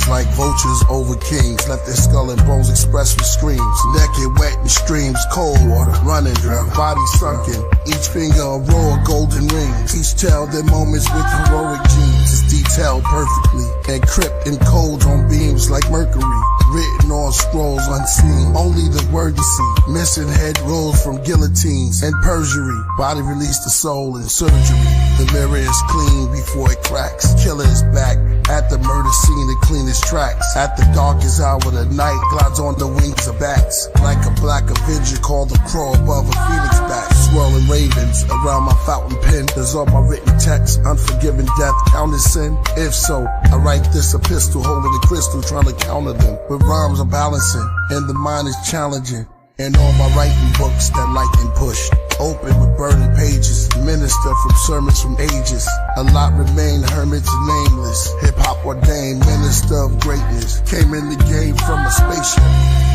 Like vultures over kings, let their skull and bones express with screams. Naked, wet in streams, cold water, running dry, body sunken. Each finger a row of golden rings. Each tell their moments with heroic genes. It's detailed perfectly, encrypt in codes on beams like mercury. Written on scrolls unseen, only the worthy see. Missing head rolls from guillotines and perjury. Body release the soul in surgery. The mirror is clean before it cracks. Killah is back at the murder scene to clean his tracks. At the darkest hour of the night, glides on the wings of bats. Like a black avenger called the crow above a phoenix bat. Swirling ravens around my fountain pen. There's all my written text. Unforgiven death, counted sin? If so, I write this epistle, holding the crystal, trying to counter them. With rhymes I'm balancing, and the mind is challenging. And all my writing books that lightning pushed. Open with burning pages, minister from sermons from ages. A lot remain hermits and nameless. Hip-hop ordained minister of greatness. Came in the game from a spaceship.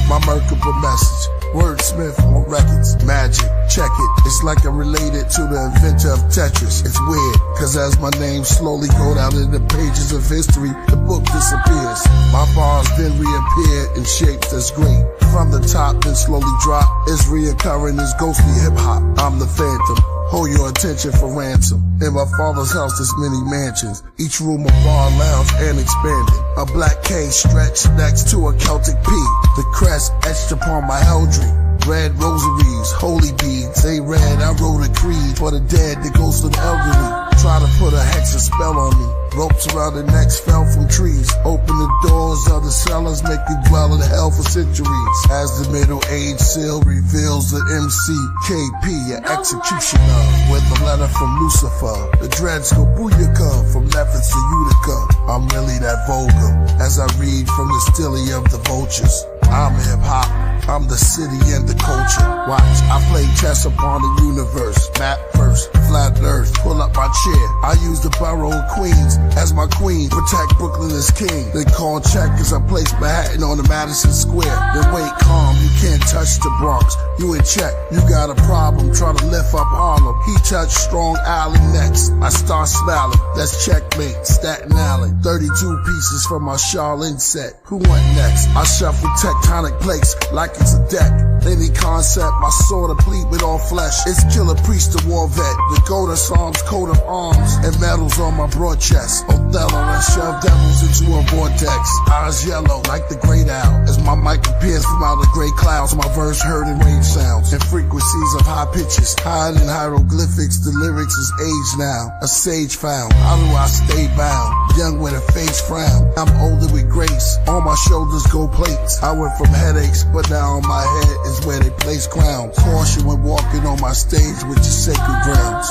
My merkable message, wordsmith on records. Magic, check it. It's like I'm related to the inventor of Tetris. It's weird, cause as my name slowly go down in the pages of history, the book disappears. My bars then reappear in shapes that's great. From the top then slowly drop. It's reoccurring as ghostly hip-hop. I'm the phantom. Hold your attention for ransom. In my father's house there's many mansions. Each room a bar, lounge, and expanded. A black K stretched next to a Celtic P. The crest etched upon my eldry. Red rosaries, holy beads. They read, I wrote a creed for the dead that goes to the elderly. Try to put a hex and spell on me. Ropes around the necks fell from trees. Open the doors of the cellars, make you dwell in hell for centuries. As the middle age seal reveals the MCKP, an executioner, with a letter from Lucifer. The dreads go booyaka from Memphis to Utica. I'm really that vulgar as I read from the stilly of the vultures. I'm hip-hop, I'm the city and the culture. Watch, I play chess upon the universe. Map first, flat earth, pull up my chair. I use the borough of Queens as my queen. Protect Brooklyn as king. They call check as I place Manhattan on the Madison Square. Then wait calm, you can't touch the Bronx. You in check, you got a problem, try to lift up Harlem. He touched Strong Island next. I start smiling, that's checkmate, Staten Island. 32 pieces from my Charlene set. Who went next? I shuffle tectonic plates like it's a deck. Any concept, my sword complete with all flesh. It's Killah, priest, the war vet. The gold of Psalms, coat of arms, and medals on my broad chest. Othello and shove devils into a vortex. Eyes yellow like the great owl. As my mic appears from out of gray clouds, my verse heard in rave sounds and frequencies of high pitches. Hide in hieroglyphics, the lyrics is aged now. A sage found. How do I stay bound? Young with a face frown. I'm older with grace. On my shoulders go plates. I went from headaches, but now on my head is where they place crowns. Caution when walking on my stage with your sacred grounds.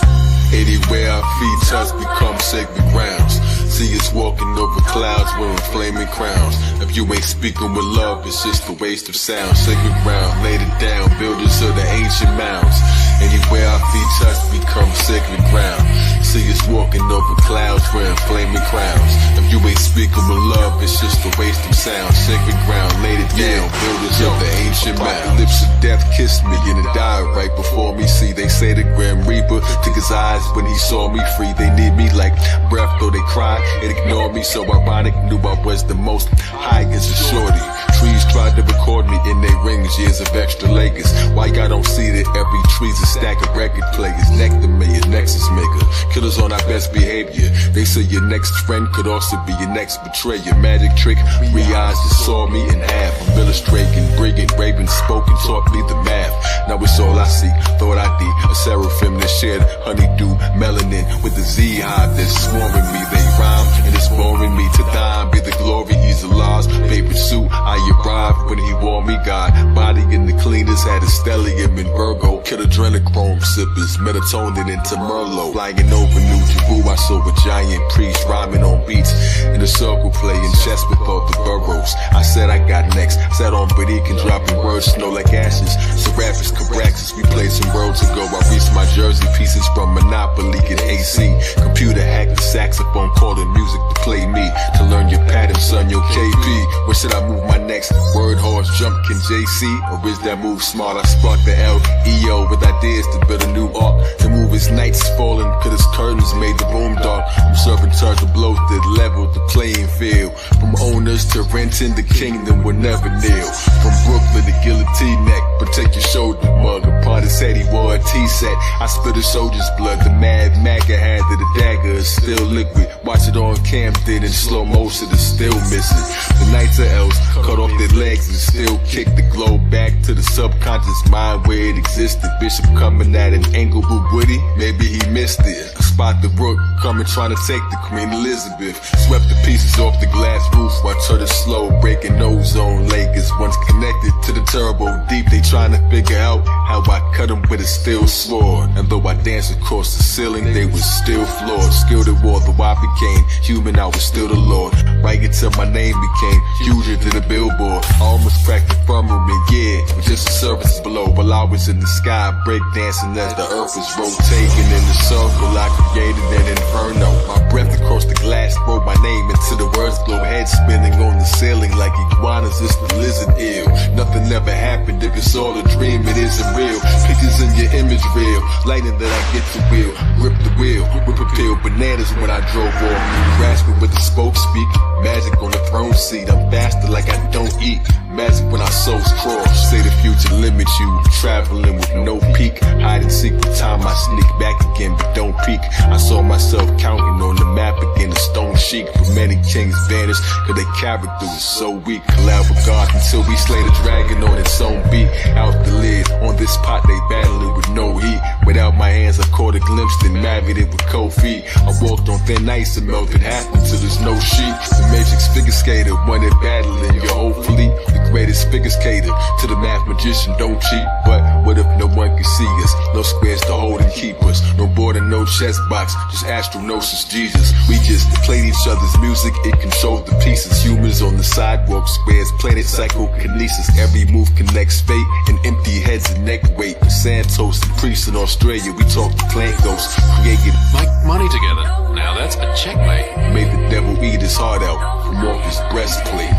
Anywhere our feet touch become sacred grounds. See us walking over clouds wearing flaming crowns. If you ain't speaking with love, it's just a waste of sound. Sacred ground, laid it down, builders of the ancient mounds. Anywhere our feet touch become sacred ground. See us walking over clouds wearing flaming crowns. If you ain't speaking with love, it's just a waste of sound. Sacred ground, laid it down, builders of the ancient mounds. Lips of death kissed me and it died right before me. See, they say the Grim Reaper took his eyes when he saw me free. They need me like breath, though they cry and ignore me. So ironic, knew I was the most high as a shorty. Trees tried to record me in their rings, years of extra Lakers. Why y'all don't see that every tree's a stack of record players? Nectar mayor, nexus maker, killers on our best behavior. They say your next friend could also be your next betrayer. Magic trick, 3 eyes that saw me in half. I'm illustrating, brilliant, raven spoken, taught me the math. Now it's all I see, thought I'd be a seraphim that shared honeydew melanin with the Z hive that's swarming me. They rhyme and it's boring me to dime. Be the glory, he's Allah's favorite suit. I arrived when he wore me, God. Body in the cleaners, had a stellium in Virgo. Kid adrenochrome sippers, melatonin into Merlot. Flying over New Jeru, I saw a giant priest rhyming on beats. In the circle playing chess with all the burrows. I said I got next, sat on Barican dropping words, snow like ashes. So rappers Cabraxis, we played some worlds ago. I reached my jersey pieces from Monopoly and AC. Computer hacked the saxophone, calling music to play me. To learn your pattern, son, your KP. Where should I move my next? Word horse, jumpkin' JC, or is that move smart? I sparked the LEO with ideas to build a new art. The move is nights falling, cause his curtains made the room dark. I'm serving turns of blows that level the playing field. From owners to renting, the kingdom will never kneel. From Brooklyn to guillotine neck, protect your shoulder mug. Upon his head he wore a T-set. I spit a soldier's blood. The Mad Maga had that the dagger is still liquid. Watch it on Camden in slow motion, it's still missing. The Knights of Elves cut off their legs and still kick the globe back to the subconscious mind where it existed. Bishop coming at an angle but Woody, maybe he missed it. I spot the rook coming trying to take the Queen Elizabeth. Swept the pieces off the glass roof, watch her the slow breaking ozone layers. Once connected to the turbo deep, they trying to figure out how I cut them with a steel sword. And though I danced across the ceiling, they was still floored. Skilled at war, though I became human, I was still the Lord. Right until my name became huger than a billboard. I almost cracked the firmament, yeah, with just the surface below. While I was in the sky, breakdancing as the earth was rotating in the circle, I created an inferno. My breath across the glass wrote my name into the words glow. Head spinning on the ceiling like iguanas, it's the lizard ill. Nothing ever happened, if it's all a dream, it isn't real. Pictures in your image real, lightning that I get to wheel. Grip the wheel, whip a peel, bananas when I drove off. Grasping with the spoke speak, magic on the throne seat. I'm faster like I don't eat, magic when our souls cross. Say the future limits you, traveling with no peak. Hide and seek the time I sneak back again, but don't peek. I saw myself counting on the map again, a stone sheet. For many kings vanished, cause their character was so weak. Collab with God until we slay the dragon on its own beat. Out the lid, on this pot they battling with no heat. Without my hands I caught a glimpse, then married it with cold feet. I walked on thin ice and melted half until there's no sheet. The Matrix figure skater, one in battling your whole fleet. The greatest figure skater, to the math magician, don't cheat. But what if no one can see us? No squares to hold and keep us. No board and no chess box, just astronosis Jesus. We just played each other's music, it controls the pieces. Humans on the sidewalk, squares, planet psychokinesis. Every move connects fate, and empty heads and neck weight. Santos and priests in Australia, we talk to plant ghosts. Created like money together. Now that's a checkmate. Made the devil eat his heart out from off his breastplate.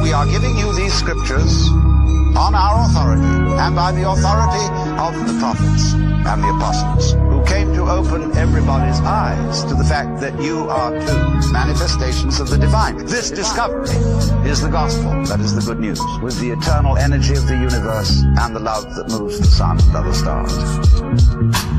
We are giving you these scriptures on our authority and by the authority of the prophets and the apostles who came to open everybody's eyes to the fact that you are too manifestations of the divine. This discovery is the gospel, that is the good news, with the eternal energy of the universe and the love that moves the sun and other stars.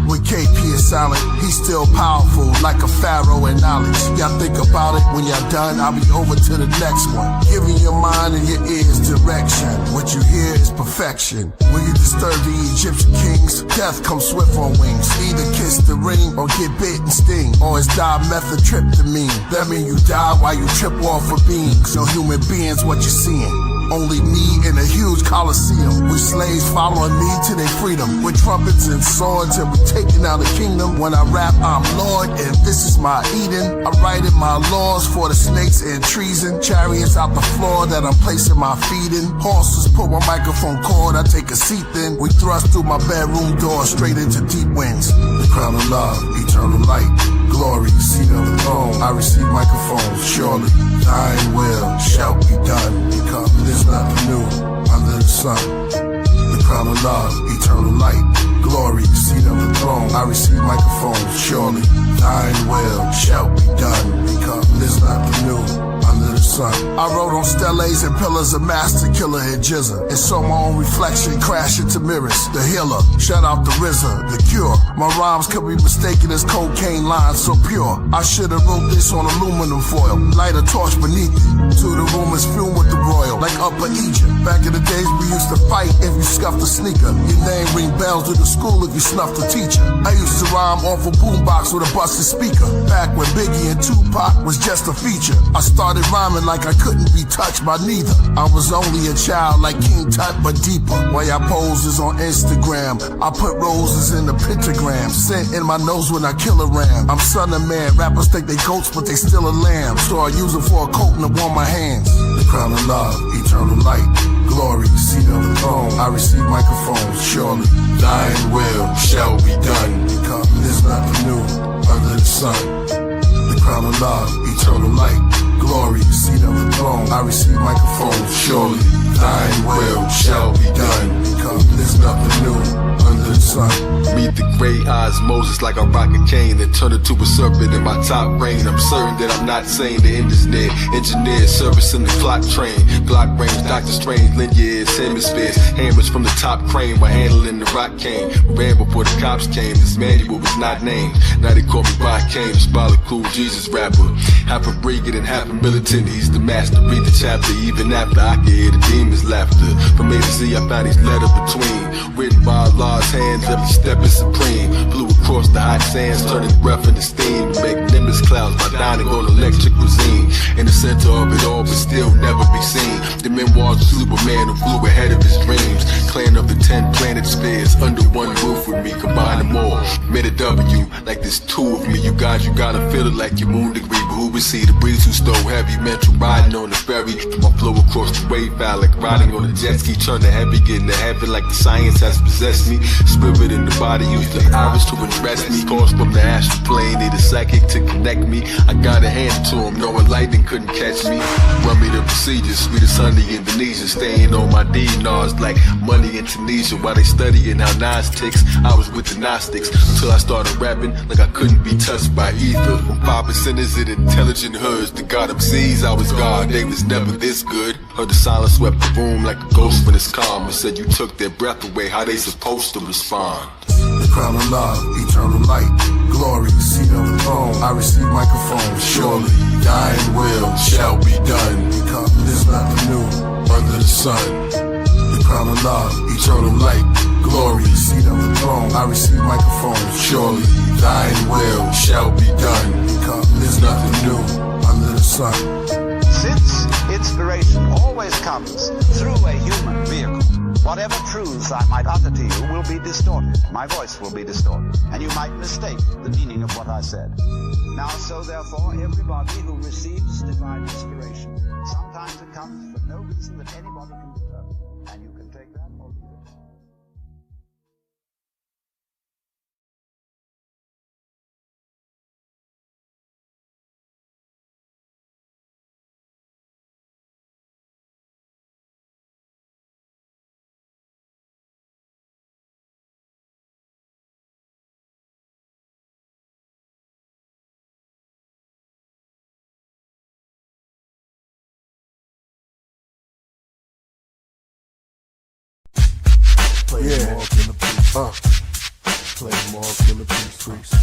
When KP is silent, he's still powerful, like a pharaoh in knowledge. Y'all think about it, when y'all done, I'll be over to the next one. Giving your mind and your ears direction. What you hear is perfection. When you disturb the Egyptian kings, death comes swift on wings. Either kiss the ring or get bit and sting, or it's dimethyltryptamine. That mean you die while you trip off of beings. No human beings what you're seeing, only me in a huge coliseum, with slaves following me to their freedom, with trumpets and swords, and we taking out the kingdom. When I rap, I'm Lord, and this is my Eden. I'm writing my laws for the snakes and treason. Chariots out the floor that I'm placing my feet in. Horses pull my microphone cord, I take a seat then. We thrust through my bedroom door straight into deep winds. The crown of love, eternal light, glory, seat on the throne. I receive microphones, surely thine will shall be done, because there's nothing new under the sun. The crown of love, eternal light, glory, seat on the throne. I receive microphones, surely thine will shall be done, because there's nothing new under the sun. I wrote on steles and pillars of master killer and jizza, and saw my own reflection crash into mirrors. The healer, shut out the RZA, the cure. My rhymes could be mistaken as cocaine lines so pure. I should've wrote this on aluminum foil. Light a torch beneath it. To the room is fume with the royal, like Upper Egypt. Back in the days we used to fight if you scuffed a sneaker. Your name ring bells to the school if you snuffed a teacher. I used to rhyme off a boombox with a busted speaker. Back when Biggie and Tupac was just a feature. I started rhyming like I couldn't be touched by neither. I was only a child like King Tut but deeper. While y'all poses on Instagram, I put roses in the pentagram. Scent in my nose when I kill a ram. I'm son of man, rappers think they goats but they still a lamb. So I use it for a coat and to warm my hands. The crown of love, eternal light, glory, seat of the throne. I receive microphones, surely Thine will shall be done. Come, there's nothing new under the sun. The crown of love, eternal light, glory, seat of the throne. I receive microphones, Surely thine will shall be done. Come, there's nothing new under the sun. Meet the great osmosis like a rocket cane, then turn into a serpent in my top brain. I'm certain that I'm not saying the end is near. Engineer service in the clock train. Glock range, Dr. Strange, lend your ears, hemispheres. Hammers from the top crane while handling the rock cane. Ran before the cops came, this manual was not named. Now they call me Rock Kane, the spotted cool Jesus rapper. Half a brigand and half a militant, he's the master. Read the chapter even after I can hear the demons' laughter. From A to Z I found these letters between, written by Allah's hands, every step is supreme. Flew across the hot sands, turning breath into steam. Make nimbus clouds by dining on electric cuisine. In the center of it all, but still never be seen. The memoirs of Superman who flew ahead of his dreams. Clan of the 10 planet spheres, under one roof with me, combine them all. Made a W, like there's two of me. You guys, you gotta feel it like your moon degree. But who would see the breeze who stole heavy? Mental riding on the ferry. My flow across the wave valley, like riding on a jet ski. Turn to heavy, getting to heaven like the science has possessed me. Spirit in the body, use the iris to impress me. Calls from the astral plane, need a psychic to connect me. I gotta hand it to him, knowing lightning couldn't catch me. Run me the procedures, sweet as honey Indonesia. Staying on my D-Nars like money in Tunisia. While they studying how Nas ticks, I was with the Gnostics. Until I started rapping like I couldn't be touched by either. From 5%ers in intelligent hoods to God MCs, I was God, they was never this good. Heard the silence swept the room like a ghost when it's calm. And said you took their breath away, how they supposed to respond? The crown of love, eternal light, glory, seat of the throne. I receive microphones, Surely thine will shall be done. Come, there's nothing new under the sun. The crown of love, Eternal light, glory, seat of the throne. I receive microphones, surely thine will shall be done. Come, there's nothing new under the sun. Since inspiration always comes through a human vehicle, whatever truths I might utter to you will be distorted. My voice will be distorted, and you might mistake the meaning of what I said. Now, so therefore, everybody who receives divine inspiration, sometimes it comes for no reason that anybody can determine, and you can take that or leave it. Play more killer piece. Play more killer piece.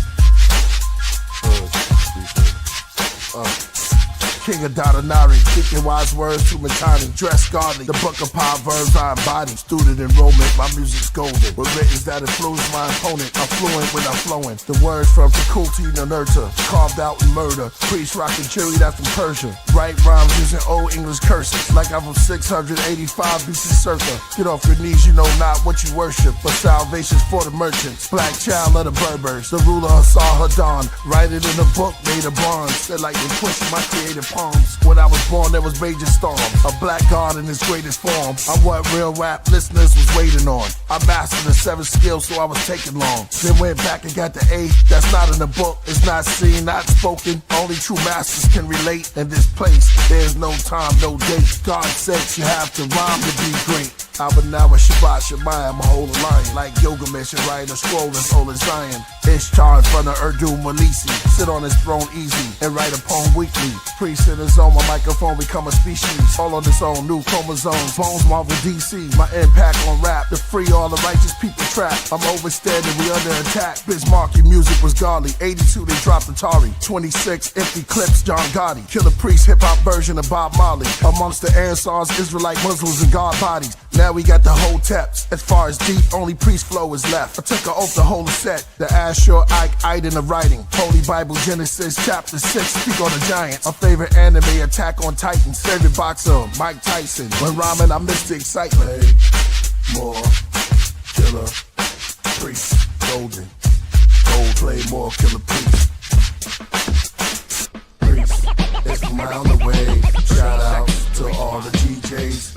King of Dadanari, speaking wise words to Matani, dress godly, the book of proverbs I embody, student enrollment, my music's golden, with writtens that influence my opponent, I'm fluent when I'm flowing, the words from faculty to nurture, carved out in murder, priest rockin' cherry that's from Persia, write rhymes using old English curses, like I'm from 685 BC circa, get off your knees, you know not what you worship, but salvation's for the merchants, black child of the Berbers, the ruler saw her dawn, write it in a book made of bronze, said like they pushing my creative palms. When I was born, there was raging storm. A black god in his greatest form. I'm what real rap listeners was waiting on. I mastered the 7 skills, so I was taking long. Then went back and got the 8. That's not in the book. It's not seen, not spoken. Only true masters can relate. In this place, there's no time, no date. God said you have to rhyme to be great. Abanawa Shabbat Shemayim, a whole lion. Like Gilgamesh and write a scroll in Solar Zion. Ishtar in front of Urdu Malisi. Sit on his throne easy and write a poem weekly. Priest Priest in the zone, my microphone become a species. All on its own, new chromosomes. Bones, Marvel, DC, my impact on rap. To free all the righteous people trapped. I'm overstanding, we under attack. Bismarck, your music was godly. 82, they dropped Atari. 26, empty clips, John Gotti. Killah Priest, hip-hop version of Bob Marley. Amongst the Ansars, Israelite Muslims, and God bodies. Now we got the whole teps. As far as deep, only Priest flow is left. I took an oath to hold a set. The Ashur, Ike, in the writing. Holy Bible, Genesis, chapter 6, speak on the giants. My favorite anime, Attack on Titans. Favorite boxer, Mike Tyson. When rhyming, I miss the excitement. Play more, Killah Priest, golden. Gold, play more, Killah Priest. Priest, it's from around the way. Shout out to all the DJs.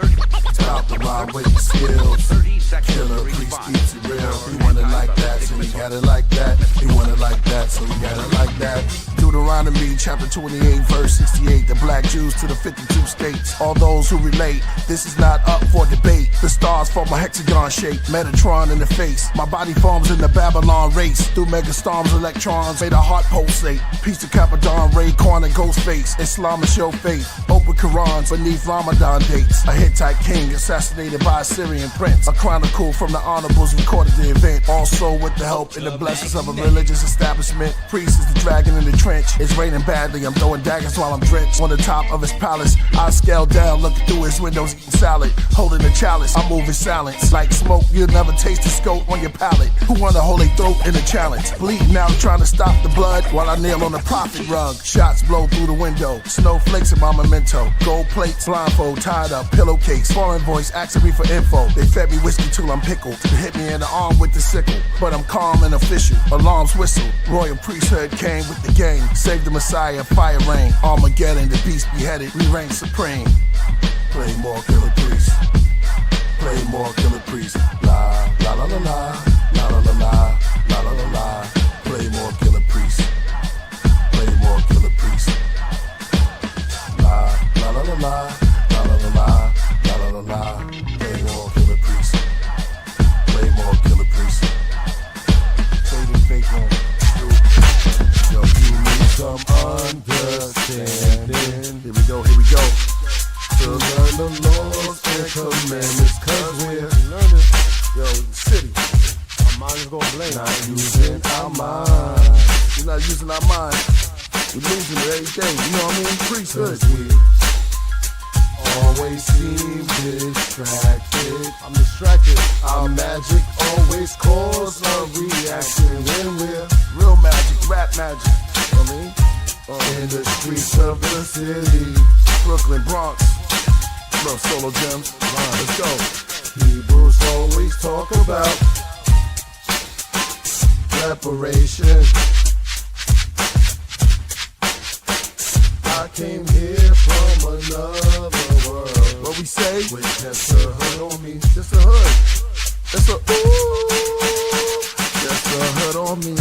Stop the rhyme with the skills. Killah Priest keeps it real. He want it like that, so we got it like that. He want it like that, so we got it like that. Deuteronomy chapter 28 verse 68. The black Jews to the 52 states. All those who relate, this is not up for debate. The stars form a hexagon shape. Metatron in the face. My body forms in the Babylon race. Through megastorms, electrons made a heart pulsate. Piece of Capadon, Ray Kwan and Ghostface. Islam is your faith. Open Qurans beneath Ramadan dates. A Hittite king assassinated by a Syrian prince. A chronicle from the honorables recorded the event. Also with the help and the blessings of a religious establishment. Priest is the dragon in the trench. It's raining badly, I'm throwing daggers while I'm drenched. On the top of his palace, I scale down, looking through his windows, eating salad. Holding a chalice, I'm moving silence. Like smoke, you'll never taste the scope on your palate. Who wanna hold their throat in a challenge? Bleeding out, trying to stop the blood while I nail on the prophet rug. Shots blow through the window, snowflakes in my memento. Gold plates, blindfold, tied up, pillowcase. Foreign voice asking me for info. They fed me whiskey till I'm pickled. They hit me in the arm with the sickle, but I'm calm and official. Alarms whistle, royal priesthood came with the gang. Save the Messiah, fire rain. Armageddon, the beast beheaded, we reign supreme. Play more, Killah Priest. Play more, Killah Priest. La la la la la, la la la la, la la la la. Play more, Killah Priest. Play more, Killah Priest. La la la la la, la la la la, la la la la. Play more, Killah Priest. Play more, Killah Priest. Say the fake one. Yo, you need some understanding. Here we go, here we go. To learn the laws and commandments, cause we're learning. Yo, city. Our mind is gonna blame. Not using our mind. We're not using our mind. We're losing it every day. You know what I mean? Priesthood. We always seem distracted. I'm distracted. Our magic always cause a reaction when we're real magic, rap magic. You know what I mean? In the streets of the city, Brooklyn, Bronx. Love solo gems. Let's go. Hebrews always talk about reparation. I came here from another world. What we say? With just a hood on me. Just a hood. Just a ooh. Just a hood on me.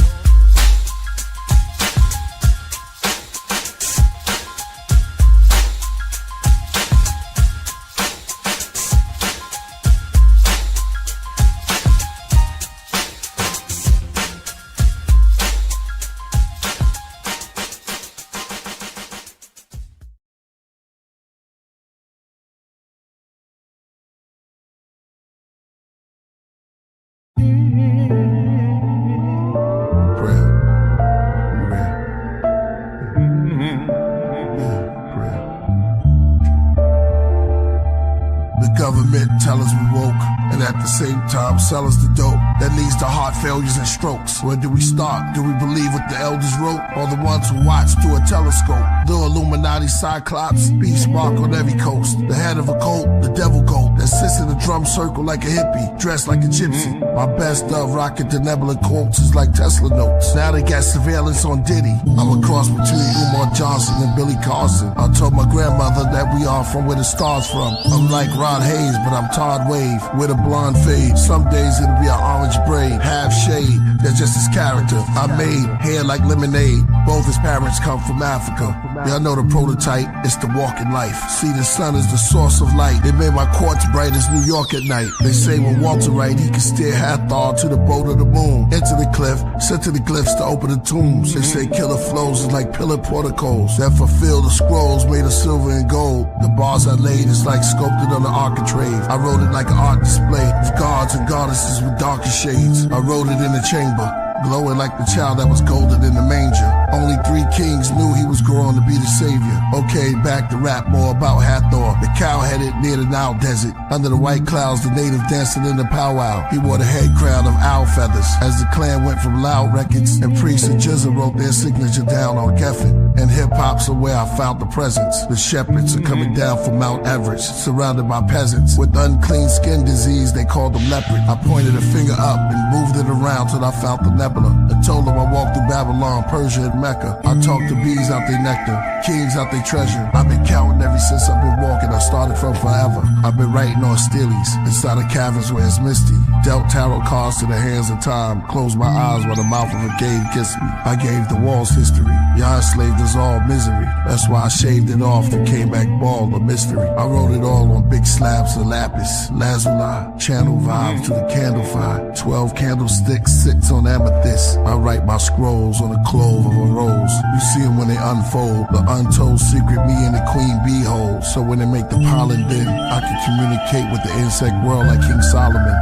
Tell us we woke, and at the same time sell us the dope that leads to heart failures and strokes. Where do we start? Do we believe what the elders wrote, or the ones who watch through a telescope? The Illuminati Cyclops, beast mark on every coast. The head of a cult, the devil goat that sits in a drum circle like a hippie, dressed like a gypsy. My best of rocket the nebula quotes is like Tesla notes. Now they got surveillance on Diddy. I'm a cross between Umar Johnson and Billy Carson. I told my grandmother that we are from where the stars from. I'm like Rod Hayes, but I'm Todd Wave with a blonde fade. Some days it'll be an orange braid, half shade. That's just his character. I made hair like lemonade. Both his parents come from Africa. Y'all know the prototype, it's the walking life. See, the sun is the source of light. It made my quartz bright as New York at night. They say when Walter Wright, he could steer Hathor to the boat of the moon. Into the cliff, sent to the glyphs to open the tombs. They say Killah flows is like pillar porticos that fulfill the scrolls made of silver and gold. The bars I laid is like sculpted on the architrave. I wrote it like an art display of gods and goddesses with darker shades. I wrote it in the chamber, glowing like the child that was golden in the manger. Only 3 kings knew he was growing to be the savior. Okay, back to rap more about Hathor, the cow-headed near the Nile desert. Under the white clouds, the native dancing in the powwow. He wore the head crown of owl feathers. As the clan went from loud records, and priests and Jizza wrote their signature down on Geffen. And hip-hop's are where I found the presence. The shepherds are coming down from Mount Everest, surrounded by peasants. With unclean skin disease, they called them leopard. I pointed a finger up and moved it around till I found the nebula. I told them I walked through Babylon, Persia, and Mecca. I talked to bees out their nectar, kings out their treasure. I've been counting ever since I've been walking. I started from forever. I've been writing on steelies inside of caverns where it's misty. Dealt tarot cards to the hands of time. Closed my eyes while the mouth of a cave kissed me. I gave the walls history. Y'all enslaved us all misery. That's why I shaved it off and came back bald, a mystery. I wrote it all on big slabs of lapis, lazuli, channel vibes to the candle fire. 12 candlesticks sits on amethyst. I write my scrolls on the clove of a rose. You see them when they unfold, the untold secret me and the queen bee hold. So when they make the pollen bin, I can communicate with the insect world like King Solomon.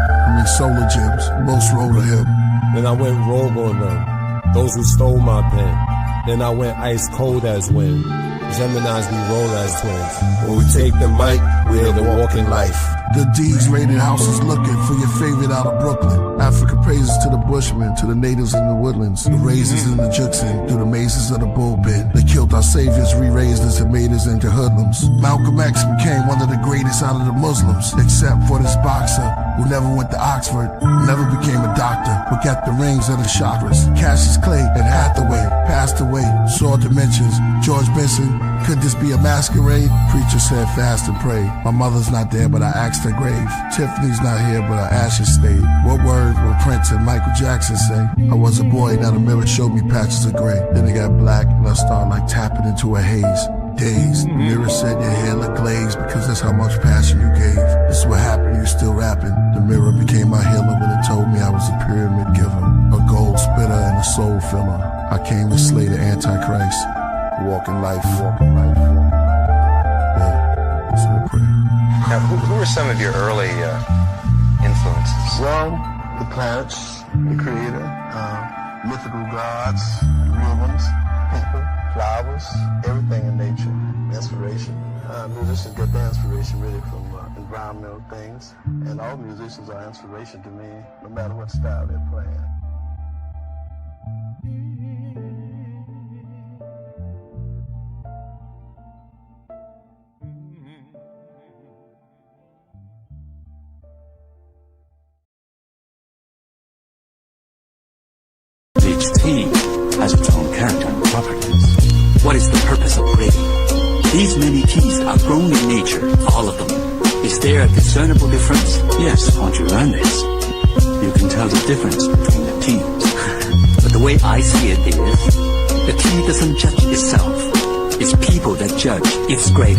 Solar gems, most wrote of him. Then I went rogue on them, those who stole my pen. Then I went ice cold as wind. Geminis we roll as twins. When we take the mic, we're the walking life. The D's raided houses looking for your favorite out of Brooklyn. Africa praises to the bushmen, to the natives in the woodlands. The razors in the Juxin, through the mazes of the bullpen. They killed our saviors, re-raised us and made us into hoodlums. Malcolm X became one of the greatest out of the Muslims, except for this boxer who never went to Oxford, never became a doctor, but got the rings of the chakras. Cassius Clay and Hathaway passed away, saw dimensions. George Benson, could this be a masquerade? Preacher said fast and pray. My mother's not there, but I asked her grave. Tiffany's not here, but her ashes stayed. What words will Prince and Michael Jackson say? I was a boy, now the mirror showed me patches of gray. Then it got black, and I started like tapping into a haze. Dazed, the mirror said your hair looked glazed because that's how much passion you gave. This is what happened, you still rapping. The mirror became my healer when it told me I was a pyramid giver, a gold spitter and a soul filler. I came to slay the Antichrist. Walking life, walking life. Yeah, that's my prayer. Now, who were some of your early influences? Well, the planets, the creator, mythical gods, real ones, people, flowers, everything in nature, inspiration. Musicians get their inspiration really from environmental things, and all musicians are inspiration to me, no matter what style they're playing. Each tea has its own character and properties. What is the purpose of breeding? These many teas are grown in nature, all of them. Is there a discernible difference? Yes, once you learn this, you can tell the difference between the teas. But the way I see it is, the tea doesn't judge itself. It's people that judge its grade.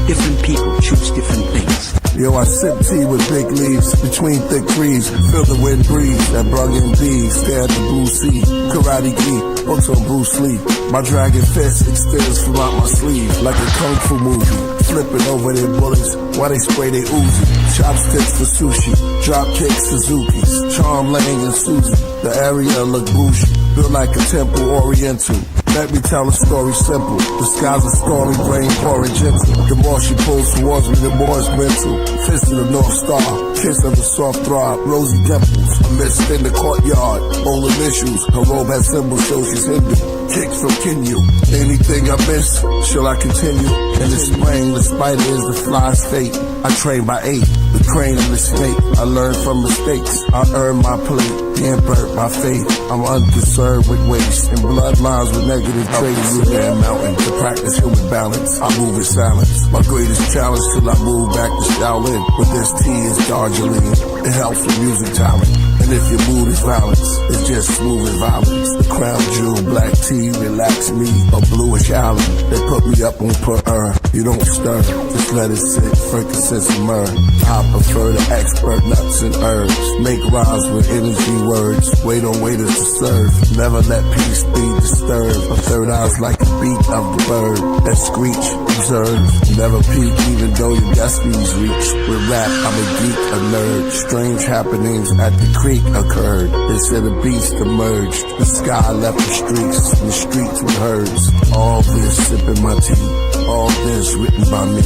Different people choose different things. Yo, I sip tea with big leaves between thick trees. Feel the wind breeze that brung in bees. Stare at the blue sea. Karate gi, books on Bruce Lee. My dragon fist extends from out my sleeve like a kung fu movie. Flipping over their bullets while they spray their Uzi. Chopsticks for sushi, drop kicks Suzuki's. Charm Lang and Susie, the area look bougie. Built like a temple oriental. Let me tell a story simple. The sky's a stormy, rain pouring gentle. The more she pulls towards me, the more it's mental. Fist of the North Star, kiss of the soft throb, rosy dimples. A mist in the courtyard, bold initials. Her robe has symbols, show she's Hindu. Kicks from Kinyu. Anything I miss, shall I continue? In the spring, the spider is the fly's fate. I train by 8, the crane and the snake. I learn from mistakes, I earn my plate. Can't burn my faith, I'm unconcerned with waste. And bloodlines with negative traits. Up the mountain to practice human balance. I move in silence. My greatest challenge till I move back to Shaolin. But this tea is Darjeeling. It helps with music talent. And if your mood is violence, it's just smooth as violence. The crown jewel, black tea, relax me, a bluish island. They put me up on per you don't stir, just let it sit, frankincense and myrrh. I prefer the expert nuts and herbs. Make rhymes with energy words, wait on waiters to serve. Never let peace be disturbed. A third eye's like the beat of the bird that screech, observe. Never peek even though your destiny's reach. With rap, I'm a geek, a nerd. Strange happenings at the creek occurred. They said the beast emerged. The sky left the streets, and the streets were herds. All this sipping my tea, all this written by me.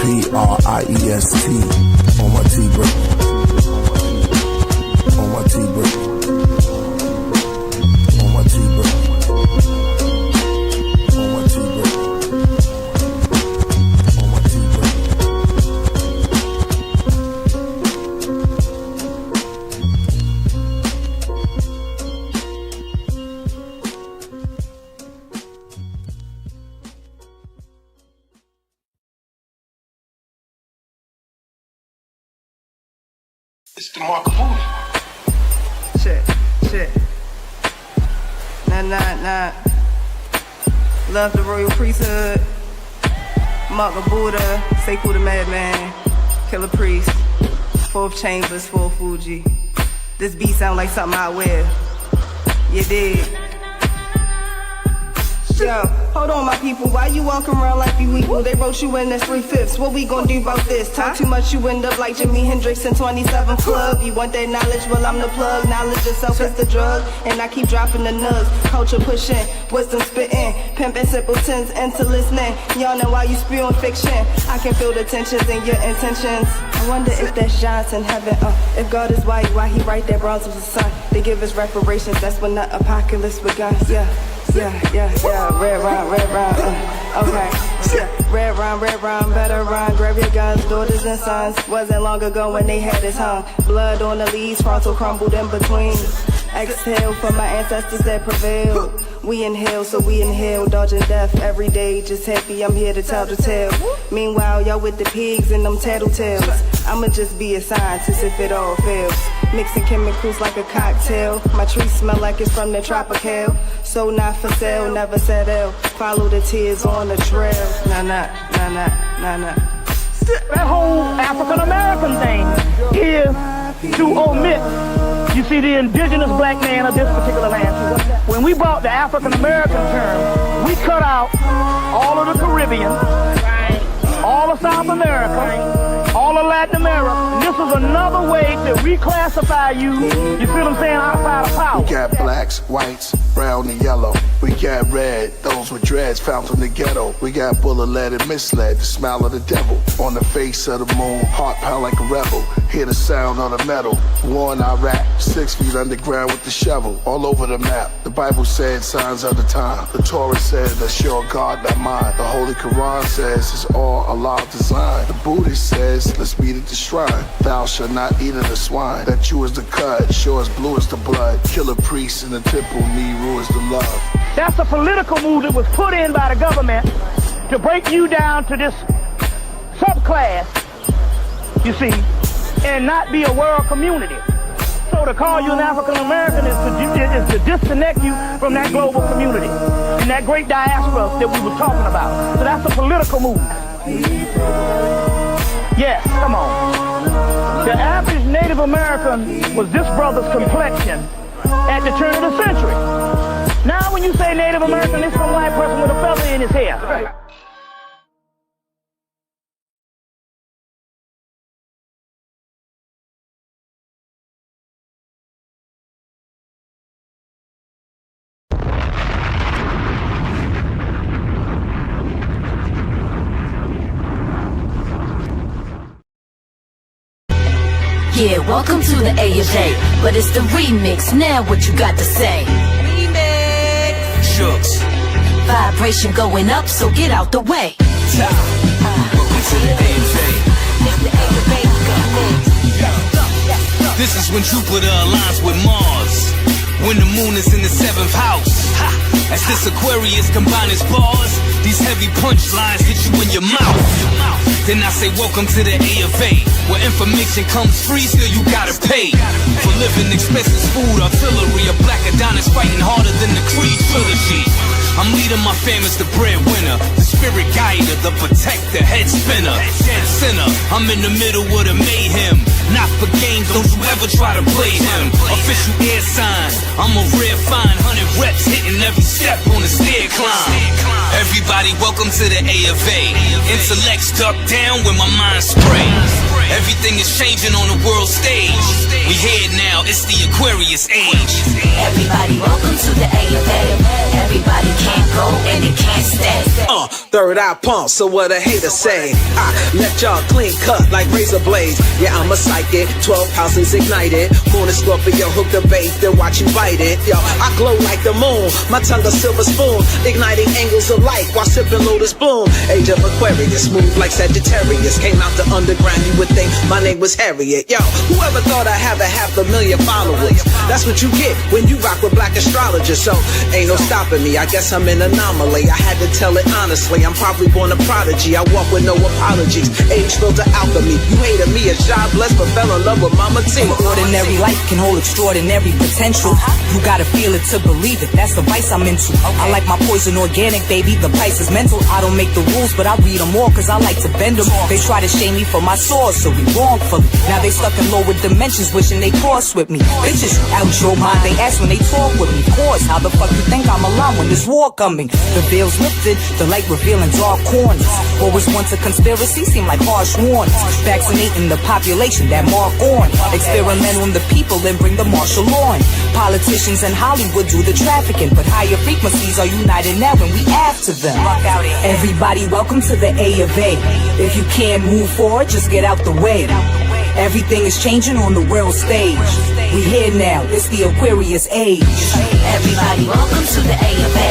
Priest on my tea break. On my tea break. On my tea break. On my tea break. On my tea break. It's the mark of booty. Shit. Nah. Love the royal priesthood. Mark of Buddha. Sekou the madman. Killah priest. Fourth chambers, Fourth Fugee. This beat sound like something I wear. You dig? Yo, hold on my people, why you walking around like you equal? They wrote you in as 3/5. What we gon' do about this? Talk too much, you end up like Jimi Hendrix in 27 Club. You want that knowledge? Well, I'm the plug. Knowledge itself is the drug. And I keep dropping the nugs. Culture pushing, wisdom spitting. Pimping simpletons into listening. Yawning while you spewing fiction. I can feel the tensions in your intentions. I wonder if that's shots in heaven. If God is white, why he write that bronze was the sun? They give us reparations, that's when the apocalypse begun. Yeah. Red rhyme, okay. Red rhyme, better rhyme. Grab your guns, daughters and sons. Wasn't long ago when they had us hung. Blood on the leaves, frontal crumbled in between. Exhale for my ancestors that prevailed. We inhale, so we inhale, dodging death every day. Just happy I'm here to tell the tale. Meanwhile, y'all with the pigs and them tattletales. I'ma just be a scientist if it all fails. Mixing chemicals like a cocktail. My tree smell like it's from the tropical. So not for sale, never settle. Follow the tears on the trail. Nah. That whole African American thing is to omit, you see, the indigenous black man of this particular land. When we brought the African American term, we cut out all of the Caribbean, all of South America, all of Latin America. And this is another way to reclassify you. You see what I'm saying? Outside of power. We got blacks, whites, brown and yellow. We got red, those with dreads found from the ghetto. We got bullet-led and misled, the smile of the devil. On the face of the moon, heart pound like a rebel. Hear the sound on the metal. War in Iraq, 6 feet underground with the shovel. All over the map, the Bible said signs of the time. The Torah said that's your God, not mine. The Holy Quran says it's all Allah designed. The Buddhist says let's meet at the shrine. Thou shalt not eat of the swine. That you is the cut, sure as blue as the blood. Killah priests in the temple, Neru is the love. That's a political move that was put in by the government to break you down to this subclass, you see, and not be a world community. So to call you an African American is to disconnect you from that global community and that great diaspora that we were talking about. So that's a political move. Yes, come on. The average Native American was this brother's complexion at the turn of the century. Now when you say Native American, it's some white person with a feather in his hair. Yeah, welcome to the A of A, but it's the remix. Now what you got to say? Remix. Shooks. Vibration going up, so get out the way. Welcome to the A of A. This is when Jupiter aligns with Mars, when the moon is in the 7th house. As this Aquarius combines bars, these heavy punchlines hit you in your mouth. Then I say welcome to the A of A, where information comes free, still you gotta pay. For live Living expenses, food, artillery, a black Adonis fighting harder than the Creed trilogy. I'm leading my fam as the breadwinner, the spirit guider, the protector, head spinner, dead sinner. I'm in the middle of the mayhem, not for games, don't you ever try to play him. Official air sign, I'm a rare find, 100 reps hitting every step on the stair climb. Everybody, welcome to the A of A. Intellects ducked down when my mind spray. Everything is changing on the world stage. We here now, it's the Aquarius age. Everybody, welcome to the A of A. Everybody can't go and it can't stay. Third eye pump, so what a hater say. I let y'all clean cut like razor blades. Yeah, I'm a psychic, 12 houses ignited. Moon and Scorpio hook the bait, then watch you bite it. Yo, I glow like the moon, my tongue a silver spoon, igniting angles of light while sipping Lotus Bloom. Age of Aquarius, smooth like Sagittarius. Came out the underground, you would think my name was Harriet. Yo, whoever thought I'd have 500,000 followers? That's what you get when you rock with black astrologers. So ain't no stopping me, I guess I'm an anomaly. I had to tell it honestly, I'm probably born a prodigy. I walk with no apologies, age filter alchemy. You hated me as God blessed, but fell in love with Mama T. Ordinary life can hold extraordinary potential. You gotta feel it to believe it, that's the vice I'm into. I like my poison organic, baby, the price is mental. I don't make the rules, but I read them all, cause I like to bend them. They try to shame me for my sword, so we wrongfully. Now they stuck in lower dimensions, wishing they cross with me. Bitches out your mind, they ask when they talk with me. Pause, how the fuck you think I'm alive when there's war coming? The veil's lifted, the light revealing dark corners. What was once a conspiracy seem like harsh warnings. Vaccinating the population that mark on. Experiment on the people and bring the martial law in. Politicians in Hollywood do the trafficking, but higher frequencies are united now and we after them. Everybody, welcome to the A of A. If you can't move forward, just get out the way. Everything is changing on the world stage. We here now, it's the Aquarius age. Everybody, welcome to the A of A.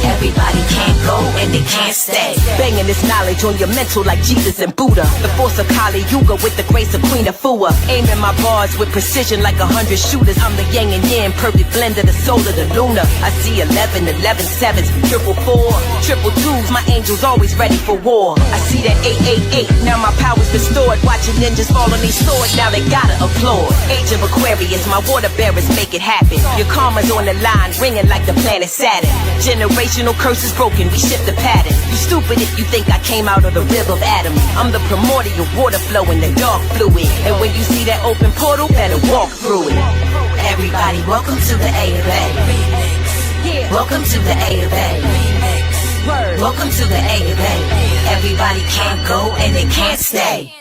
Everybody can't go and they can't stay. Banging this knowledge on your mental like Jesus and Buddha. The force of Kali Yuga with the grace of Queen Afua. Aiming my bars with precision like 100 shooters. I'm the yang and yin, perfect blend of the soul of the lunar. I see 11, 11 sevens, triple four, triple twos. My angels always ready for war. I see that 888. Now my power's restored. Watching ninjas fall on these swords. Now they gotta applaud. Age of Aquarius, my water bearers make it happen. Your karma's on the line, ringing like the planet Saturn. Generational curses broken, we shift the pattern. You stupid if you think I came out of the rib of Adam. I'm the primordial water flowing, the dark fluid. And when you see that open portal, better walk through it. Everybody, welcome to the A of A. Welcome to the A of A. Welcome to the A of A. Everybody can't go and they can't stay.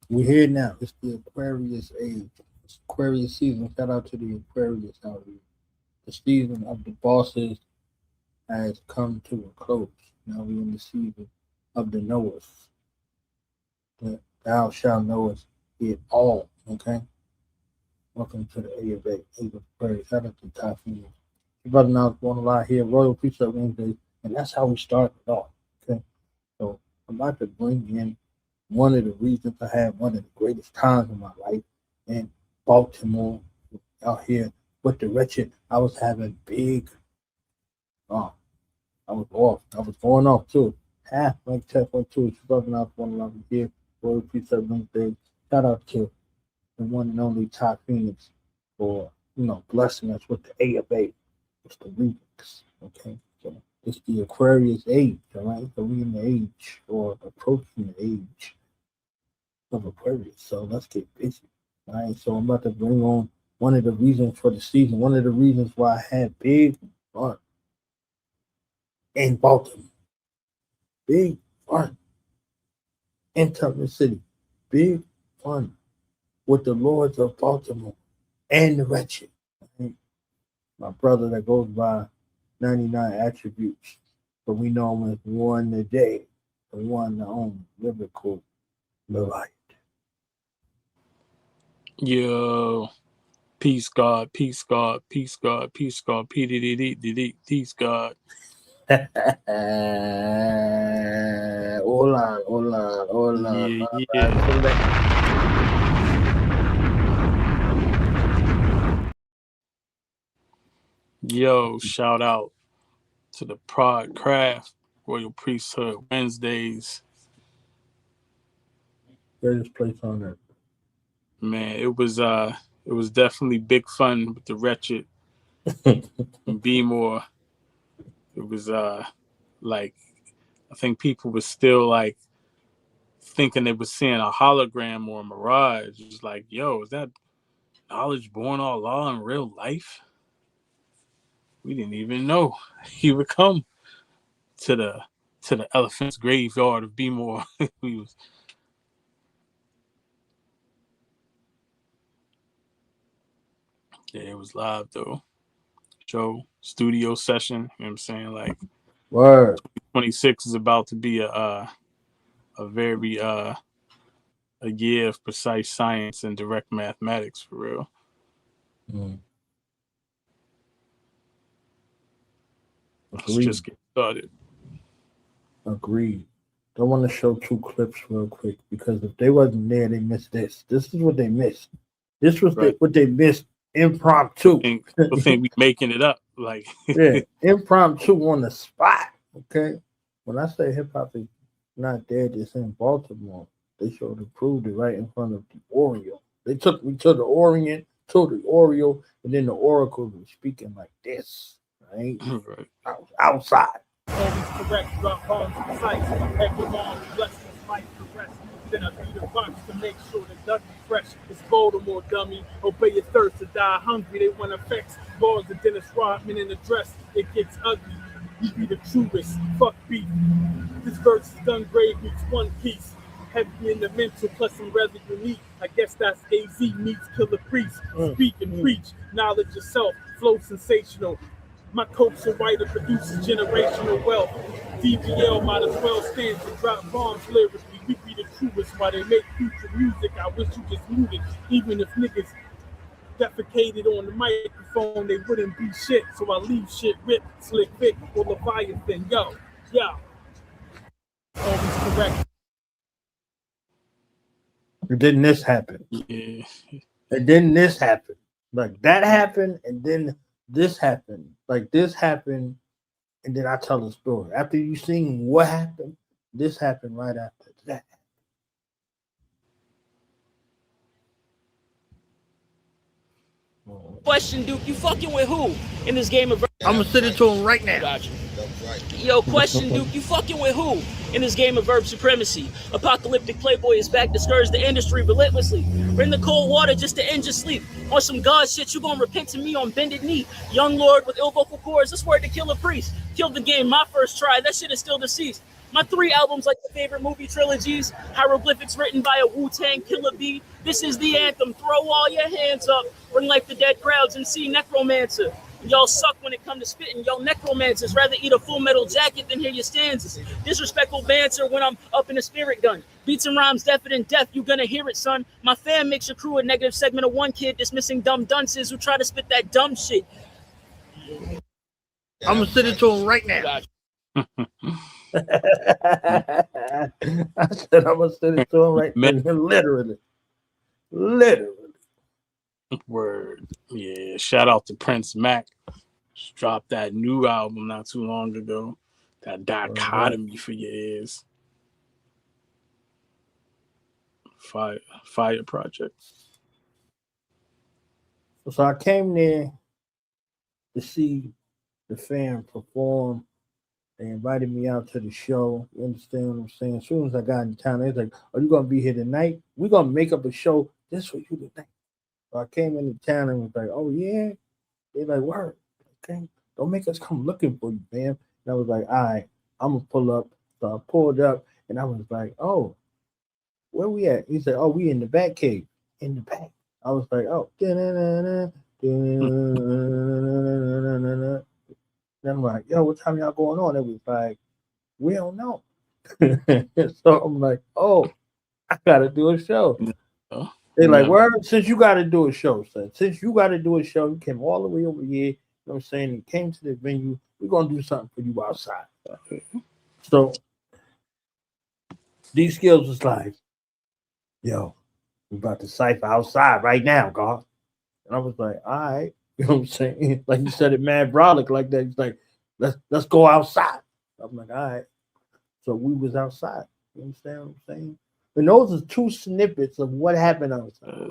We're here now. It's the Aquarius age. It's Aquarius season. Shout out to the Aquarius out here. The season of the bosses has come to a close. Now we're in the season of the knowers. Thou shalt knowest it all. Okay? Welcome to the A of A, Age of Aquarius. Shout out to Typhoon. Your brother now is born alive here, Royal Priesthood Wednesday, and that's how we start it off. Okay? So I'm about to bring in one of the reasons I had one of the greatest times in my life in Baltimore, out here with the wretched. I was having big, I was off. I was going off too. Half like 10.2. She's talking out one of here. Royal Priesthood Wednesday. Shout out to the one and only Todd Phoenix for, blessing us with the A of A. It's the remix. Okay. So it's the Aquarius age, all right? So we in the age or approaching the age of Aquarius. So let's get busy. All right. So I'm about to bring on one of the reasons for the season, one of the reasons why I had big fun in Baltimore. Big fun in Tubman City. Big fun with the Lords of Baltimore and the wretched. Right? My brother that goes by 99 attributes, but we know him as one today, the one, the only, lyrical Mariah. Yo, Peace God, peace God, peace God, peace God, peace God. Hola. Yeah. Yo, shout out to the Podcraft Royal Priesthood Wednesdays. Greatest place on earth. Man, it was definitely big fun with the Wretched and Be More. It was like, I think people were still like thinking they were seeing a hologram or a mirage. It was like, yo, is that knowledge born all law in real life? We didn't even know he would come to the elephant's graveyard of Be More. We was it was live though. Show studio session. You know what I'm saying? Like, word. 26 is about to be a very a year of precise science and direct mathematics for real. Let's just get started. Agreed. I want to show 2 clips real quick because if they wasn't there, they missed this. This is what they missed. This was what they missed. Impromptu. People think we making it up. Like yeah, impromptu on the spot. Okay. When I say hip hop is not dead, it's in Baltimore. They sort of proved it right in front of the Oreo. They took me to the Orient, to the Oreo, and then the Oracle was speaking like this. Right? Outside. Always correct, drop bombs precise. Every bomb, blessings might progress. Then I beat the box to make sure the duck is fresh. It's Baltimore, dummy. Obey your thirst to die hungry. They want effects. Bars of Dennis Rodman in the dress. It gets ugly. You be the truest. Fuck beef. This verse is done grave meets one piece. Heavy in the mental plus some residue neat. I guess that's AZ meets Killah Priest. Speak and preach. Knowledge yourself. Flow sensational. My coach and writer produces generational wealth. DBL might as well stand to drop bombs lyrically. We be the truest while they make future music. I wish you just knew it. Even if niggas defecated on the microphone, they wouldn't be shit. So I leave shit ripped, Slick Vic or Leviathan. Yo. Always correct. And then this happened. Yeah. And then this happened. Like that happened, and then this happened. Like this happened, and then I tell the story. After you seen what happened, this happened right after that. Question, Duke, you fucking with who in this game of... I'm gonna send it to him right now. Gotcha. Yo, question, Duke, you fucking with who in this game of verb supremacy? Apocalyptic Playboy is back to scourge the industry relentlessly. We're in the cold water just to end your sleep. On some God shit, you gonna repent to me on bended knee. Young Lord with ill vocal cords, this word to kill a priest. Killed the game, my first try, that shit is still deceased. My 3 albums like the favorite movie trilogies. Hieroglyphics written by a Wu-Tang Killer Bee. This is the anthem, throw all your hands up. Bring like the dead crowds and see necromancer. Y'all suck when it come to spitting. Y'all necromancers rather eat a Full Metal Jacket than hear your stanzas. Disrespectful banter when I'm up in the spirit gun. Beats and rhymes deafer than death, you gonna hear it, son. My fan makes your crew a negative segment of one kid dismissing dumb dunces who try to spit that dumb shit. I'm gonna send it to him right now. I said I'm gonna send it to him right now. Literally. Word. Yeah. Shout out to Prince Mac. Just dropped that new album not too long ago. That dichotomy for your ears. Fire project. So I came there to see the fam perform. They invited me out to the show. You understand what I'm saying? As soon as I got in town, they was like, "Are you gonna be here tonight? We're gonna make up a show just for you tonight." So I came into town and was like, "Oh yeah." They're like, "Word, okay. Don't make us come looking for you, fam." And I was like, "All right, I'm gonna pull up." So I pulled up and I was like, "Oh, where we at?" He said, "Oh, we in the back cave." In the back. I was like, "Oh." Then I'm like, "Yo, what time y'all going on?" It was like, "We don't know." So I'm like, "Oh, I gotta do a show." They like, well, since you got to do a show, son. Since you got to do a show, you came all the way over here. You know what I'm saying? You came to the venue. We're gonna do something for you outside. So these skills was like, yo, we're about to cipher outside right now, God. And I was like, all right. You know what I'm saying? Like you said it mad brolic like that. He's like, let's go outside. I'm like, all right. So we was outside. You understand what I'm saying? And those are two snippets of what happened outside.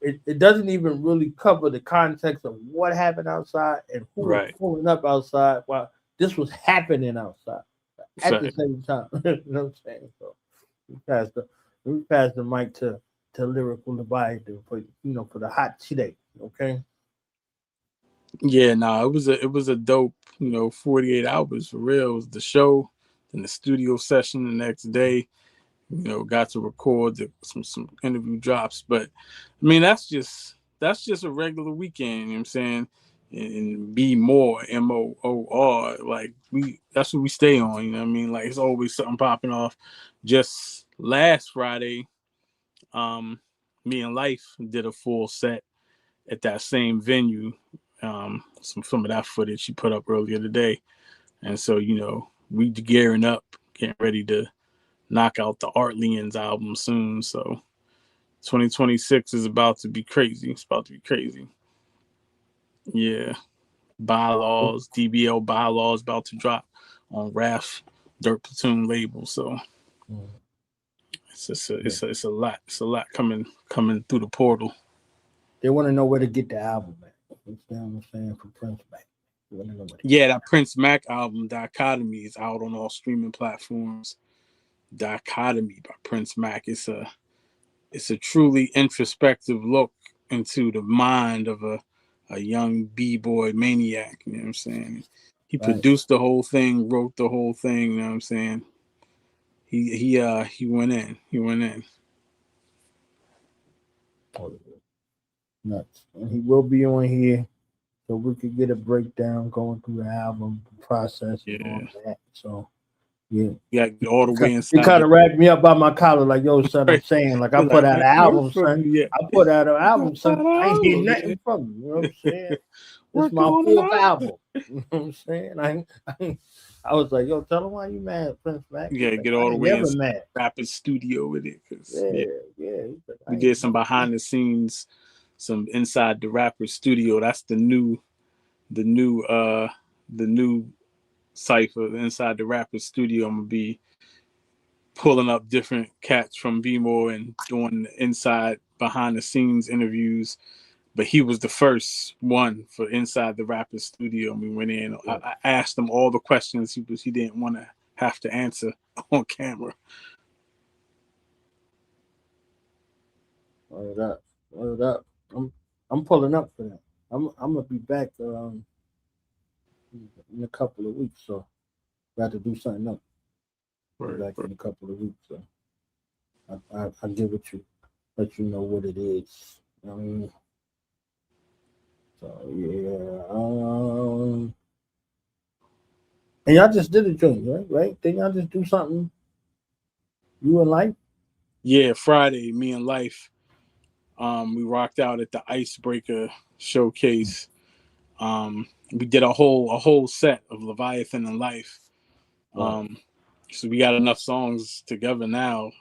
It doesn't even really cover the context of what happened outside and who was pulling up outside while this was happening outside at the same time. You know what I'm saying? So we passed the mic to Lyrical Leviathan for for the hot today. Okay. Yeah, it was a dope, 48 hours for real. It was the show, then the studio session the next day. Got to record some interview drops, but I mean that's just a regular weekend. You know what I'm saying? And be more MOOR, like that's what we stay on. You know what I mean? Like it's always something popping off. Just last Friday, me and Life did a full set at that same venue. Some of that footage she put up earlier today, and so we gearing up, getting ready to knock out the Artlians album soon. So 2026 is about to be crazy. It's about to be crazy. Yeah. Bylaws, DBL Bylaws about to drop on RAF Dirt Platoon label. So it's a lot. It's a lot coming through the portal. They want to know where to get the album at. You know what I'm saying? For Prince Mac. Yeah, that Prince Mac album, Dichotomy, is out on all streaming platforms. Dichotomy by Prince Mac. It's a truly introspective look into the mind of a young b-boy maniac. You know what I'm saying? He produced the whole thing, wrote the whole thing. You know what I'm saying? He went in. He went in. Nuts. And he will be on here so we could get a breakdown going through the album process and all that. So yeah, all the way inside. He kind of wrapped me up by my collar, like, yo, son, I'm saying, like, I put out an album, son. I put out an album, son. I ain't hear nothing from you. You know what I'm saying? It's my fourth album. You know what I'm saying? I was like, yo, tell him why you mad, Prince Mac. Yeah, like, get all the way inside Rapper's studio with it. We did some behind the scenes, some inside the Rapper's studio. That's the new cipher inside the Rapper's studio. I'm gonna be pulling up different cats from B-More and doing inside behind the scenes interviews, but he was the first one for inside the Rapper's studio, and we went in. I asked him all the questions he didn't want to have to answer on camera. Word up. I'm pulling up for that. I'm gonna be back in a couple of weeks, so got to do something up. Back in a couple of weeks, so I'll give it you, let you know what it is. You know what I mean? So yeah, and y'all just did a joint, right? Didn't y'all just do something? You and Life? Yeah, Friday, me and Life. We rocked out at the Icebreaker showcase. We did a whole set of Leviathan and Life. So we got enough songs together now,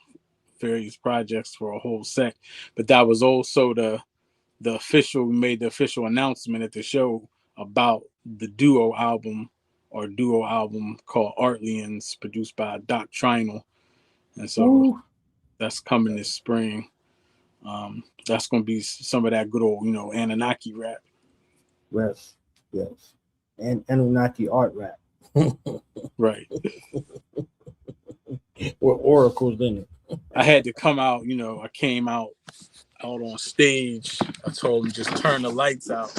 various projects for a whole set. But that was also the official. We made the official announcement at the show about the duo album called Artlians, produced by Doctrinal, and so that's coming this spring. That's gonna be some of that good old, Anunnaki rap. Yes, and Anunnaki art rap. Right. With oracles in it. I had to come out, I came out on stage. I told him just turn the lights out,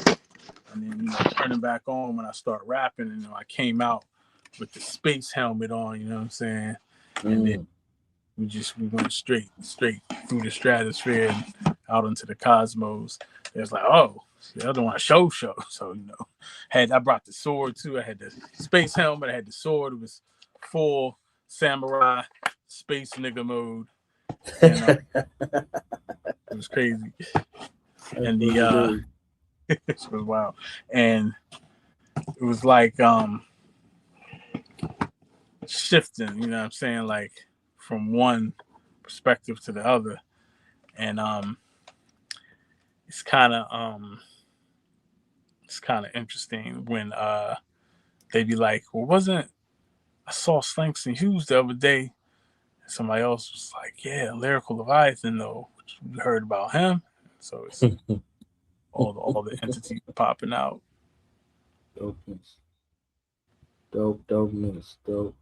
and then turn them back on when I start rapping. And I came out with the space helmet on. You know what I'm saying? And then we went straight through the stratosphere and out into the cosmos. It's like, oh, I don't want to show. So I brought the sword too. I had the space helmet. I had the sword. It was full samurai space nigga mode. And it was crazy. And the it was wild. And it was like shifting, you know what I'm saying, like from one perspective to the other. And it's kind of interesting when they be like, well, I saw Slanks and Hughes the other day. And somebody else was like, yeah, Lyrical Leviathan though, we heard about him. So it's all the entities popping out. Dopeness. Dopeness. Dope.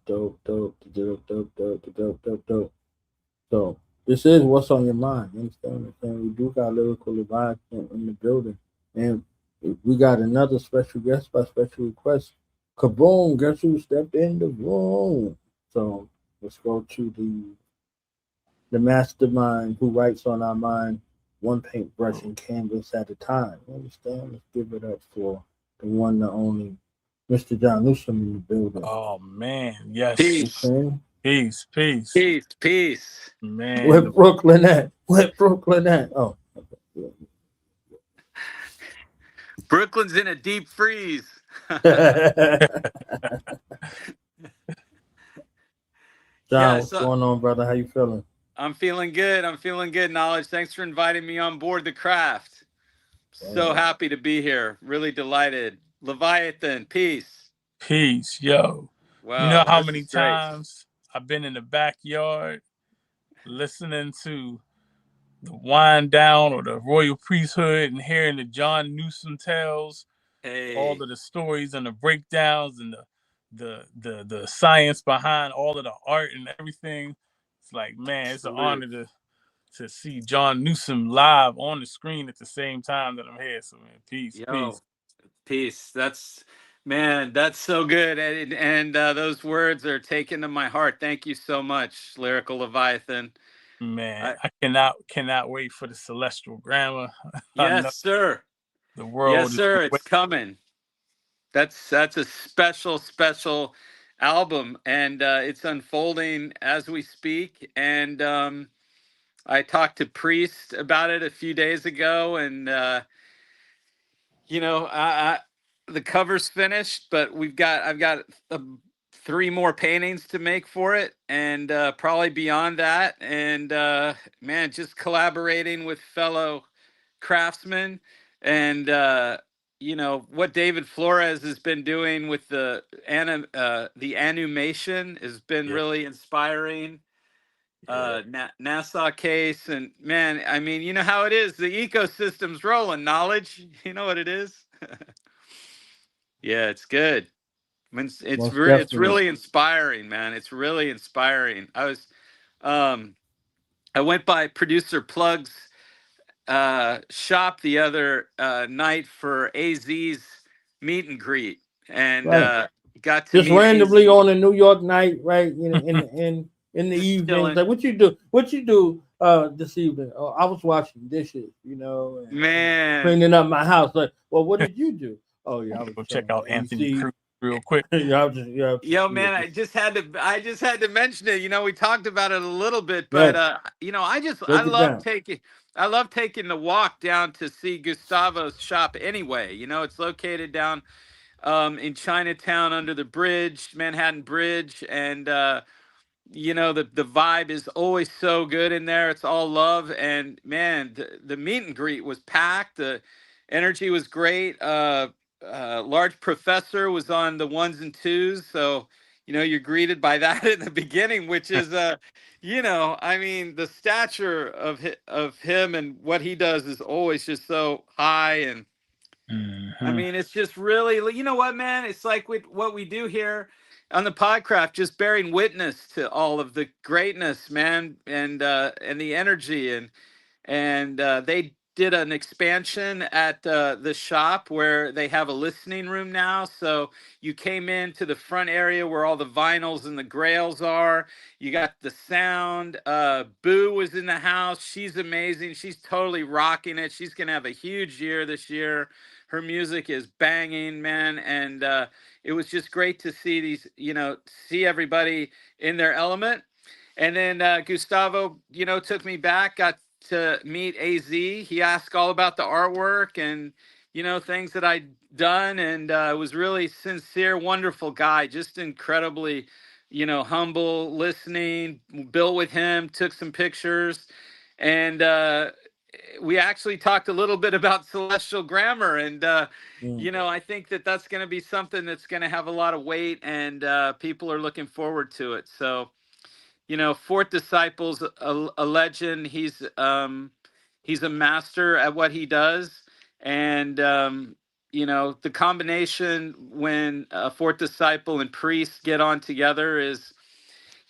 So this is what's on your mind. You understand? We do got Lyrical Leviathan in the building. And we got another special guest by special request. Kaboom, guess who stepped in the room? So let's go to the mastermind who writes on our mind one paintbrush and canvas at a time. You understand? Let's give it up for the one, the only, Mr. John Newsom in the building. Oh man, yes. Peace. Okay. Peace. Man. Where Brooklyn at? Oh. Brooklyn's in a deep freeze. John, what's going on, brother? How you feeling? I'm feeling good. Knowledge. Thanks for inviting me on board the craft. So happy to be here. Really delighted. Leviathan, peace. Peace, yo. Wow, you know how many times I've been in the backyard listening to the Wind Down or the Royal Priesthood and hearing the John Newsom tales, all of the stories and the breakdowns and the science behind all of the art and everything. It's like, man, it's an honor to see John Newsom live on the screen at the same time that I'm here. So, man, peace. That's so good. And those words are taken to my heart. Thank you so much, Lyrical Leviathan. Man, I cannot wait for the celestial grammar. Yes, sir. The world. Yes, sir. It's coming. That's a special album, and it's unfolding as we speak. And I talked to Priest about it a few days ago, and the cover's finished, but I've got 3 more paintings to make for it, and probably beyond that. And man, just collaborating with fellow craftsmen, and what David Flores has been doing with the animation has been really inspiring. NASA case, and man, I mean, you know how it is. The ecosystem's rolling. Knowledge, you know what it is. Yeah, it's good. It's really inspiring, man. It's really inspiring. I went by producer Plug's shop the other night for AZ's meet and greet, and got to just randomly on a New York night, right? In the evening, like what you do this evening? Oh, I was washing dishes, and man, cleaning up my house. Like, well, what did you do? Oh yeah, I was go check out Anthony Cruz real quick. Yo, man, I just had to mention it. We talked about it a little bit, but I love taking the walk down to see Gustavo's shop anyway. It's located down in Chinatown under the bridge, Manhattan Bridge, and the vibe is always so good in there. It's all love, and man, the meet and greet was packed. The energy was great. Large Professor was on the 1s and 2s, so you're greeted by that in the beginning, which is I mean, the stature of him and what he does is always just so high, and I mean, it's just really, you know what, man, it's like what we do here on the Podcraft, just bearing witness to all of the greatness, man, and the energy, and they did an expansion at the shop where they have a listening room now. So you came into the front area where all the vinyls and the grails are. You got the sound. Boo was in the house. She's amazing. She's totally rocking it. She's gonna have a huge year this year. Her music is banging, man, and it was just great to see see everybody in their element. And then Gustavo, took me back, got to meet AZ. He asked all about the artwork and, things that I'd done. And was really sincere, wonderful guy, just incredibly, humble, listening, built with him, took some pictures. And we actually talked a little bit about celestial grammar. And, I think that that's going to be something that's going to have a lot of weight, and people are looking forward to it. So, Fourth Disciple's a legend. He's a master at what he does. And, the combination when a Fourth Disciple and Priest get on together is,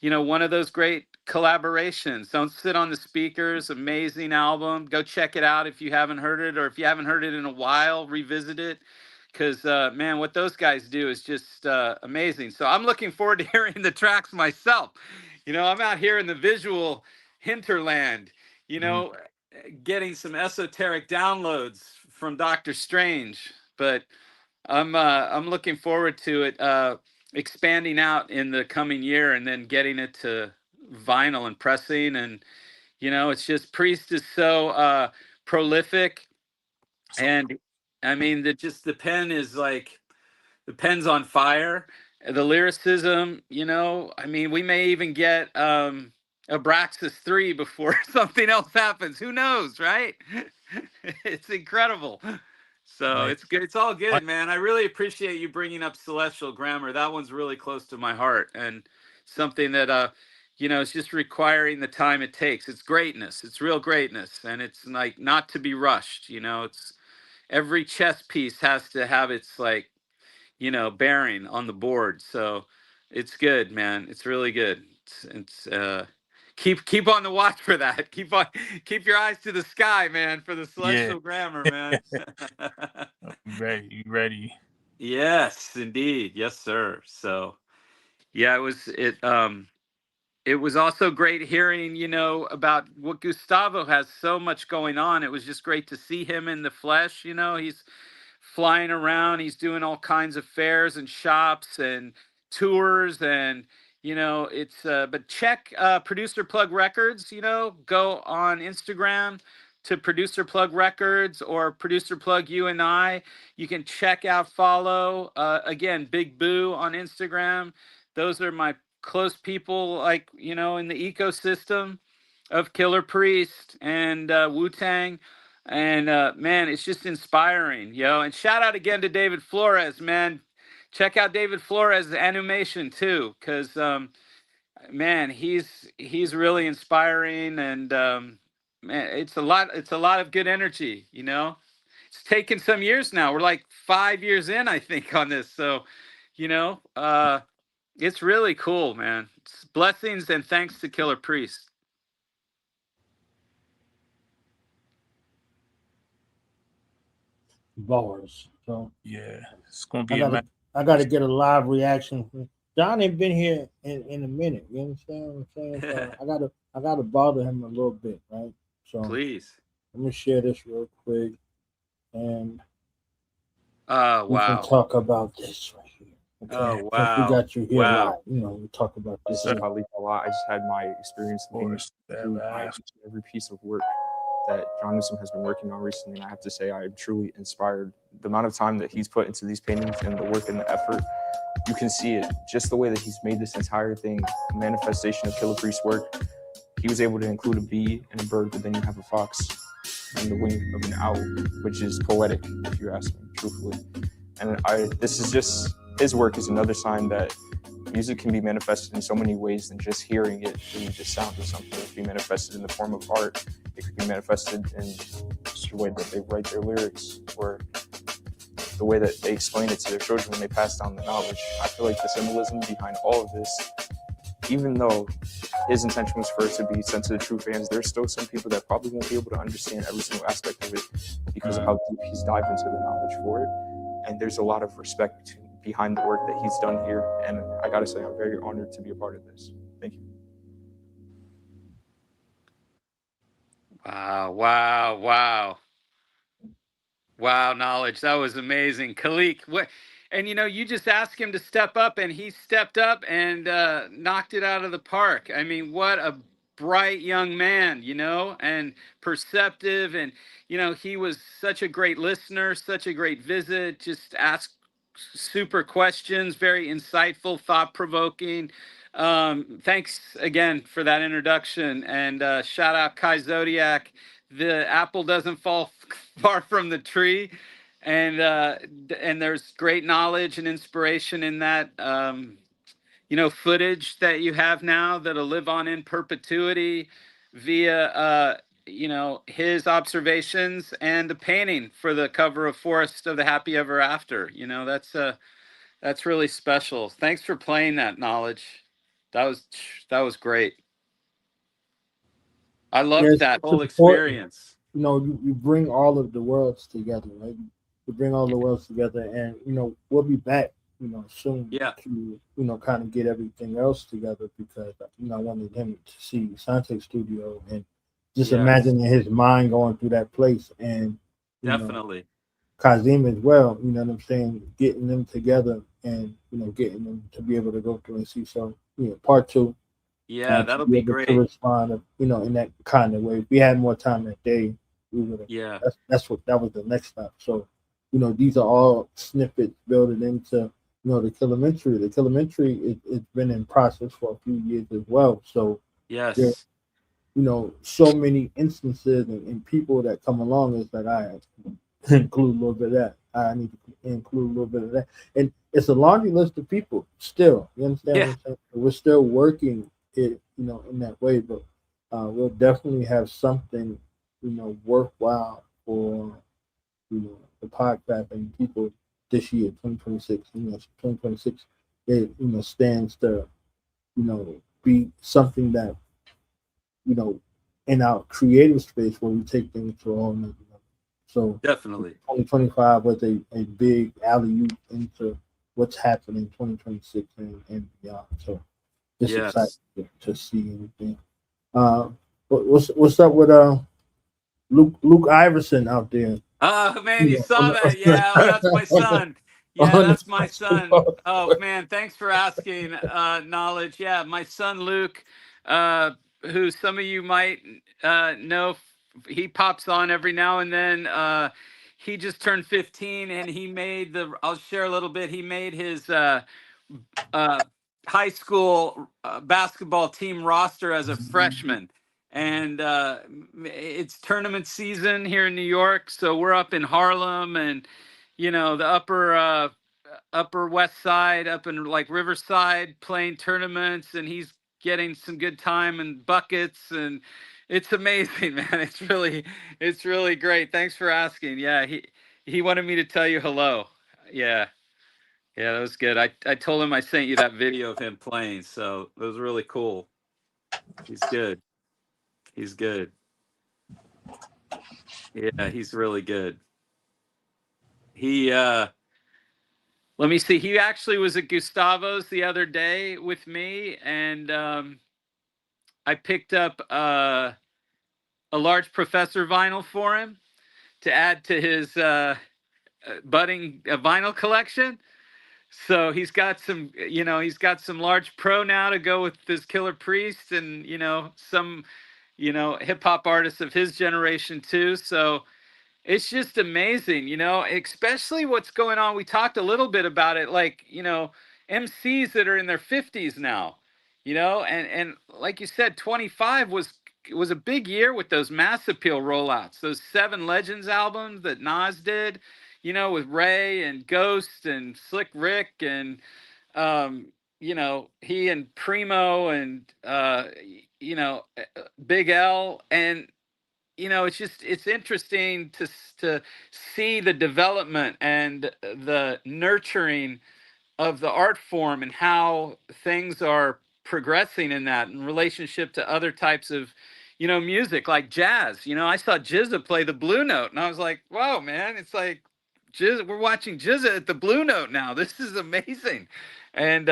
one of those great collaborations. Don't Sit on the Speakers, amazing album. Go check it out if you haven't heard it, or if you haven't heard it in a while, revisit it. Because, man, what those guys do is just amazing. So I'm looking forward to hearing the tracks myself. I'm out here in the visual hinterland, getting some esoteric downloads from Dr. Strange. But I'm looking forward to it expanding out in the coming year, and then getting it to vinyl and pressing. And it's just, Priest is so prolific, and I mean the pen is like, the pen's on fire. The lyricism, I mean, we may even get Abraxas 3 before something else happens. Who knows, right? It's incredible. So it's good. It's all good, man. I really appreciate you bringing up celestial grammar. That one's really close to my heart, and something that it's just requiring the time it takes. It's greatness. It's real greatness, and it's like not to be rushed. It's every chess piece has to have its like bearing on the board. So it's good, man. It's really good. It's keep on the watch for that. Keep your eyes to the sky, man, for the celestial grammar, man. You ready? Yes, indeed. Yes, sir. So yeah, it was also great hearing, about what Gustavo has so much going on. It was just great to see him in the flesh. He's flying around. He's doing all kinds of fairs and shops and tours, and it's but check Producer Plug Records. Go on Instagram to Producer Plug Records or Producer Plug You and I. You can check out, follow again, Big Boo on Instagram. Those are my close people, like in the ecosystem of Killer Priest and Wu-Tang. And man, it's just inspiring, and shout out again to David Flores, man. Check out David Flores' animation too, because man, he's really inspiring. And man, it's a lot of good energy. It's taken some years now. We're like 5 years in, I think, on this. So it's really cool, man. It's blessings and thanks to Killer Priest. Bars. So yeah, it's gonna be. I gotta get a live reaction. John ain't been here in a minute. You understand what I'm saying? So I gotta bother him a little bit, right? So please, let me share this real quick, and wow, we can talk about this right here. Okay? Oh wow, we got you here live. We talk about this. I just had my experience being through every piece of work that John Newsom has been working on recently, and I have to say I am truly inspired. The amount of time that he's put into these paintings and the work and the effort, you can see it. Just the way that he's made this entire thing a manifestation of Killer Priest's work. He was able to include a bee and a bird, but then you have a fox and the wing of an owl, which is poetic, if you ask me, truthfully. And this is just, his work is another sign that music can be manifested in so many ways than just hearing it through the sound of something. It can be manifested in the form of art. It could be manifested in the way that they write their lyrics, or the way that they explain it to their children when they pass down the knowledge. I feel like the symbolism behind all of this, even though his intention was for it to be sent to the true fans, there's still some people that probably won't be able to understand every single aspect of it because of how deep he's dived into the knowledge for it. And there's a lot of respect behind the work that he's done here. And I gotta say, I'm very honored to be a part of this. Thank you. Wow, knowledge. That was amazing. Khalik, And, you know, you just asked him to step up, and he stepped up and knocked it out of the park. I mean, what a bright young man, you know, and perceptive. And, you know, he was such a great listener, such a great visit, just asked super questions, very insightful, thought-provoking. Thanks again for that introduction. And shout out Kai Zodiac. The apple doesn't fall far from the tree. And there's great knowledge and inspiration in that, you know, footage that you have now that'll live on in perpetuity via, you know, his observations and the painting for the cover of Forest of the Happy Ever After. You know, that's really special. Thanks for playing that knowledge. That was great. I loved that whole experience. You know, you bring all of the worlds together, right? You bring all the worlds together, and you know we'll be back, you know, soon to you know kind of get everything else together because you know I wanted him to see Sante's studio and just imagining his mind going through that place and definitely Kazim as well. You know what I'm saying? Getting them together and you know getting them to be able to go through and see. So you know, part 2. Yeah, that'll be great. To respond, you know, in that kind of way. If we had more time that day, we would have. Yeah, that was the next step. So, you know, these are all snippets building into, you know, the Killimentary. The Killimentary, it's been in process for a few years as well. So, yes, you know, so many instances and people that come along is that I include a little bit of that. I need to include a little bit of that, and it's a laundry list of people. Still, you understand what I'm saying? We're still working it, you know, in that way, but we'll definitely have something, you know, worthwhile for, you know, the podcast and people this year, 2026. You know, 2026, it, you know, stands to, you know, be something that, you know, in our creative space where we take things to a whole nother level. So definitely 2025 was a big alley-oop into what's happening in 2026 and beyond. So just excited to see anything. What's up with Luke Iverson out there? Oh man, you saw that? Yeah, that's my son. Yeah, that's my son. Oh man, thanks for asking. Knowledge. Yeah, my son Luke, who some of you might know, he pops on every now and then. He just turned 15, and he made I'll share a little bit. He made his high school basketball team roster as a freshman. And it's tournament season here in New York, so we're up in Harlem and, you know, the upper west side, up in like Riverside, playing tournaments, and he's getting some good time and buckets, and it's amazing, man. It's really great. Thanks for asking. Yeah, he wanted me to tell you hello. Yeah, that was good. I told him I sent you that video of him playing, so it was really cool. He's good. He's good. Yeah, he's really good. He let me see. He actually was at Gustavo's the other day with me, and I picked up a large Professor vinyl for him to add to his budding vinyl collection. So he's got some, you know, he's got some large pro now to go with this Killer Priest, and you know, some, you know, hip hop artists of his generation too. So it's just amazing, you know, especially what's going on. We talked a little bit about it, like, you know, MCs that are in their 50s now, you know, and like you said, 25 was a big year with those Mass Appeal rollouts, those 7 Legends albums that Nas did, you know, with Ray and Ghost and Slick Rick and, you know, he and Primo and, you know, Big L. And, you know, it's interesting to see the development and the nurturing of the art form and how things are progressing in that in relationship to other types of, you know, music like jazz. You know, I saw Jizza play the Blue Note, and I was like, whoa, man, it's like we're watching Jizza at the Blue Note now. This is amazing. And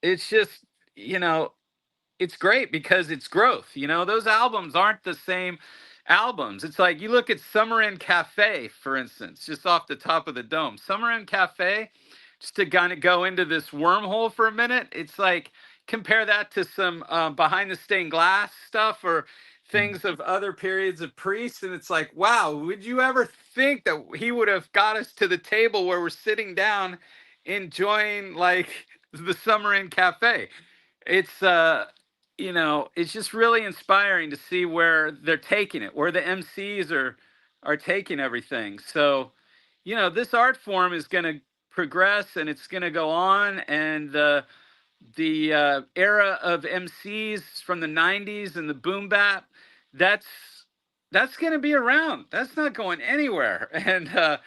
it's just, you know, it's great because it's growth. You know, those albums aren't the same albums. It's like you look at Summer Inn Cafe, for instance, just off the top of the dome. Summer Inn Cafe just to kind of go into this wormhole for a minute, it's like compare that to some behind the stained glass stuff or things of other periods of Priest, and it's like, wow, would you ever think that he would have got us to the table where we're sitting down enjoying like the Summer Inn Cafe? It's you know, it's just really inspiring to see where they're taking it, where the MCs are taking everything. So, you know, this art form is going to progress and it's going to go on, and the era of MCs from the 90s and the boom bap, that's going to be around. That's not going anywhere. And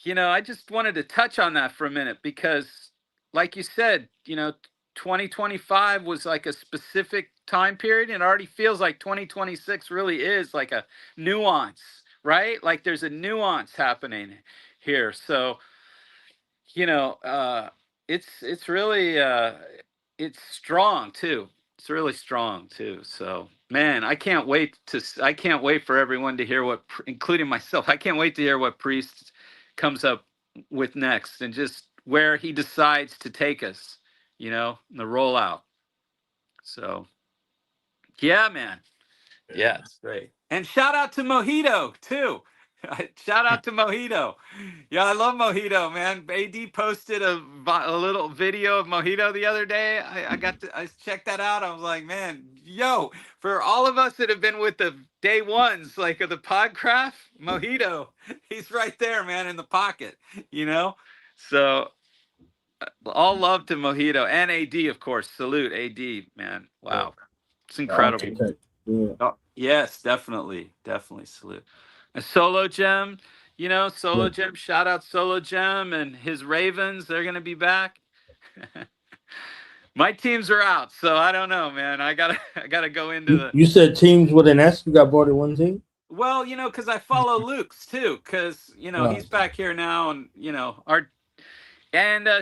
you know, I just wanted to touch on that for a minute because, like you said, you know, 2025 was like a specific time period, and it already feels like 2026 really is like a nuance, right? Like there's a nuance happening here. So, you know, it's really it's strong too. It's really strong too. So, man, I can't wait for everyone to hear what, including myself, I can't wait to hear what Priest comes up with next and just where he decides to take us, you know, the rollout. So, yeah, man. Yeah, it's great. And shout out to Mojito too. Shout out to Mojito. Yeah, I love Mojito, man. AD posted a little video of Mojito the other day. I checked that out. I was like, man, yo, for all of us that have been with the day ones, like of the Podcraft, Mojito, he's right there, man, in the pocket, you know? So all love to Mojito and AD, of course. Salute AD, man. Wow. It's incredible. Yeah. Oh, yes, definitely salute. A Solo Gem, you know, Solo Gem, shout out Solo Gem and his Ravens. They're going to be back. My teams are out, so I don't know, man. I gotta go into the. You said teams with an S. You got bought in one team. Well, you know, because I follow Luke's too, because you know he's back here now, and you know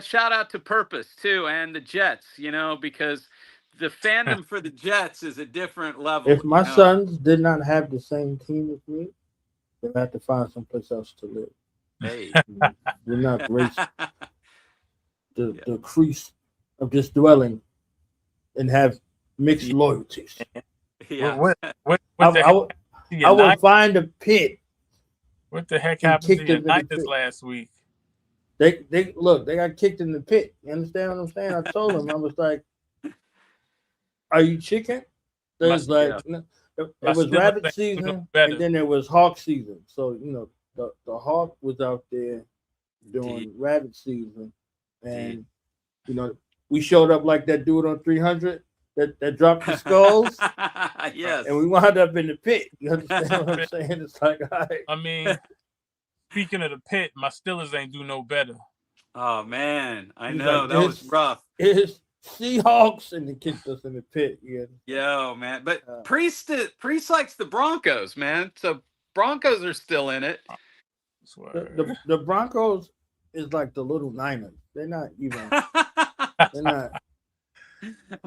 shout out to Purpose too, and the Jets, you know, because the fandom for the Jets is a different level. If my sons did not have the same team as me, they'll have to find someplace else to live. Hey, we're not grace the crease of this dwelling and have mixed loyalties. Yeah. I would find a pit. What the heck happened to United last week? They got kicked in the pit. You understand what I'm saying? I told them, I was like, "Are you chicken?" There's it was rabbit season, and then there was hawk season. So you know, the hawk was out there during rabbit season, and you know, we showed up like that dude on 300 that dropped the skulls. Yes, and we wound up in the pit. You understand what I'm saying? It's like, all right. I mean, speaking of the pit, my Steelers ain't do no better. Oh man, I know that was rough. It's Seahawks and they kicked us in the pit. Yeah. Yo, man, but Priest likes the Broncos, man. So Broncos are still in it. The Broncos is like the little Niners. They're not even. They're not.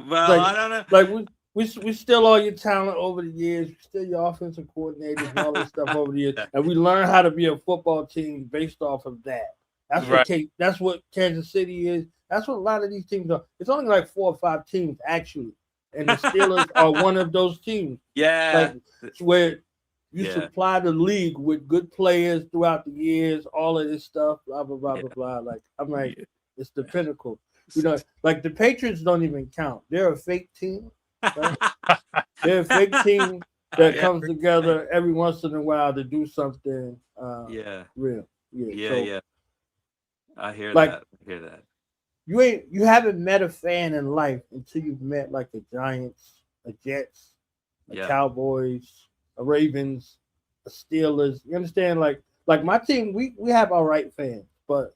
Well, like, I don't know. Like we still all your talent over the years. We still your offensive coordinators and all this stuff over the years, and we learn how to be a football team based off of that. That's what Kansas City is. That's what a lot of these teams are. It's only like 4 or 5 teams actually, and the Steelers are one of those teams. Yeah, like where you supply the league with good players throughout the years, all of this stuff, blah blah blah blah blah. Like I'm like, it's the pinnacle. You know, like the Patriots don't even count. They're a fake team. Right? They're a fake team that comes together every once in a while to do something. Real. Yeah. I hear that. You haven't met a fan in life until you've met like the Giants, the Jets, the Cowboys, the Ravens, the Steelers. You understand? Like my team, we have our right fans, but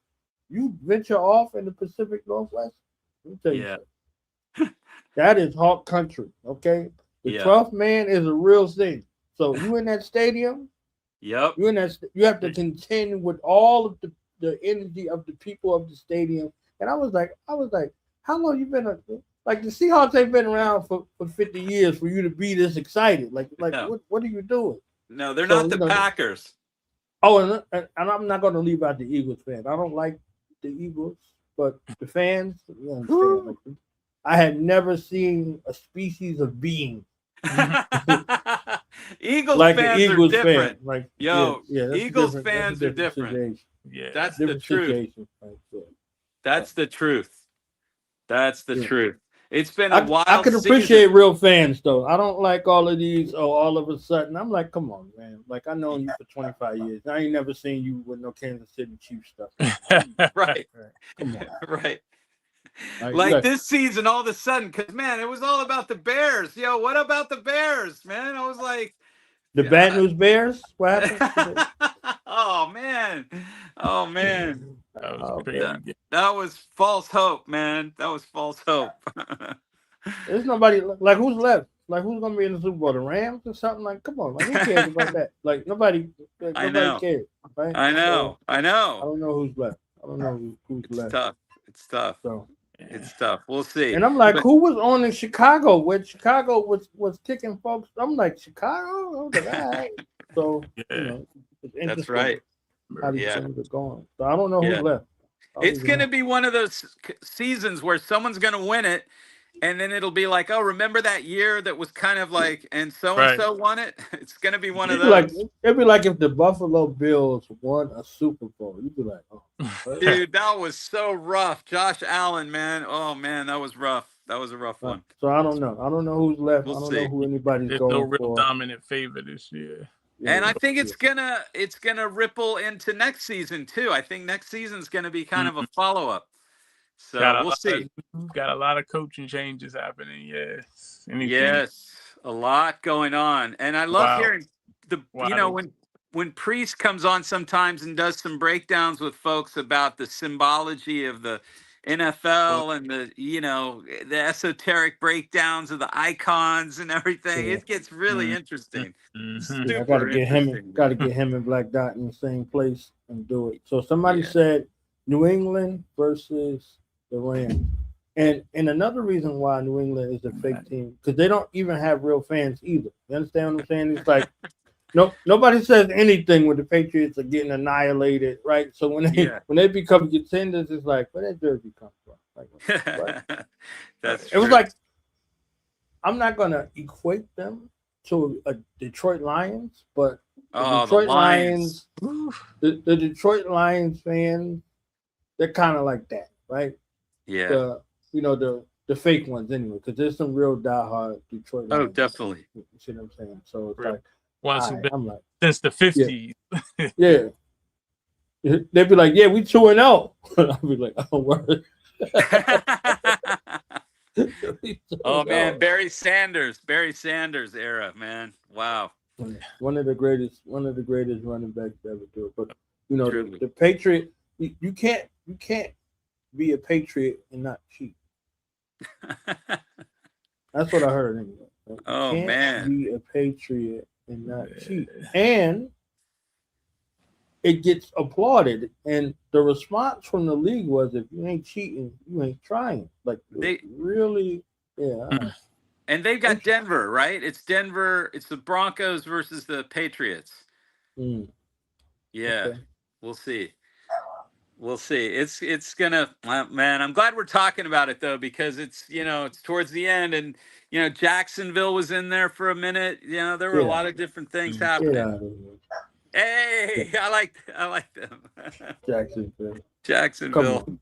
you venture off in the Pacific Northwest, let me tell you something. That is Hawk country, okay? The 12th man is a real thing. So you in that stadium, you have to contend with all of the energy of the people of the stadium. And I was like, how long you been like the Seahawks ain't been around for 50 years for you to be this excited? Like what are you doing? No, they're not the Packers. Oh, and I'm not going to leave out the Eagles fan. I don't like the Eagles. but the fans, you understand, like, I had never seen a species of being Eagles like fans an Eagles are different. fan. Like, Yo, that's Eagles that's fans are different. Situation. Yeah, that's different the truth. situation. That's the truth. That's the truth. It's been I a wild I can season. appreciate real fans though. I don't like all of these. Oh, all of a sudden, I'm like, come on, man. Like I known you for 25 years. I ain't never seen you with no Kansas City Chiefs stuff. Right. Come on. Right. Like Like this season, all of a sudden, because man, it was all about the Bears. Yo, what about the Bears, man? I was like, the Bad News Bears. What happened? oh man, That was false hope, man. That was false hope. There's nobody like who's left. Like who's gonna be in the Super Bowl? The Rams or something? Like, come on, like who cares about that? Like nobody cares. Right? I know. I don't know who's left. I don't know who's left. It's tough. So it's tough. We'll see. And I'm like, who was on in Chicago? When Chicago was kicking folks, I'm like, Chicago? I was like, all right. So you know, that's right. How these things are going. So I don't know who's left. It's going to be one of those seasons where someone's going to win it, and then it'll be like, oh, remember that year that was kind of like, and so won it? It's going to be one of those. Like, it'd be like if the Buffalo Bills won a Super Bowl. You'd be like, oh. Dude, that was so rough. Josh Allen, man. Oh, man, that was rough. That was a rough one. So I don't know. I don't know who's left. I don't know who anybody's There's going no real for. dominant favor this year. And I think it's gonna ripple into next season too. I think next season's gonna be kind of a follow-up. So we'll see. Got a lot of coaching changes happening. Yes. Yes, a lot going on. And I love hearing when Priest comes on sometimes and does some breakdowns with folks about the symbology of the NFL and the esoteric breakdowns of the icons and everything. It gets really interesting. I gotta get him and Black Dot in the same place and do it. So somebody said New England versus the Rams. And another reason why New England is a fake team, because they don't even have real fans either. You understand what I'm saying? It's like nobody says anything when the Patriots are getting annihilated, right? So when they become contenders, it's like, where that jersey come from? Like, right? That's it was like, I'm not gonna equate them to a Detroit Lions, but the Detroit Lions, the Detroit Lions fans, they're kind of like that, right? Yeah. The fake ones anyway, because there's some real diehard Detroit Lions. Oh, definitely. You see what I'm saying? So it's Real. like, Ones who've been I'm like, since the 50s. Yeah. They'd be like, yeah, we 2-0. I'll be like, oh, word. Oh man, Barry Sanders era, man. Wow. One of the greatest running backs to ever do it. But the Patriot, you can't be a Patriot and not cheat. That's what I heard anyway. You can't be a Patriot and not cheat. And it gets applauded. And the response from the league was, if you ain't cheating, you ain't trying. Like, they really, And they've got Denver, right? It's Denver. It's the Broncos versus the Patriots. Mm. Yeah, okay. We'll see. It's gonna, man. I'm glad we're talking about it though, because it's towards the end, and Jacksonville was in there for a minute. There were a lot of different things happening. Hey, I like them. Jacksonville.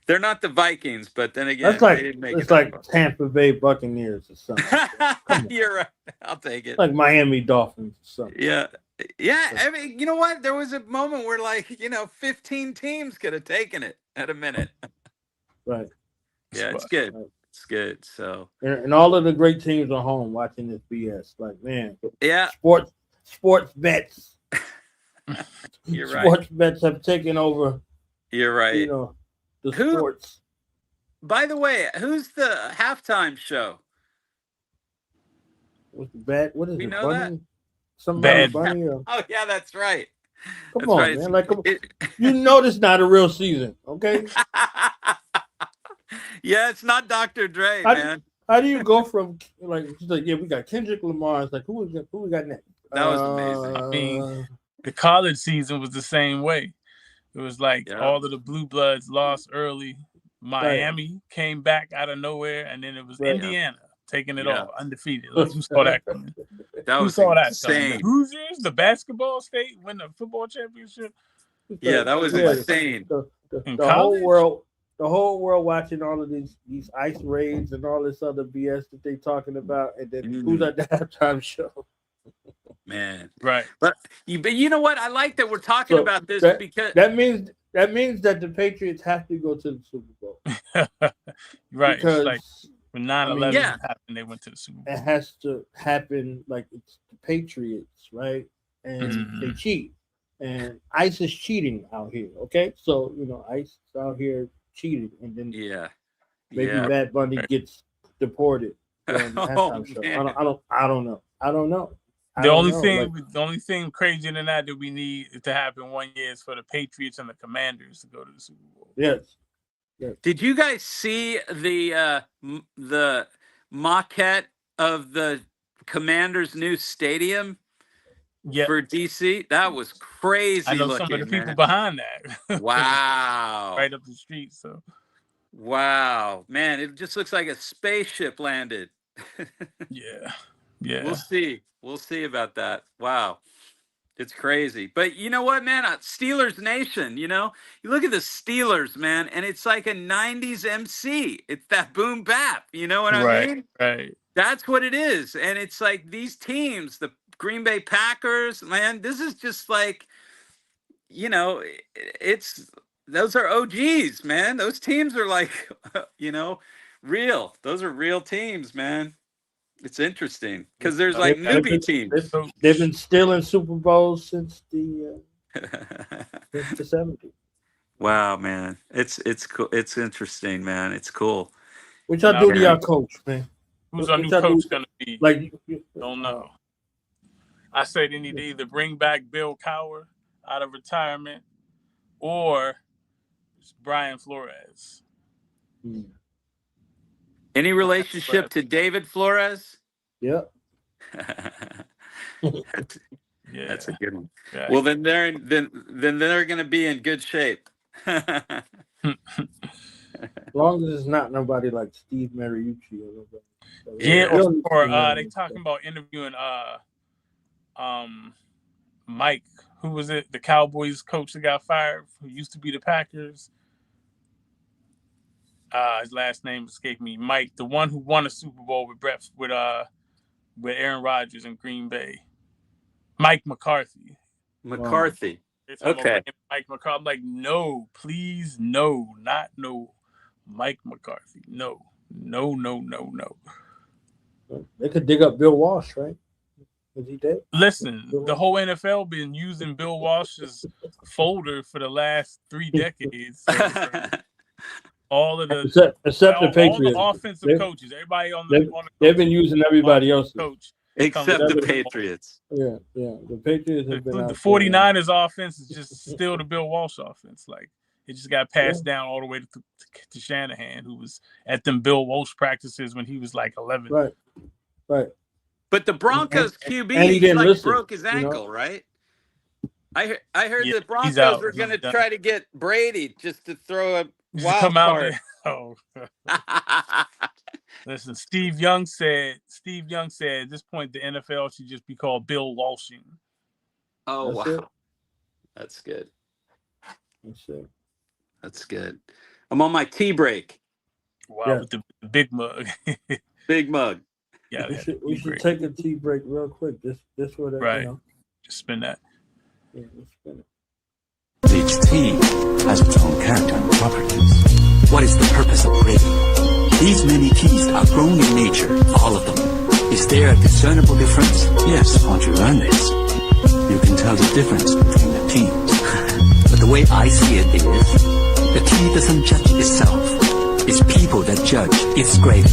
They're not the Vikings, but then again, that's like, they didn't make it's like Tampa Bay Buccaneers or something. You're right. I'll take it. Like Miami Dolphins or something. Yeah. Yeah. I mean, you know what? There was a moment where 15 teams could have taken it at a minute. Right. Yeah, it's good. It's good. So. And all of the great teams are home watching this BS. Like, man. Yeah. Sports bets. You're right. Sports bets have taken over. You're right. The sports. By the way, who's the halftime show? What's the bad? What is we it? Know Bunny? that? Somebody Bunny? Or... Oh yeah, that's right. Come on, man! Like, you know, this not a real season, okay? Yeah, it's not Dr. Dre, man. How do you go from she's like, yeah, we got Kendrick Lamar. It's like, who we got next? That was amazing. I mean, the college season was the same way. It was like all of the blue bloods lost early, Miami came back out of nowhere, and then it was Indiana taking it all undefeated. Like, who saw that coming? Who saw that coming? The Hoosiers, the basketball state, win the football championship. Yeah, that was insane. The whole world watching all of these ice raids and all this other BS that they talking about, and then who's at the halftime show? Man, right? But you know what? I like that we're talking about this because that means that the Patriots have to go to the Super Bowl. Right. Because, it's like when 9/11 happened, they went to the Super Bowl. It has to happen like it's the Patriots, right? And they cheat. And ICE is cheating out here. Okay. So, ICE is out here cheating, and then maybe Bad Bunny gets deported. I don't know. The only thing crazier than that we need to happen one year is for the Patriots and the Commanders to go to the Super Bowl. Yes. Did you guys see the maquette of the Commanders' new stadium for DC? That was crazy. I know looking, some of the people man. behind that. Wow. Right up the street. So. Wow, man, it just looks like a spaceship landed. Yeah. We'll see about that. Wow. It's crazy. But you know what, man? Steelers Nation, you look at the Steelers, man, and it's like a 90s MC. It's that boom bap. You know what I mean? Right. That's what it is. And it's like these teams, the Green Bay Packers, man, this is just like, those are OGs, man. Those teams are like, real. Those are real teams, man. It's interesting because there's like newbie teams. They've been still in Super Bowls since the 70s. Wow, man, it's cool. It's interesting, man. It's cool. What y'all do to y'all coach, man? Who's our new coach gonna be? Like, don't know. I say they need to either bring back Bill Cowher out of retirement or Brian Flores. Any relationship to David Flores? Yep. That's a good one. Yeah. Well, then they're going to be in good shape. As long as it's not nobody like Steve Mariucci or nobody. Or they talking about interviewing Mike, who was it? The Cowboys coach that got fired, who used to be the Packers. His last name escaped me. Mike, the one who won a Super Bowl with Aaron Rodgers in Green Bay. Mike McCarthy. McCarthy. Okay. Mike McCarthy. I'm like, no, please, no, not no. Mike McCarthy. No. They could dig up Bill Walsh, right? Is he dead? Listen, the whole NFL been using Bill Walsh's folder for the last 3 decades. All of the except the Patriots, all the offensive coaches, everybody on the they've been using everybody else coach except the Patriots. Yeah, the Patriots have been the 49ers offense is just still the Bill Walsh offense. Like it just got passed down all the way to Shanahan, who was at them Bill Walsh practices when he was like 11. Right. But the Broncos QB broke his ankle, right? I heard the Broncos were going to try to get Brady just to throw a wild card. Oh. Listen, Steve Young said at this point the NFL should just be called Bill Walshing. Oh, wow. That's good. That's good. I'm on my tea break. Wow, with the big mug. Big mug. Yeah, we should take a tea break real quick. This way, right? Just spin that. Yeah, let's spin it. Each tea has its own character and properties. What is the purpose of breeding? These many teas are grown in nature, all of them. Is there a discernible difference? Yes, once you learn this, you can tell the difference between the teas. But the way I see it is, the tea doesn't judge itself. It's people that judge its grade.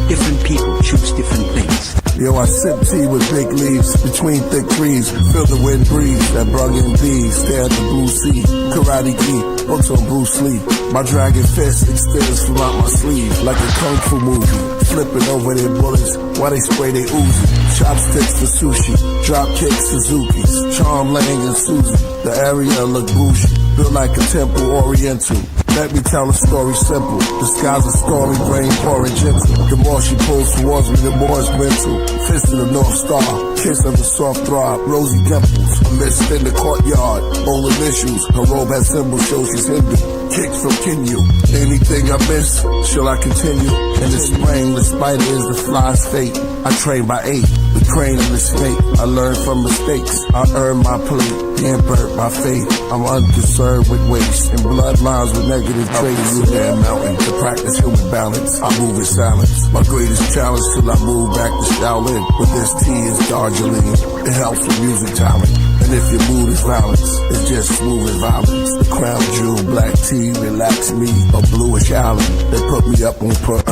Different people choose different things. Yo, I sip tea with big leaves between thick trees. Feel the wind breeze that brung in these. Stare at the blue sea. Karate gi, also Bruce Lee. My dragon fist extends from out my sleeve like a kung fu movie. Flipping over their bullets while they spray their Uzi. Chopsticks for sushi, drop kicks Suzuki's. Charm Lang and Susie. The area look bougie, built like a temple oriental. Let me tell a story simple. The sky's a stormy, rain pouring gentle. The more she pulls towards me, the more it's mental. Fist of the North Star, kiss of the soft throb, rosy dimples. A mist in the courtyard, all initials. Her robe has symbols, shows she's Hindu. Kicks from Kinyu. Anything I miss, shall I continue? In the spring, the spider is the fly's fate. I train by 8, the crane in the snake. I learn from mistakes, I earn my plate. Hampered by faith, I'm unconcerned with waste and bloodlines with negative traits. You there mountain to practice human balance. I move in silence. My greatest challenge till I move back to Shaolin. With this tea is Darjeeling. It helps with music talent. And if your mood is violence, it's just smooth as violence. The crown jewel, black tea, relax me. A bluish island, they put me up on per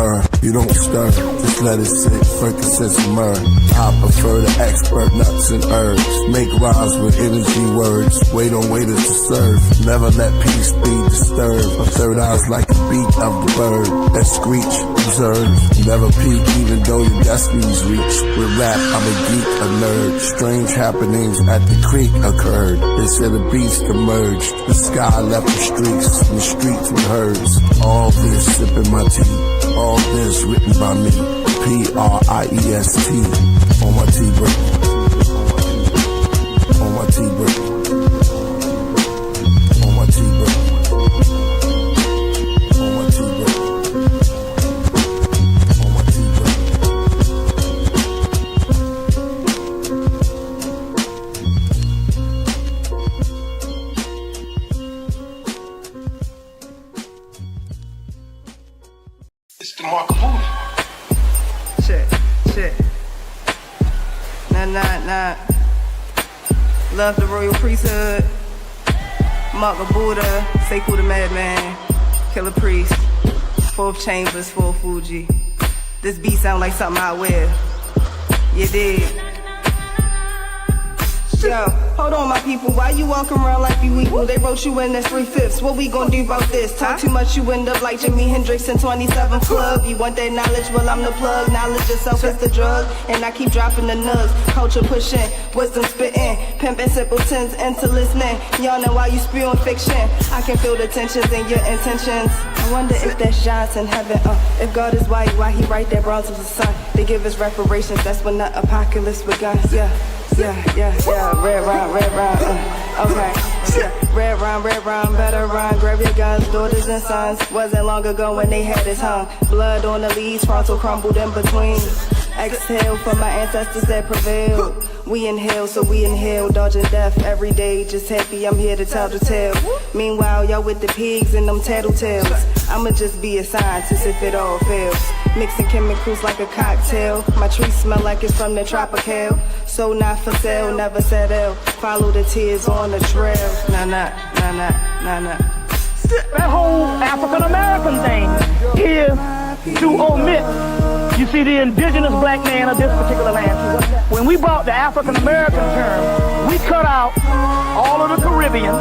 You don't stir, just let it sit, frankincense and myrrh. I prefer the expert nuts and herbs. Make rhymes with energy words. Wait on waiters to serve. Never let peace be disturbed. My third eye's like the beat of the bird that screech, observe. Never peak even though your destiny's reach. With rap, I'm a geek, a nerd. Strange happenings at the creek occurred. They said the beast emerged. The sky left the streets, the streets with herds. All this sipping my tea. All this written by me. P-R-I-E-S-T. On my tea break. On my tea break. On my tea break. On my tea break. On my tea break. It's the Mark of Booty. Shit. Nah. Love the royal priesthood. Mark of Buddha, Sekou the madman, Killah priest, fourth chambers, fourth Fugee. This beat sound like something I wear. You dig? Yo, hold on my people, why you walking around like you equal? They wrote you in as 3/5. What we gon' do about this? Talk too much, you end up like Jimi Hendrix in 27 Club. You want that knowledge? Well, I'm the plug. Knowledge itself is the drug. And I keep dropping the nugs. Culture pushing, wisdom spitting, pimping simpletons into listening. Yawning while you spewing fiction. I can feel the tensions in your intentions. I wonder if that shines in heaven. If God is white, why he write that bronze of the sun? They give us reparations, that's when the apocalypse begun. Yeah. Red rhyme, okay. Red rhyme, better rhyme. Grab your guns, daughters and sons. Wasn't long ago when they had us hung. Blood on the leaves, frontal crumbled in between. Exhale for my ancestors that prevailed. We inhale, so we inhale, dodging death every day. Just happy I'm here to tell the tale. Meanwhile, y'all with the pigs and them tattletales. I'ma just be a scientist if it all fails. Mixing chemicals like a cocktail. My tree smell like it's from the tropical. So not for sale, never settle. Follow the tears on the trail. Nah. That whole African American thing is to omit. You see, the indigenous black man of this particular land, when we brought the African American term, we cut out all of the Caribbean,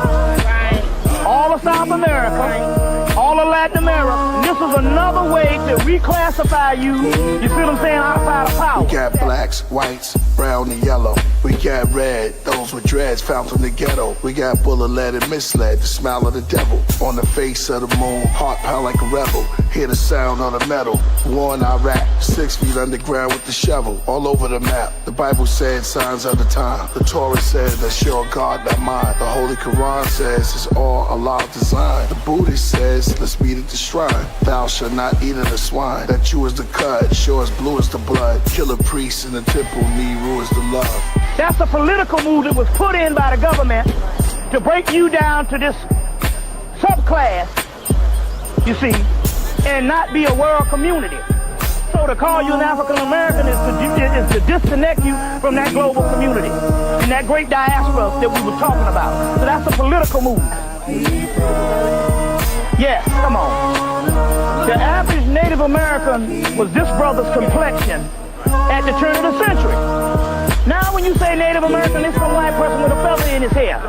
all of South America, all of Latin America. And this is another way to reclassify you. You see what I'm saying? Outside of power. We got blacks, whites, brown and yellow. We got red, those with dreads found from the ghetto. We got bullet led and misled, the smile of the devil. On the face of the moon, heart pound like a rebel. Hear the sound on the metal. War in Iraq, 6 feet underground with the shovel. All over the map. The Bible said signs of the time. The Torah said that's your God, not mine. The Holy Quran says it's all Allah's design. The Buddhist says let's meet at the shrine. Thou shalt not eat of the swine. That you is the cut, sure as blue as the blood. Killah priests in the temple, Neru is the love. That's a political move that was put in by the government to break you down to this subclass, you see, and not be a world community. So to call you an African American is to disconnect you from that global community and that great diaspora that we were talking about. So that's a political move. Yes, come on. The average Native American was this brother's complexion at the turn of the century. Now when you say Native American, it's some white person with a feather in his hair.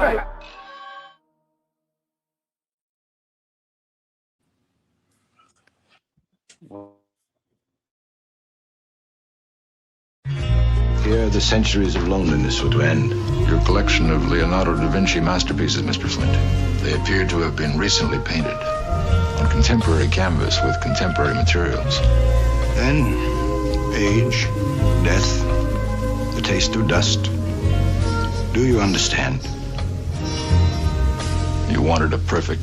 Here, the centuries of loneliness were to end. Your collection of Leonardo da Vinci masterpieces, Mr. Flint. They appear to have been recently painted. contemporary canvas with contemporary materials. Then, age, death, the taste of dust. Do you understand? You wanted a perfect,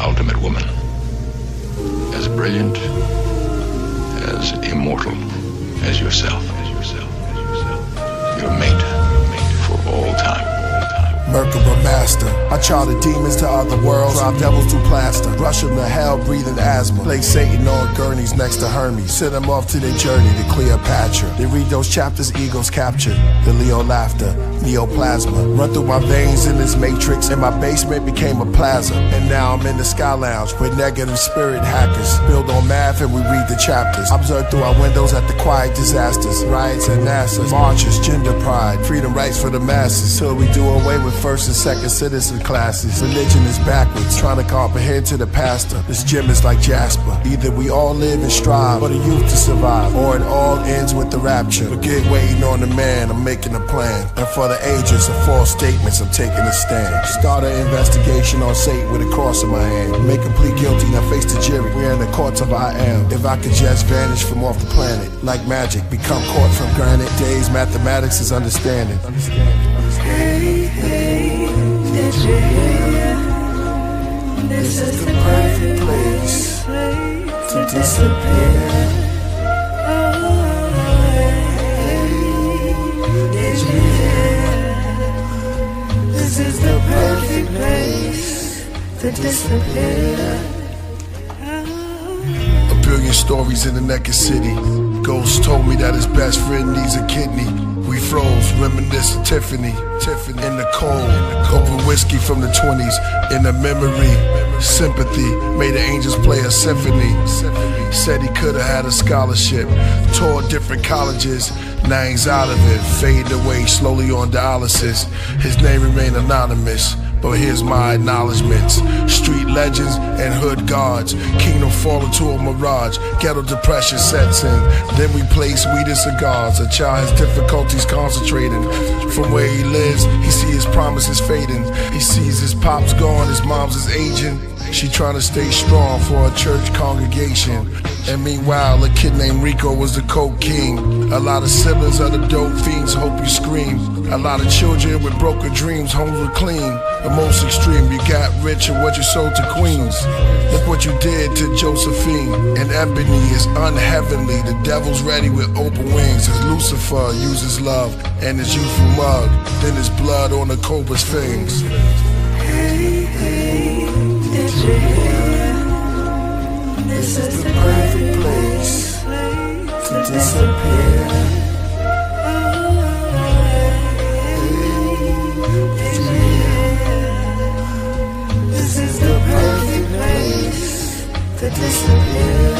ultimate woman. As brilliant, as immortal as yourself. Your mate for all time. Merkaba master, I charter demons to other worlds, drive devils through plaster, rush them to hell, breathing asthma, place Satan on gurneys next to Hermes, send them off to their journey to Cleopatra. They read those chapters, egos captured, the Leo laughter, neoplasma, run through my veins in this matrix, and my basement became a plaza, and now I'm in the Sky Lounge, with negative spirit hackers, build on math and we read the chapters, observe through our windows at the quiet disasters, riots and NASA, marches, gender pride, freedom rights for the masses, till we do away with first and second citizen classes. Religion is backwards, trying to comprehend to the pastor. This gym is like Jasper. Either we all live and strive for the youth to survive, or it all ends with the rapture. Forget waiting on the man, I'm making a plan. And for the ages of false statements, I'm taking a stand. Start an investigation on Satan with a cross in my hand. Make him plead guilty, now face the jury. We're in the courts of I am. If I could just vanish from off the planet, like magic, become caught from granite. Days, mathematics is understanding. Hey, hey, did you hear? This is the perfect place to disappear. Oh, hey, did you hear? This is the perfect place to disappear. A billion stories in the naked city. Ghost told me that his best friend needs a kidney. We froze, reminisce of Tiffany in the cold. Open whiskey from the 20s, in the memory. Sympathy, made the angels play a symphony. Said he could've had a scholarship. Toured different colleges, now he's out of it. Faded away slowly on dialysis. His name remained anonymous, but here's my acknowledgements. Street legends and hood guards. Kingdom fall into a mirage. Ghetto depression sets in. Then we place weed and cigars. A child has difficulties concentrating. From where he lives, he sees his promises fading. He sees his pops gone, his mom's is aging. She trying to stay strong for a church congregation. And meanwhile, a kid named Rico was the coke king. A lot of siblings of the dope fiends hope you scream. A lot of children with broken dreams, homes were clean. The most extreme, you got rich and what you sold to queens. Look what you did to Josephine. And Ebony is unheavenly. The devil's ready with open wings. As Lucifer uses love and his youthful mug. Then his blood on the cobra's fangs. Hey, hey, did you hear? This is the perfect place to disappear. This is the perfect place to disappear.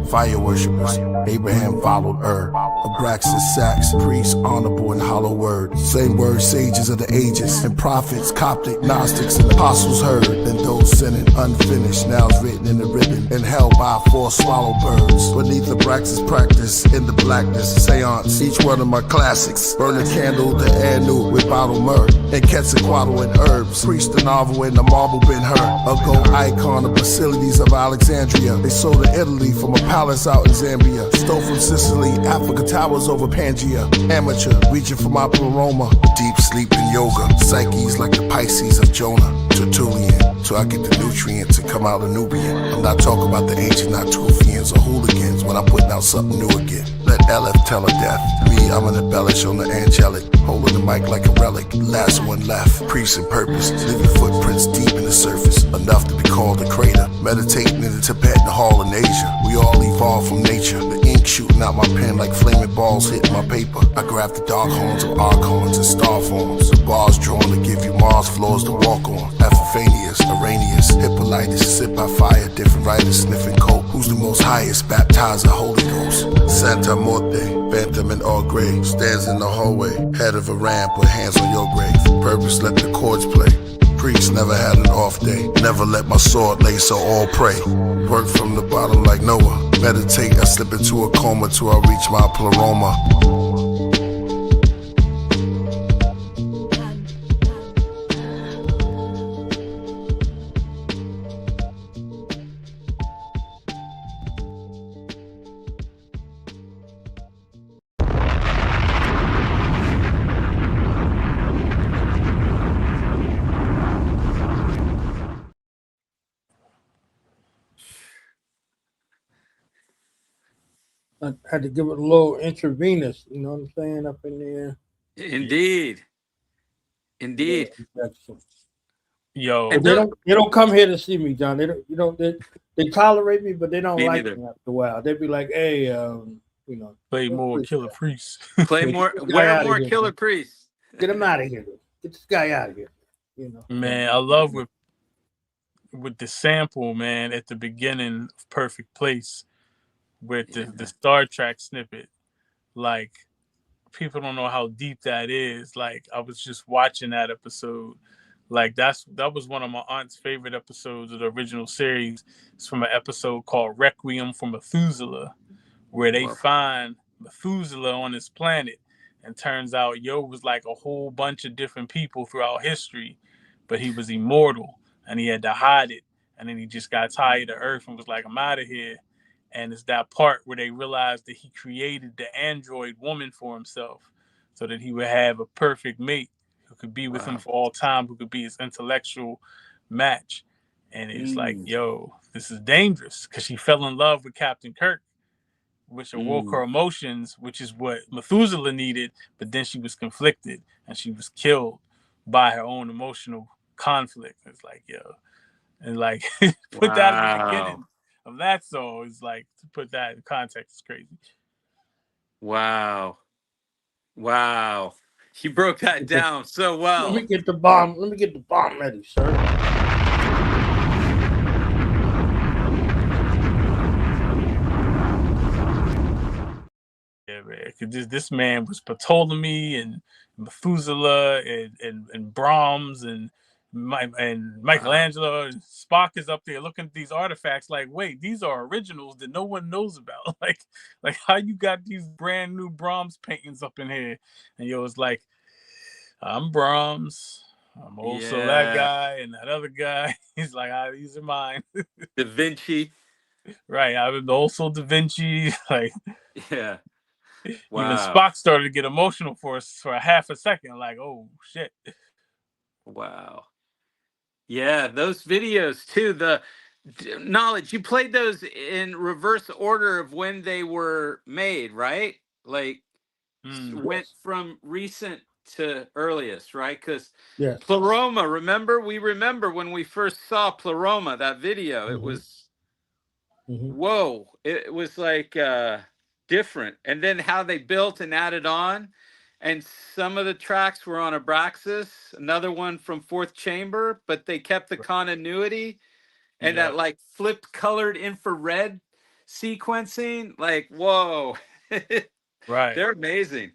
Fire worshippers, Abraham followed Abraxas, Sax, priests, honorable and hollow words. Same word, sages of the ages, and prophets, Coptic, Gnostics, and apostles heard. And those sinning unfinished, now it's written in the ribbon, and held by 4 swallow birds. Beneath Abraxas practice, in the blackness, seance, each one of my classics. Burn a candle to Anu with bottled myrrh, and Quetzalcoatl and herbs. Priest the novel and the marble been heard. A gold icon of Basilides of Alexandria. They sold to Italy from a palace out in Zambia. Stole from Sicily, Africa towers over Pangea. Amateur, reaching for my aroma. Deep sleep and yoga. Psyches like the Pisces of Jonah. Tertullian, so I get the nutrients and come out a Nubian. I'm not talking about the ancient Natufians or hooligans when I'm putting out something new again. Let LF tell her death. Me, I'm an embellish on the angelic. Holding the mic like a relic. Last one left. Priest and purpose. Living footprints deep in the surface. Enough to be called a crater. Meditating in the Tibetan Hall in Asia. We all evolve from nature. The ink shooting out my pen like flaming balls hitting my paper. I grab the dark horns of archons and star forms. The bars drawn to give you Mars floors to walk on. Epiphanius, Arrhenius, Hippolytus, sit by fire, different writers sniffing coke. Who's the most highest? Baptizer, Holy Ghost. Santa Morte, Phantom in all gray, stands in the hallway, head of a ramp with hands on your grave. Purpose, let the chords play. Priest never had an off day. Never let my sword lay, so all pray. Work from the bottom like Noah. Meditate, I slip into a coma till I reach my pleroma. I had to give it a little intravenous, you know what I'm saying, up in there. Indeed. Indeed. Yo, they don't come here to see me, John. They tolerate me, but they don't Me like neither. me after a while. They'd be like, hey, play more Killer Priest. Play more, wear more Killer Priest. Get him out of here. Get this guy out of here. Man, I love with the sample, man, at the beginning of Perfect Place with the Star Trek snippet. Like, people don't know how deep that is. Like, I was just watching that episode. Like, that was one of my aunt's favorite episodes of the original series. It's from an episode called Requiem for Methuselah, where they find Methuselah on this planet. And turns out Yo was like a whole bunch of different people throughout history, but he was immortal and he had to hide it. And then he just got tired of Earth and was like, I'm out of here. And it's that part where they realized that he created the android woman for himself so that he would have a perfect mate who could be with him for all time, who could be his intellectual match. And it's like, yo, this is dangerous, because she fell in love with Captain Kirk, which awoke her emotions, which is what Methuselah needed. But then she was conflicted and she was killed by her own emotional conflict. It's like, yo, and like put that at the beginning of that song is like, to put that in context is crazy. Wow. He broke that down so well. Let me get the bomb ready, sir. Yeah, man. Cause this man was Ptolemy and Methuselah and Brahms and Michelangelo. And Spock is up there looking at these artifacts like, wait, these are originals that no one knows about. like how you got these brand new Brahms paintings up in here? And Yo was like, I'm Brahms. I'm also that guy and that other guy. He's like, these are mine. Da Vinci. Right. I'm also Da Vinci. Like, yeah. Wow. Even Spock started to get emotional for us for a half a second. Like, oh, shit. Wow. Yeah, those videos, too. The knowledge, you played those in reverse order of when they were made, right? Like, went from recent to earliest, right? Because Pleroma, we remember when we first saw Pleroma, that video, it was, whoa, it was like different. And then how they built and added on. And some of the tracks were on Abraxas, another one from Fourth Chamber, but they kept the continuity and that like flipped colored infrared sequencing. Like, whoa. Right. They're amazing.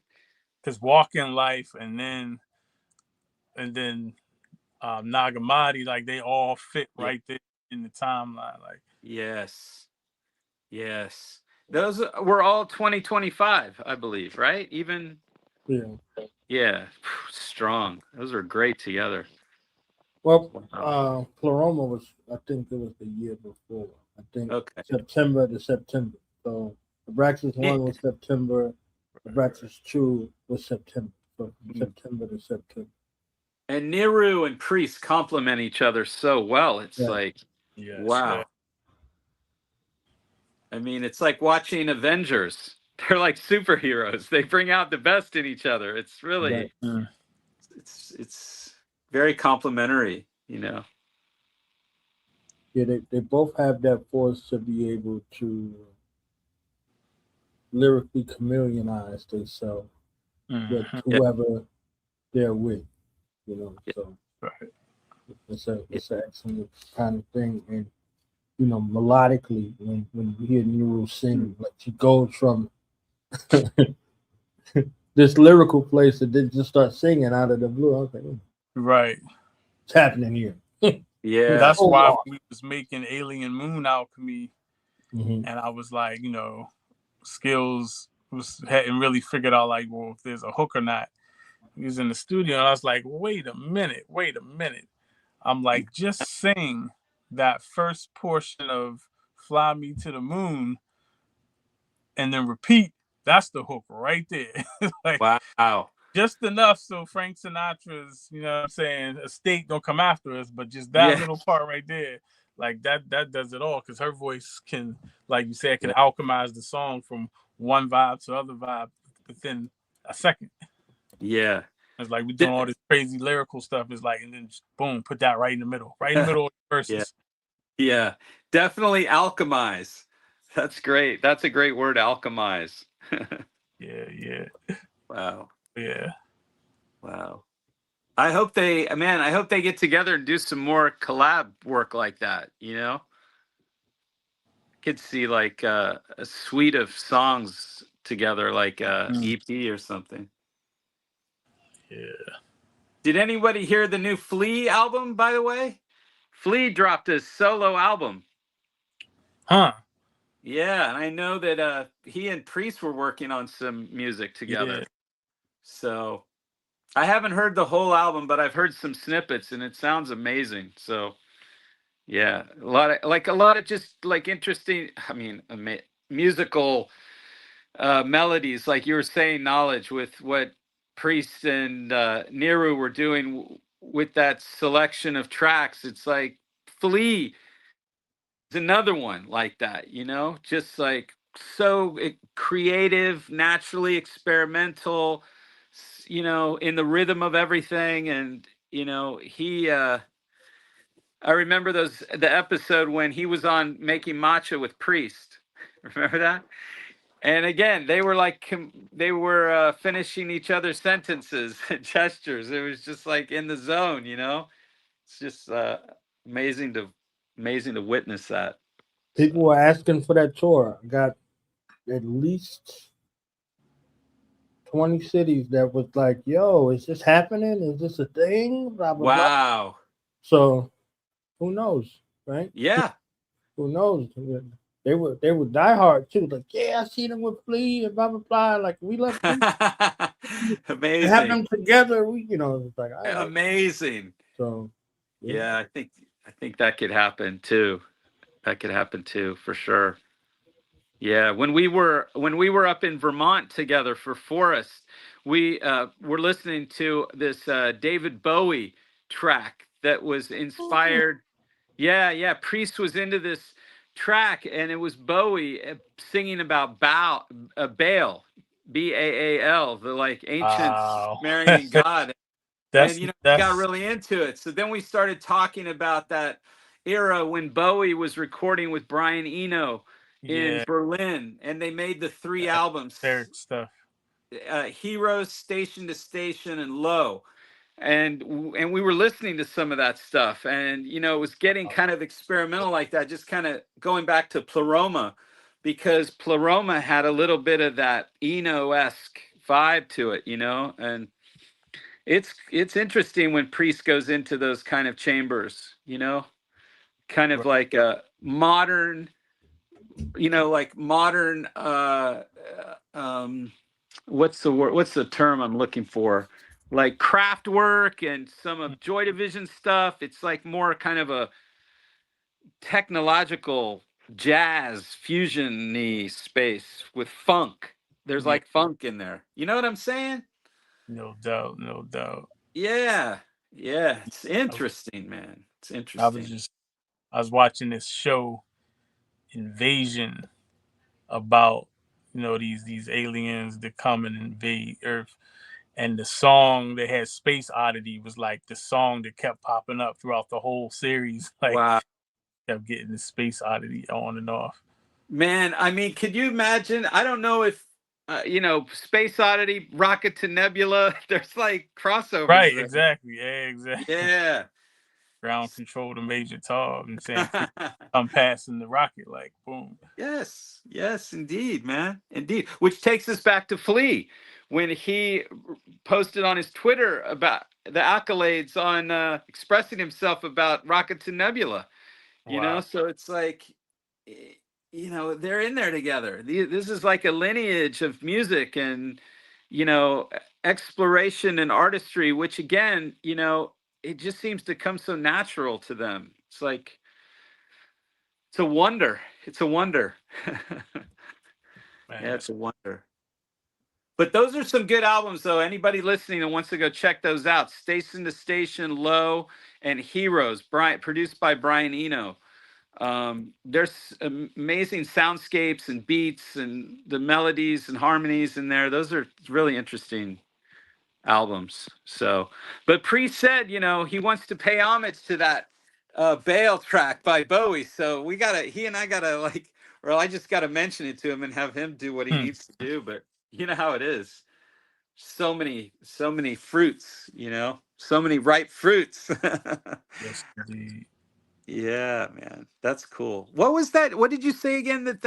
Because Walk in Life and then Nagamati, like they all fit right there in the timeline. Like, yes. Those were all 2025, I believe, right? Even yeah, strong. Those are great together. Well, Pleroma was, I think it was the year before. I think September to September. So Abraxas 1 was September. Abraxas 2 was September. So from September to September. And Neru and Priest complement each other so well. It's like, wow. Yeah. I mean, it's like watching Avengers. They're like superheroes. They bring out the best in each other. It's really, it's very complimentary, you know. Yeah, they both have that force to be able to lyrically chameleonize themselves with whoever they're with, you know. So it's an excellent kind of thing. And you know, melodically, when you hear Neru sing, like she goes from this lyrical place and then just start singing out of the blue. I was like, right, what's happening here? Yeah, that's why we was making Alien Moon Alchemy, Mm-hmm. and I was like, you know, Skills hadn't really figured out like, well, if there's a hook or not. He was in the studio, and I was like, wait a minute. I'm like, just sing that first portion of "Fly Me to the Moon," and then repeat. That's the hook right there. Like, wow. Just enough so Frank Sinatra's, you know what I'm saying, estate don't come after us, but just that little part right there, like that does it all, because her voice can, like you said, can alchemize the song from one vibe to other vibe within a second. Yeah. It's like we're doing all this crazy lyrical stuff. It's like, and then just boom, put that right in the middle of the verses. Yeah. Definitely alchemize. That's great. That's a great word, alchemize. Yeah. Wow. Yeah. Wow. I hope they get together and do some more collab work like that, you know? Could see like a suite of songs together, like a EP or something. Yeah. Did anybody hear the new Flea album, by the way? Flea dropped a solo album. Huh. Yeah, and I know that he and Priest were working on some music together. Yeah. So I haven't heard the whole album, but I've heard some snippets and it sounds amazing. So yeah, a lot of just like interesting, I mean, musical melodies, like you were saying, knowledge with what Priest and Neru were doing with that selection of tracks. It's like Flea is another one like that, you know, just like so creative, naturally experimental, you know, in the rhythm of everything. And you know, I remember the episode when he was on Making Matcha with Priest. Remember that? And again, they were like finishing each other's sentences and gestures. It was just like in the zone, you know. It's just amazing to witness that. People were asking for that tour. I got at least 20 cities that was like, "Yo, is this happening? Is this a thing?" Blah, blah, wow. Blah. So who knows, right? Yeah. Who knows? They were diehard too. Like, yeah, I see them with Flea and blah blah blah. Like, we love them. Amazing. Have them together. We, you know, it's like amazing. So yeah, I think that could happen too. That could happen too, for sure. Yeah, when we were up in Vermont together for Forest, we were listening to this David Bowie track that was inspired. Yeah, Priest was into this track, and it was Bowie singing about Baal, Baal, B-A-A-L, the like ancient Sumerian god. And you know, we got really into it. So then we started talking about that era when Bowie was recording with Brian Eno in Berlin, and they made the 3 albums: stuff, Heroes, Station to Station, and Low. And we were listening to some of that stuff, and you know, it was getting kind of experimental like that, just kind of going back to Pleroma, because Pleroma had a little bit of that Eno-esque vibe to it, you know. And it's interesting when Priest goes into those kind of chambers, you know, kind of like a modern, you know, like modern what's the word, what's the term I'm looking for, like craft work and some of Joy Division stuff. It's like more kind of a technological jazz fusion-y space with funk. There's like funk in there, you know what I'm saying? No doubt. Yeah, it's interesting, man. It's interesting. I was watching this show, Invasion, about, you know, these aliens that come and invade Earth, and the song that had Space Oddity was like the song that kept popping up throughout the whole series. Like, wow. Kept getting the Space Oddity on and off. Man, I mean, could you imagine? I don't know if, Space Oddity, Rocket to Nebula, there's like crossovers Right, there. exactly. Yeah, exactly. Yeah. Ground control to Major Tom and saying, I'm passing the rocket, like, boom. Yes, indeed, man. Indeed. Which takes us back to Flea when he posted on his Twitter about the accolades on expressing himself about Rocket to Nebula. So it's like, they're in there together. This is like a lineage of music and, exploration and artistry, which again, it just seems to come so natural to them. It's like, it's a wonder. It's a wonder. Yeah, it's a wonder. But those are some good albums, though. Anybody listening that wants to go check those out, Station to Station, Low, and Heroes, produced by Brian Eno. There's amazing soundscapes and beats and the melodies and harmonies in there. Those are really interesting albums. So, but Priest said, he wants to pay homage to that Bale track by Bowie. So he and I gotta I just gotta mention it to him and have him do what he needs to do. But you know how it is. So many fruits, so many ripe fruits. Yes, indeed. Yeah, man, that's cool. What was that? What did you say again that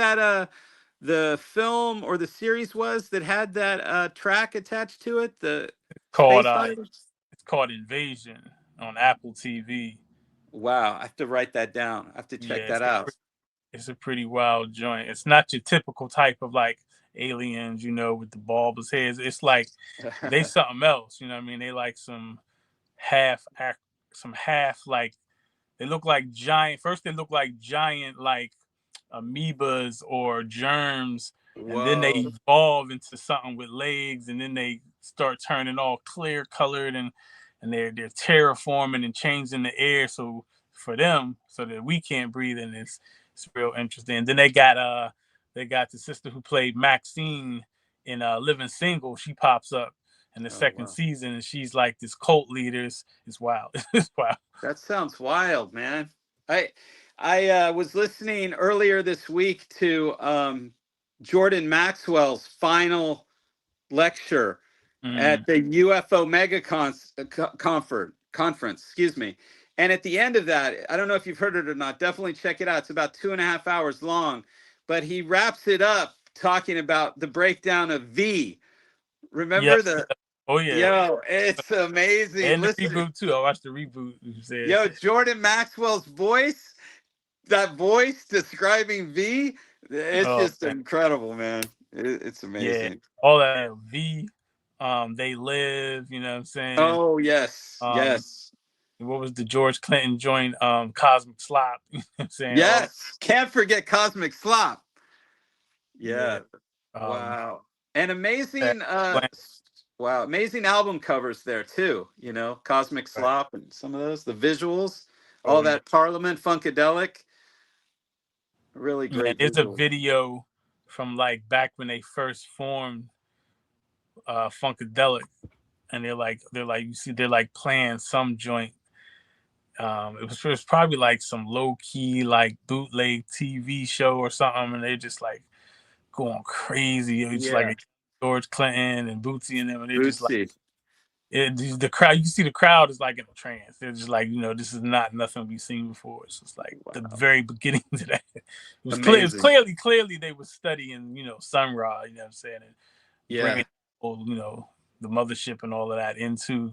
the film or the series was that had that track attached to it? It's called Invasion on Apple TV. Wow, I have to write that down. I have to check that out. It's a pretty wild joint. It's not your typical type of like aliens, with the bulbous heads. It's like they something else. You know what I mean? They like some half like. They look like giant. First, they look like giant, like amoebas or germs, and then they evolve into something with legs, and then they start turning all clear colored, and they're terraforming and changing the air. So for them, so that we can't breathe, and it's real interesting. And then they got the sister who played Maxine in Living Single. She pops up in the second season, and she's like this cult leader. It's wild. It's wild. That sounds wild, man. I was listening earlier this week to Jordan Maxwell's final lecture at the UFO Mega Conference. Excuse me. And at the end of that, I don't know if you've heard it or not. Definitely check it out. It's about 2.5 hours long, but he wraps it up talking about the breakdown of V. Remember Oh yeah, yo, it's amazing. And the reboot too. I watched the reboot. Yo, Jordan Maxwell's voice, that voice describing V, it's just incredible, man. It's amazing. Yeah, all that V, They Live. You know what I'm saying? Oh yes, yes. What was the George Clinton joint? Cosmic Slop. You know what I'm saying? Yes, can't forget Cosmic Slop. Yeah. Wow. And amazing. Wow, amazing album covers there too. Cosmic Slop and some of those, the visuals, all that Parliament Funkadelic. Really great. There's a video from like back when they first formed Funkadelic, and they're like you see they're like playing some joint. It was probably like some low key like bootleg TV show or something, and they just like going crazy. It's like George Clinton and Bootsy and them, and they're just like the crowd. You see the crowd is like in a trance. They're just like, this is not nothing we've seen before. It's just like the very beginning of that. It was clearly they were studying, Sun Ra, you know what I'm saying, and bringing, the mothership and all of that into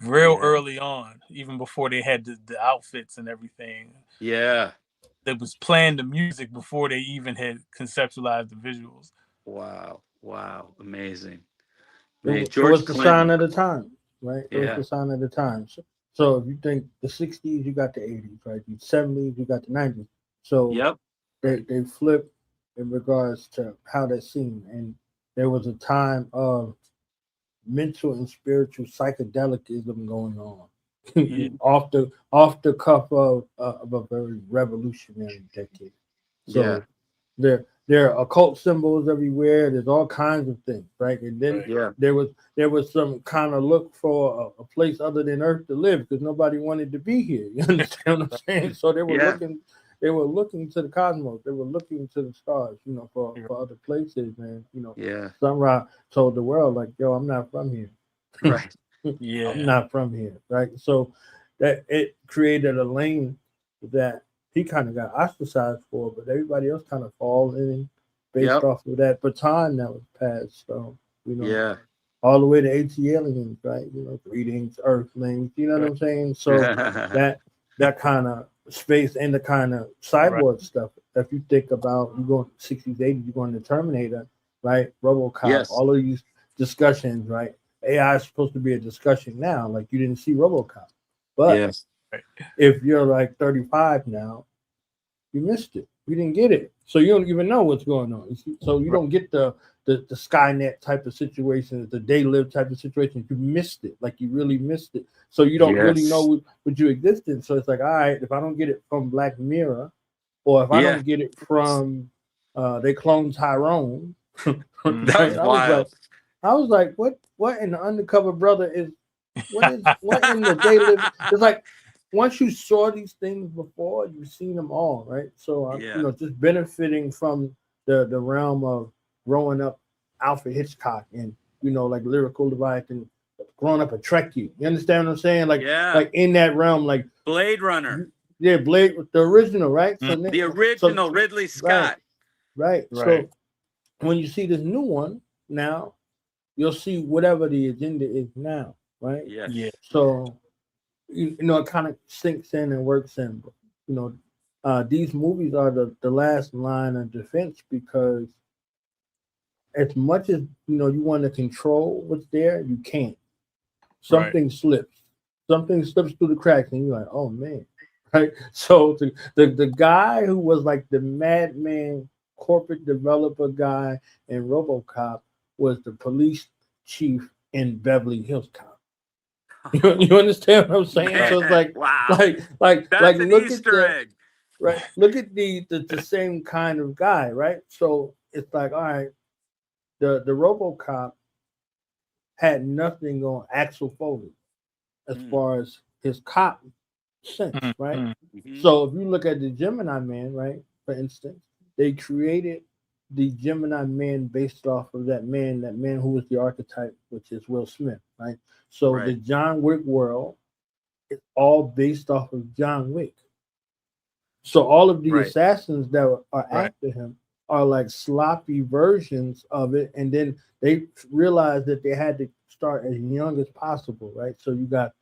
early on, even before they had the outfits and everything. Yeah. They was playing the music before they even had conceptualized the visuals. Wow. Amazing. It was the sign of the time, right? It was the sign of the time. So if you think the 60s, you got the 80s, right? The 70s, you got the 90s. So they flipped in regards to how that's seen. And there was a time of mental and spiritual psychedelicism going on off the cuff of a very revolutionary decade. So there are occult symbols everywhere. There's all kinds of things, right? And then there was some kind of look for a place other than Earth to live because nobody wanted to be here. You understand what I'm saying? So they were looking they were looking to the cosmos. They were looking to the stars, you know, for other places, man. You know, Yeah. Sun Ra told the world, like, yo, I'm not from here. Right. Yeah. I'm not from here. Right. So that it created a lane that he kind of got ostracized for, but everybody else kind of fall in based off of that baton that was passed. So, you know, Yeah. all the way to AT aliens, right? You know, greetings, earthlings, you know what I'm saying? So that kind of space and the kind of cyborg stuff. If you think about you go 60s, 80s, you're going to Terminator, right? RoboCop, all of these discussions, right? AI is supposed to be a discussion now, like you didn't see RoboCop. But if you're like 35 now, you missed it. You didn't get it. So you don't even know what's going on. So you don't get the Skynet type of situations, the They Live type of situations. You missed it. Like you really missed it. So you don't really know what you exist in. So it's like, all right, if I don't get it from Black Mirror, or if I don't get it from they cloned Tyrone, That's wild. I was like, what in the Undercover Brother is what in the They Live? It's like once you saw these things before, you've seen them all, right? So you know, just benefiting from the realm of growing up Alfred Hitchcock and you know, like Lyrical Leviathan, growing up a Trekkie. You understand what I'm saying? Like in that realm, like Blade Runner. Yeah, Blade, the original, right? So the original Ridley Scott. Right. So when you see this new one now, you'll see whatever the agenda is now, right? Yes. Yeah. So you know, it kind of sinks in and works in. But, you know, these movies are the last line of defense because as much as you know you want to control what's there, you can't. Something slips. Something slips through the cracks, and you're like, oh man. Right. So the guy who was like the madman corporate developer guy in RoboCop was the police chief in Beverly Hills Cop. You understand what I'm saying? Man, so it's like, wow. like an look Easter at egg. Right. Look at the same kind of guy, right? So it's like, all right, the RoboCop had nothing on Axel Foley as far as his cop sense, right? So if you look at the Gemini Man, right, for instance, they created the Gemini Man based off of that man who was the archetype, which is Will Smith, right? So the John Wick world is all based off of John Wick. So all of the assassins that are after him are like sloppy versions of it, and then they realized that they had to start as young as possible, right? So you got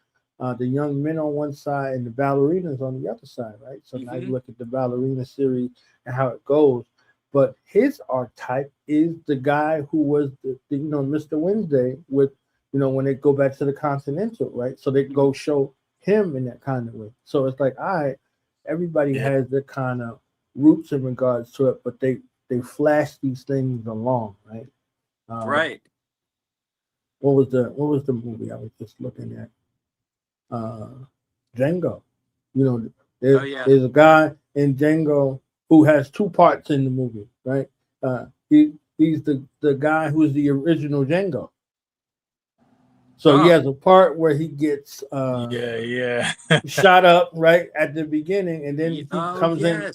the young men on one side and the ballerinas on the other side, right? So now you look at the ballerina series and how it goes. But his archetype is the guy who was the you know, Mr. Wednesday with, you know, when they go back to the Continental, right? So they go show him in that kind of way. So it's like, all right, everybody has their kind of roots in regards to it, but they flash these things along, right? What was the movie I was just looking at? Django. You know, there's a guy in Django who has two parts in the movie, right? He's the guy who's the original Django. So he has a part where he gets shot up right at the beginning, and then he comes in.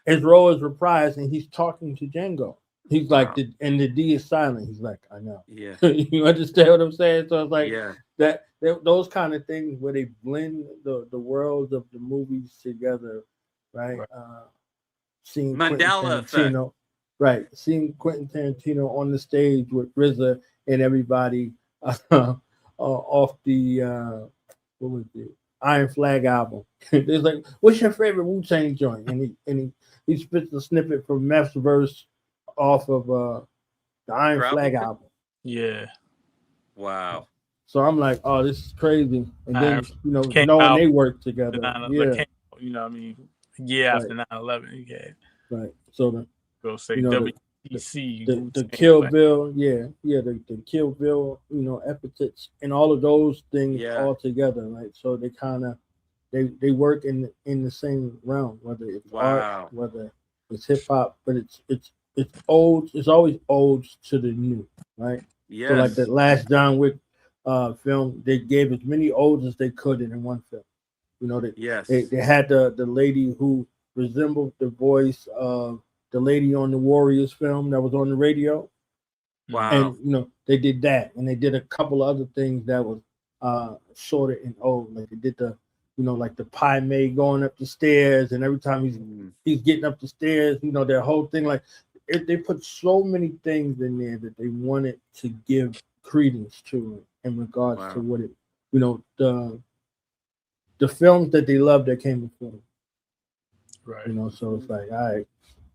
His role is reprised, and he's talking to Django. He's like, and the D is silent. He's like, I know. Yeah. You understand what I'm saying? So it's like that those kind of things where they blend the worlds of the movies together, right? Seeing Mandela Quentin Tarantino, right? Seeing Quentin Tarantino on the stage with RZA and everybody off the what was it? Iron Flag album. It's like, what's your favorite Wu-Tang joint? And he spits a snippet from Meth's verse off of the Iron Flag album. Yeah. Wow. So I'm like, oh, this is crazy. And then knowing they work together. You know what I mean? After 9/11, okay. Right. So go say WTC. The Kill Bill, the Kill Bill, you know, epithets and all of those things all together, right? So they kind of they work in the same realm, whether it's art, whether it's hip hop, but it's old. It's always odes to the new, right? Yeah. So like the last John Wick film, they gave as many odes as they could in one film. You know, they had the lady who resembled the voice of the lady on the Warriors film that was on the radio. Wow. And they did that, and they did a couple of other things that was sort of in old, like they did the like the pie maid going up the stairs, and every time he's getting up the stairs, their whole thing, like they put so many things in there that they wanted to give credence to in regards to what it, the films that they loved that came before them. Right. So it's like, all right,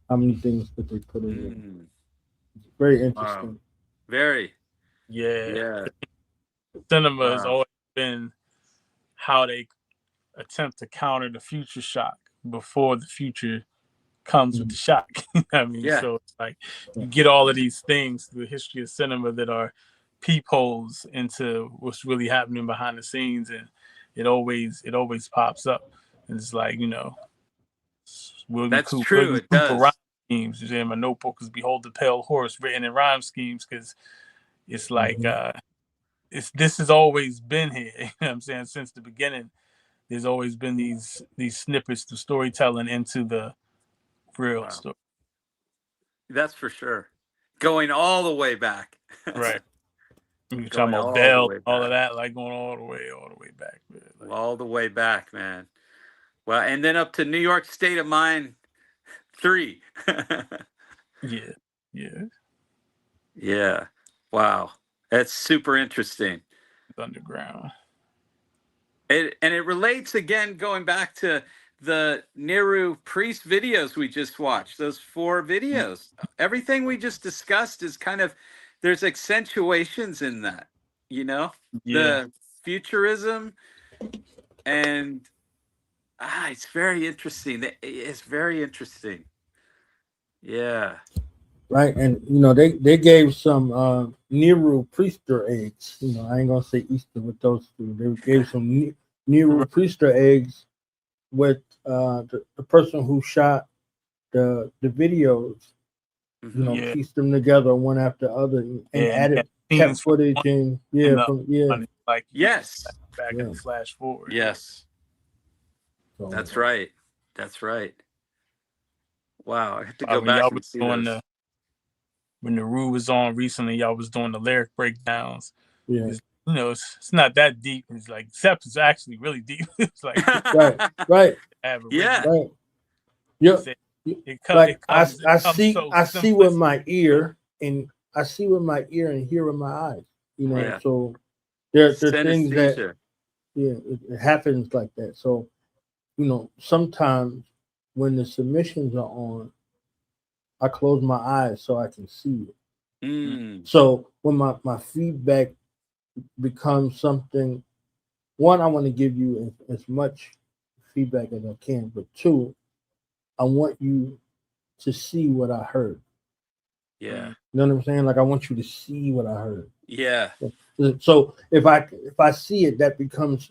how many things that they put in there? It's very interesting. Wow. Very. Yeah. Cinema has always been how they attempt to counter the future shock before the future comes with the shock. I mean, so it's like you get all of these things through the history of cinema that are peepholes into what's really happening behind the scenes, and it always pops up. And it's like, That's true. It does. Rhyme schemes in my notebook is "Behold the Pale Horse" written in rhyme schemes, because it's like this has always been here. You know what I'm saying? Since the beginning, there's always been these snippets to storytelling into the real story. That's for sure. Going all the way back. Right. You're talking about Bell, all of that, like going all the way back. Man. Like, all the way back, man. Well, and then up to New York State of Mind 3. Yeah. Wow. That's super interesting. Underground. And it relates again, going back to the Neru Priest videos we just watched, those 4 videos. Everything we just discussed is kind of, there's accentuations in that, the futurism, and it's very interesting. It's very interesting. Yeah. Right, and they gave some Neru Priester eggs. I ain't gonna say Easter with those two. They gave some Neru Priester eggs with the person who shot the videos. Pieced them together one after the other and added kept footage and like back in the flash forward. Yes, so, that's right. Wow, I have to go back and see those. When Neru was on recently, y'all was doing the lyric breakdowns. Yeah. It's not that deep. It's like Seps is actually really deep. It's like right. Yeah. Right. Yep. I see with my ear and hear with my eyes. So there's things that it happens like that. So sometimes when the submissions are on, I close my eyes so I can see it. So when my feedback becomes something, one, I want to give you as much feedback as I can, but 2, I want you to see what I heard. Yeah. You know what I'm saying? Like, I want you to see what I heard. Yeah. So if I see it, that becomes,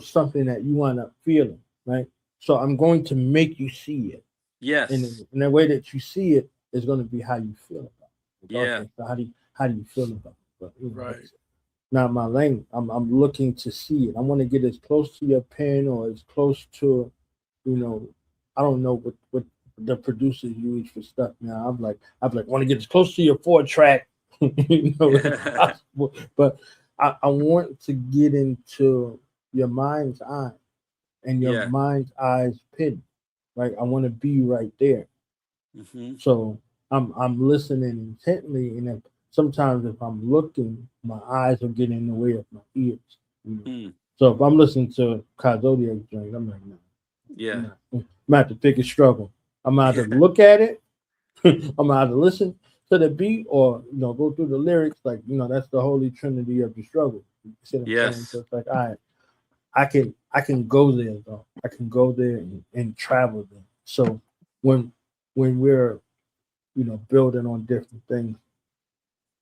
something that you wind up feeling, right? So I'm going to make you see it. Yes. And the way that you see it is going to be how you feel about it. Yeah. Okay, so how do you feel about it? But, right. Not my language. I'm looking to see it. I want to get as close to your pen or as close to, I don't know what the producers use for stuff now. I'm like, want to get as close to your 4-track, as possible. But I want to get into your mind's eye and your mind's eyes pin. Right, I want to be right there. So I'm listening intently, and sometimes if I'm looking, my eyes will get in the way of my ears. So if I'm listening to Zodiac joint, I'm like, no. Yeah. I'm gonna have to pick a struggle. I'm gonna have to look at it. I'm gonna have to listen to the beat, or go through the lyrics. Like that's the holy trinity of the struggle. Yes. So it's like, all right, I can go there though. I can go there and travel there. So when we're building on different things,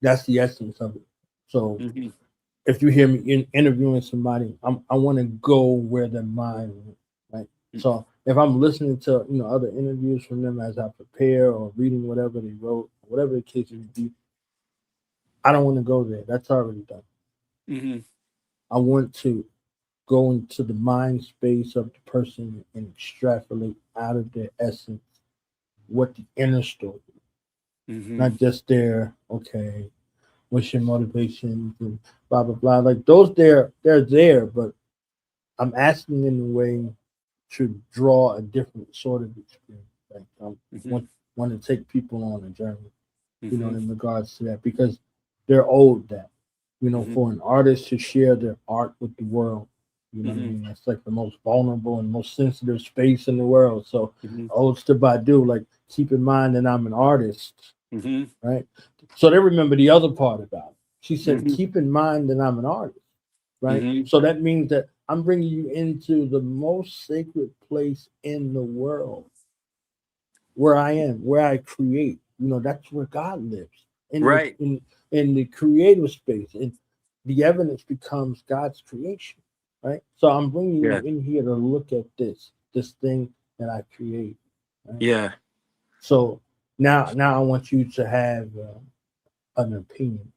that's the essence of it. So if you hear me interviewing somebody, I want to go where their mind went, right? So if I'm listening to other interviews from them as I prepare or reading whatever they wrote, whatever the case may be, I don't want to go there. That's already done. I want to go into the mind space of the person and extrapolate out of their essence what the inner story is. Not just their, okay, what's your motivations and blah, blah, blah. Like those they're there, but I'm asking in a way to draw a different sort of experience. Like I want to take people on a journey, you know, in regards to that, because they're owed that, you know, for an artist to share their art with the world. You know what I mean? That's like the most vulnerable and most sensitive space in the world. So odes to Badu, like keep in mind that I'm an artist, right? So they remember the other part about it. She said, keep in mind that I'm an artist, right? So that means that I'm bringing you into the most sacred place in the world, where I am, where I create. You know, that's where God lives, in the creative space, and the evidence becomes God's creation, right? So I'm bringing you in here to look at this thing that I create. Right? Yeah. So now I want you to have an opinion.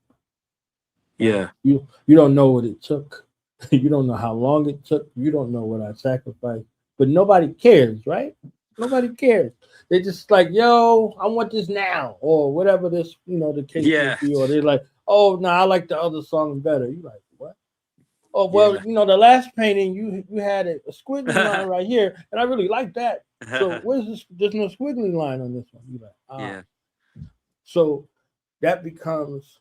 Yeah. You don't know what it took. You don't know how long it took. You don't know what I sacrificed. But nobody cares, right? Nobody cares. They're just like, yo, I want this now, or whatever this, you know, the case may be. Or they're like, oh, no, I like the other song better. You're like, what? Oh, well, you know, the last painting, you had a squiggly line right here, and I really like that. So where's this? There's no squiggly line on this one. You're like, So that becomes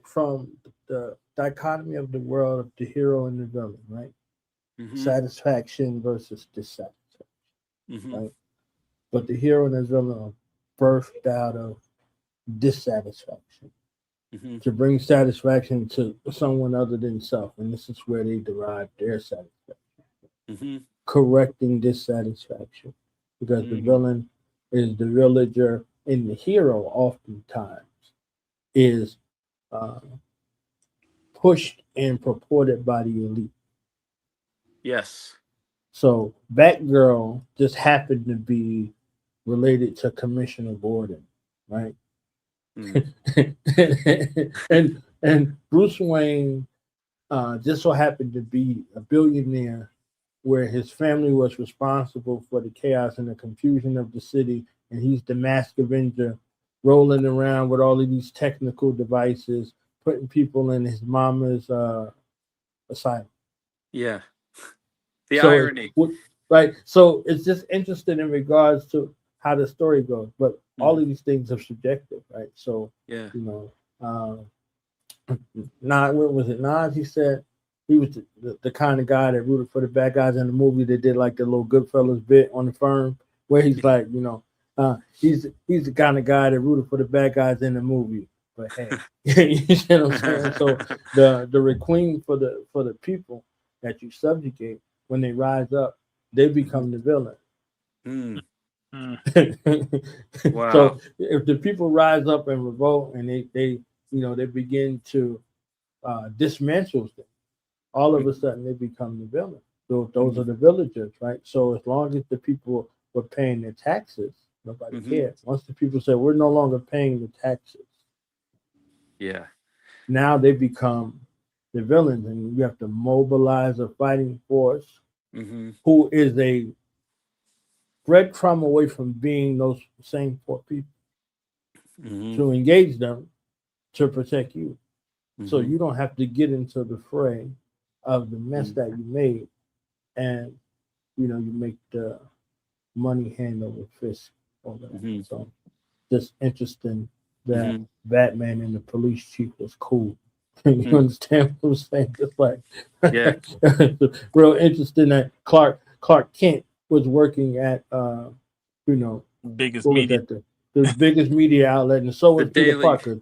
from the dichotomy of the world of the hero and the villain, right? Satisfaction versus dissatisfaction, right? But the hero and the villain are birthed out of dissatisfaction to bring satisfaction to someone other than self, and this is where they derive their satisfaction. Correcting dissatisfaction, because the villain is the villager, and the hero oftentimes is pushed and purported by the elite. Yes. So Batgirl just happened to be related to Commissioner Gordon, right? and Bruce Wayne just so happened to be a billionaire, where his family was responsible for the chaos and the confusion of the city, and he's the masked avenger, rolling around with all of these technical devices, putting people in his mama's asylum. Yeah. The irony. Right. So it's just interesting in regards to how the story goes. But all of these things are subjective, right? So, you know, what was it? Nas, he said he was the kind of guy that rooted for the bad guys in the movie that did like the little Goodfellas bit on the firm, where he's like, you know, he's the kind of guy that rooted for the bad guys in the movie. But hey, you see what I'm saying? So the requiem for the people that you subjugate, when they rise up, they become the villain. Wow. So if the people rise up and revolt, and they you know, they begin to dismantle them, all of a sudden they become the villain. So those are the villagers, right? So as long as the people were paying their taxes, nobody cared. Once the people said we're no longer paying the taxes, now they become the villains, and you have to mobilize a fighting force who is a breadcrumb away from being those same poor people to engage them to protect you. So you don't have to get into the fray of the mess that you made, and you know, you make the money hand over fist. So just interesting that Batman and the police chief was cool. You understand what I'm saying? Just like, real interesting that Clark Kent was working at you know, biggest media, the biggest media outlet, and so was Peter Parker.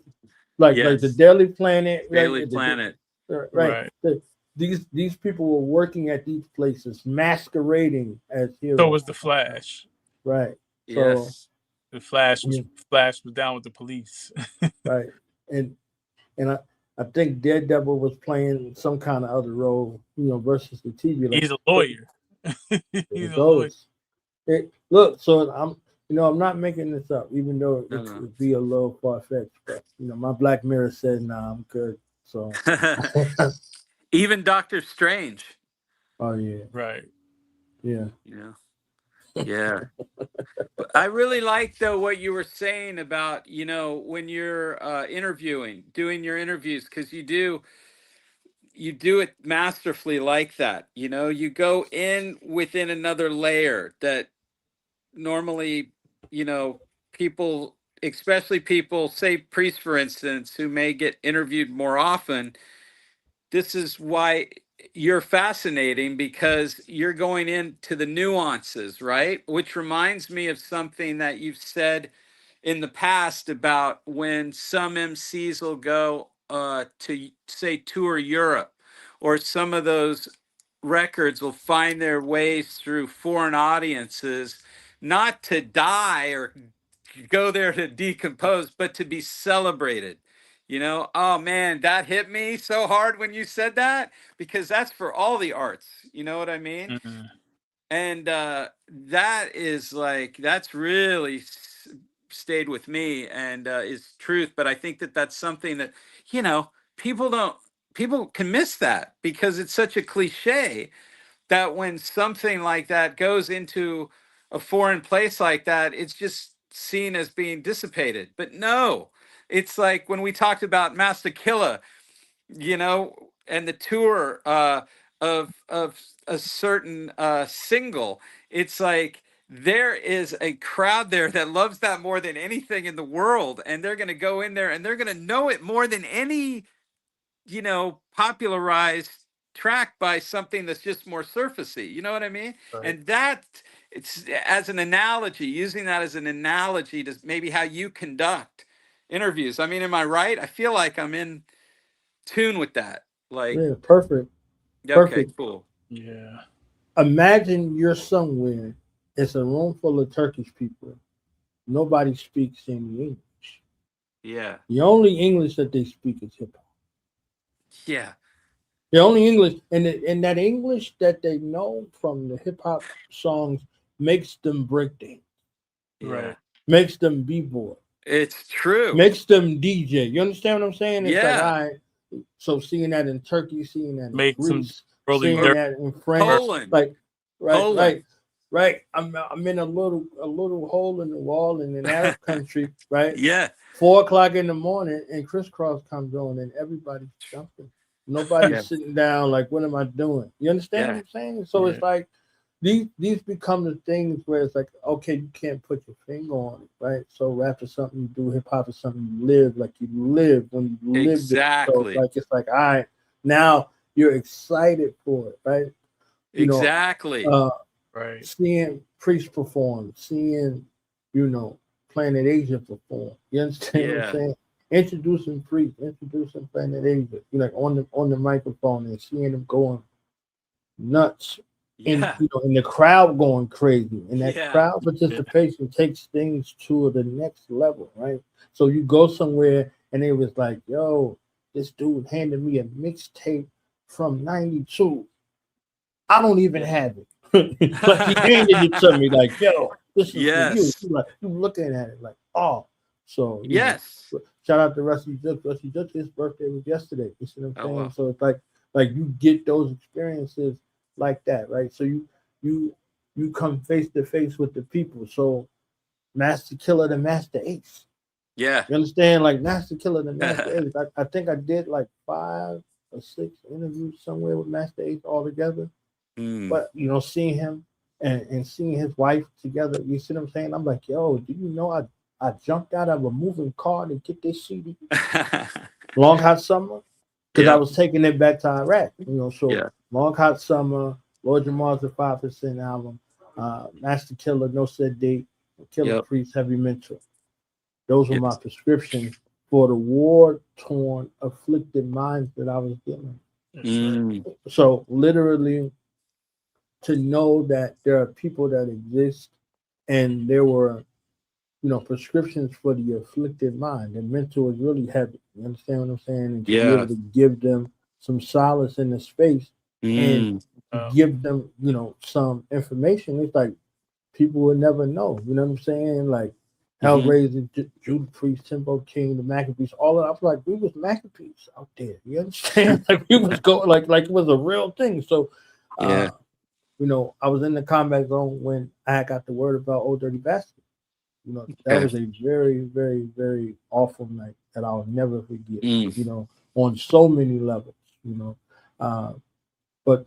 Like the Daily Planet, Daily Planet, right? These people were working at these places, masquerading as heroes. So was the Flash, right? Yes, so, the Flash was down with the police, right? And I think Daredevil was playing some kind of other role, you know, versus the TV. He's a lawyer. He's a lawyer. Look, so I'm not making this up, even though it would be a little far-fetched. But you know, my Black Mirror said, "Nah, I'm good." So even Doctor Strange Oh yeah. Right. Yeah. Yeah. But I really like though what you were saying about, when you're doing your interviews, because you do it masterfully like that. You go in within another layer that normally, people, especially people, say priests, for instance, who may get interviewed more often. This is why you're fascinating, because you're going into the nuances, right? Which reminds me of something that you've said in the past about when some MCs will go to, say, tour Europe, or some of those records will find their ways through foreign audiences, not to die or go there to decompose, but to be celebrated. Oh man, that hit me so hard when you said that, because that's for all the arts. You know what I mean? Mm-hmm. And that is that's really stayed with me and is truth. But I think that that's something that, people can miss that, because it's such a cliche that when something like that goes into a foreign place like that, it's just seen as being dissipated. But no, it's like when we talked about Master Killah, and the tour of a certain single. It's like there is a crowd there that loves that more than anything in the world, and they're going to go in there and they're going to know it more than any, popularized track by something that's just more surfacey. You know what I mean? Right. And that, it's as an analogy, using that as an analogy to maybe how you conduct interviews. I mean, am I right? I feel like I'm in tune with that. Yeah, perfect. Okay, perfect. Cool. Yeah. Imagine you're somewhere. It's a room full of Turkish people. Nobody speaks any English. Yeah. The only English that they speak is hip hop. Yeah. The only English, and that English that they know from the hip hop songs makes them break dance. Right. Makes them b-boy. It's true. Makes them DJ. You understand what I'm saying? It's yeah. Like, all right. So seeing that in Turkey, seeing that in Makes Greece, them seeing that in France, Poland. Right. I'm in a little hole in the wall in an Arab country, right? Yeah. 4:00 in the morning, and crisscross comes on, and everybody's jumping. Nobody's sitting down like, what am I doing? You understand what I'm saying? So it's like these become the things where it's like, okay, you can't put your finger on it, right? So rap is something you do, hip hop is something you live, like you live when you live. Exactly. So it's like, all right, now you're excited for it, right? Exactly. Right. Seeing Priest perform, seeing, Planet Asia perform. You understand what I'm saying? Introducing Priest, introducing Planet Asia, on the microphone and seeing them going nuts. In the crowd going crazy, and that crowd participation takes things to the next level, right? So you go somewhere and it was like, yo, this dude handed me a mixtape from '92. I don't even have it. Like he handed it to me, like, yo, this is for you. Like, you looking at it like, oh, so shout out to Rusty Judge. Rusty Judge, his birthday was yesterday. You see what I'm saying? Wow. So it's like you get those experiences like that, right? So you come face to face with the people. So Master Killah, the Master Ace. Yeah. You understand? Like Master Killah, the Master Ace. I think I did like 5 or 6 interviews somewhere with Master Ace all together. But seeing him and seeing his wife together, you see what I'm saying? I'm like, yo, do you know I jumped out of a moving car to get this CD? Long Hot Summer. Because I was taking it back to Iraq, Long Hot Summer, Lord Jamal's the 5% album, Master Killah, No Said Date, Killah Priest, Heavy Mental. Those were my prescriptions for the war-torn, afflicted minds that I was dealing with. So literally, to know that there are people that exist, and there were, prescriptions for the afflicted mind. The mental is really heavy. You understand what I'm saying? And to be able to give them some solace in the space and give them, some information. It's like people would never know. You know what I'm saying? Like Hellraiser, Judas Priest, Timbo King, the Maccabees, all of that. I was like, we was Maccabees out there. You understand? Like we was going like it was a real thing. So You know, I was in the combat zone when I got the word about Old Dirty Bastard. You know, that was a very, very, very awful night that I'll never forget. You know, on so many levels. You know, but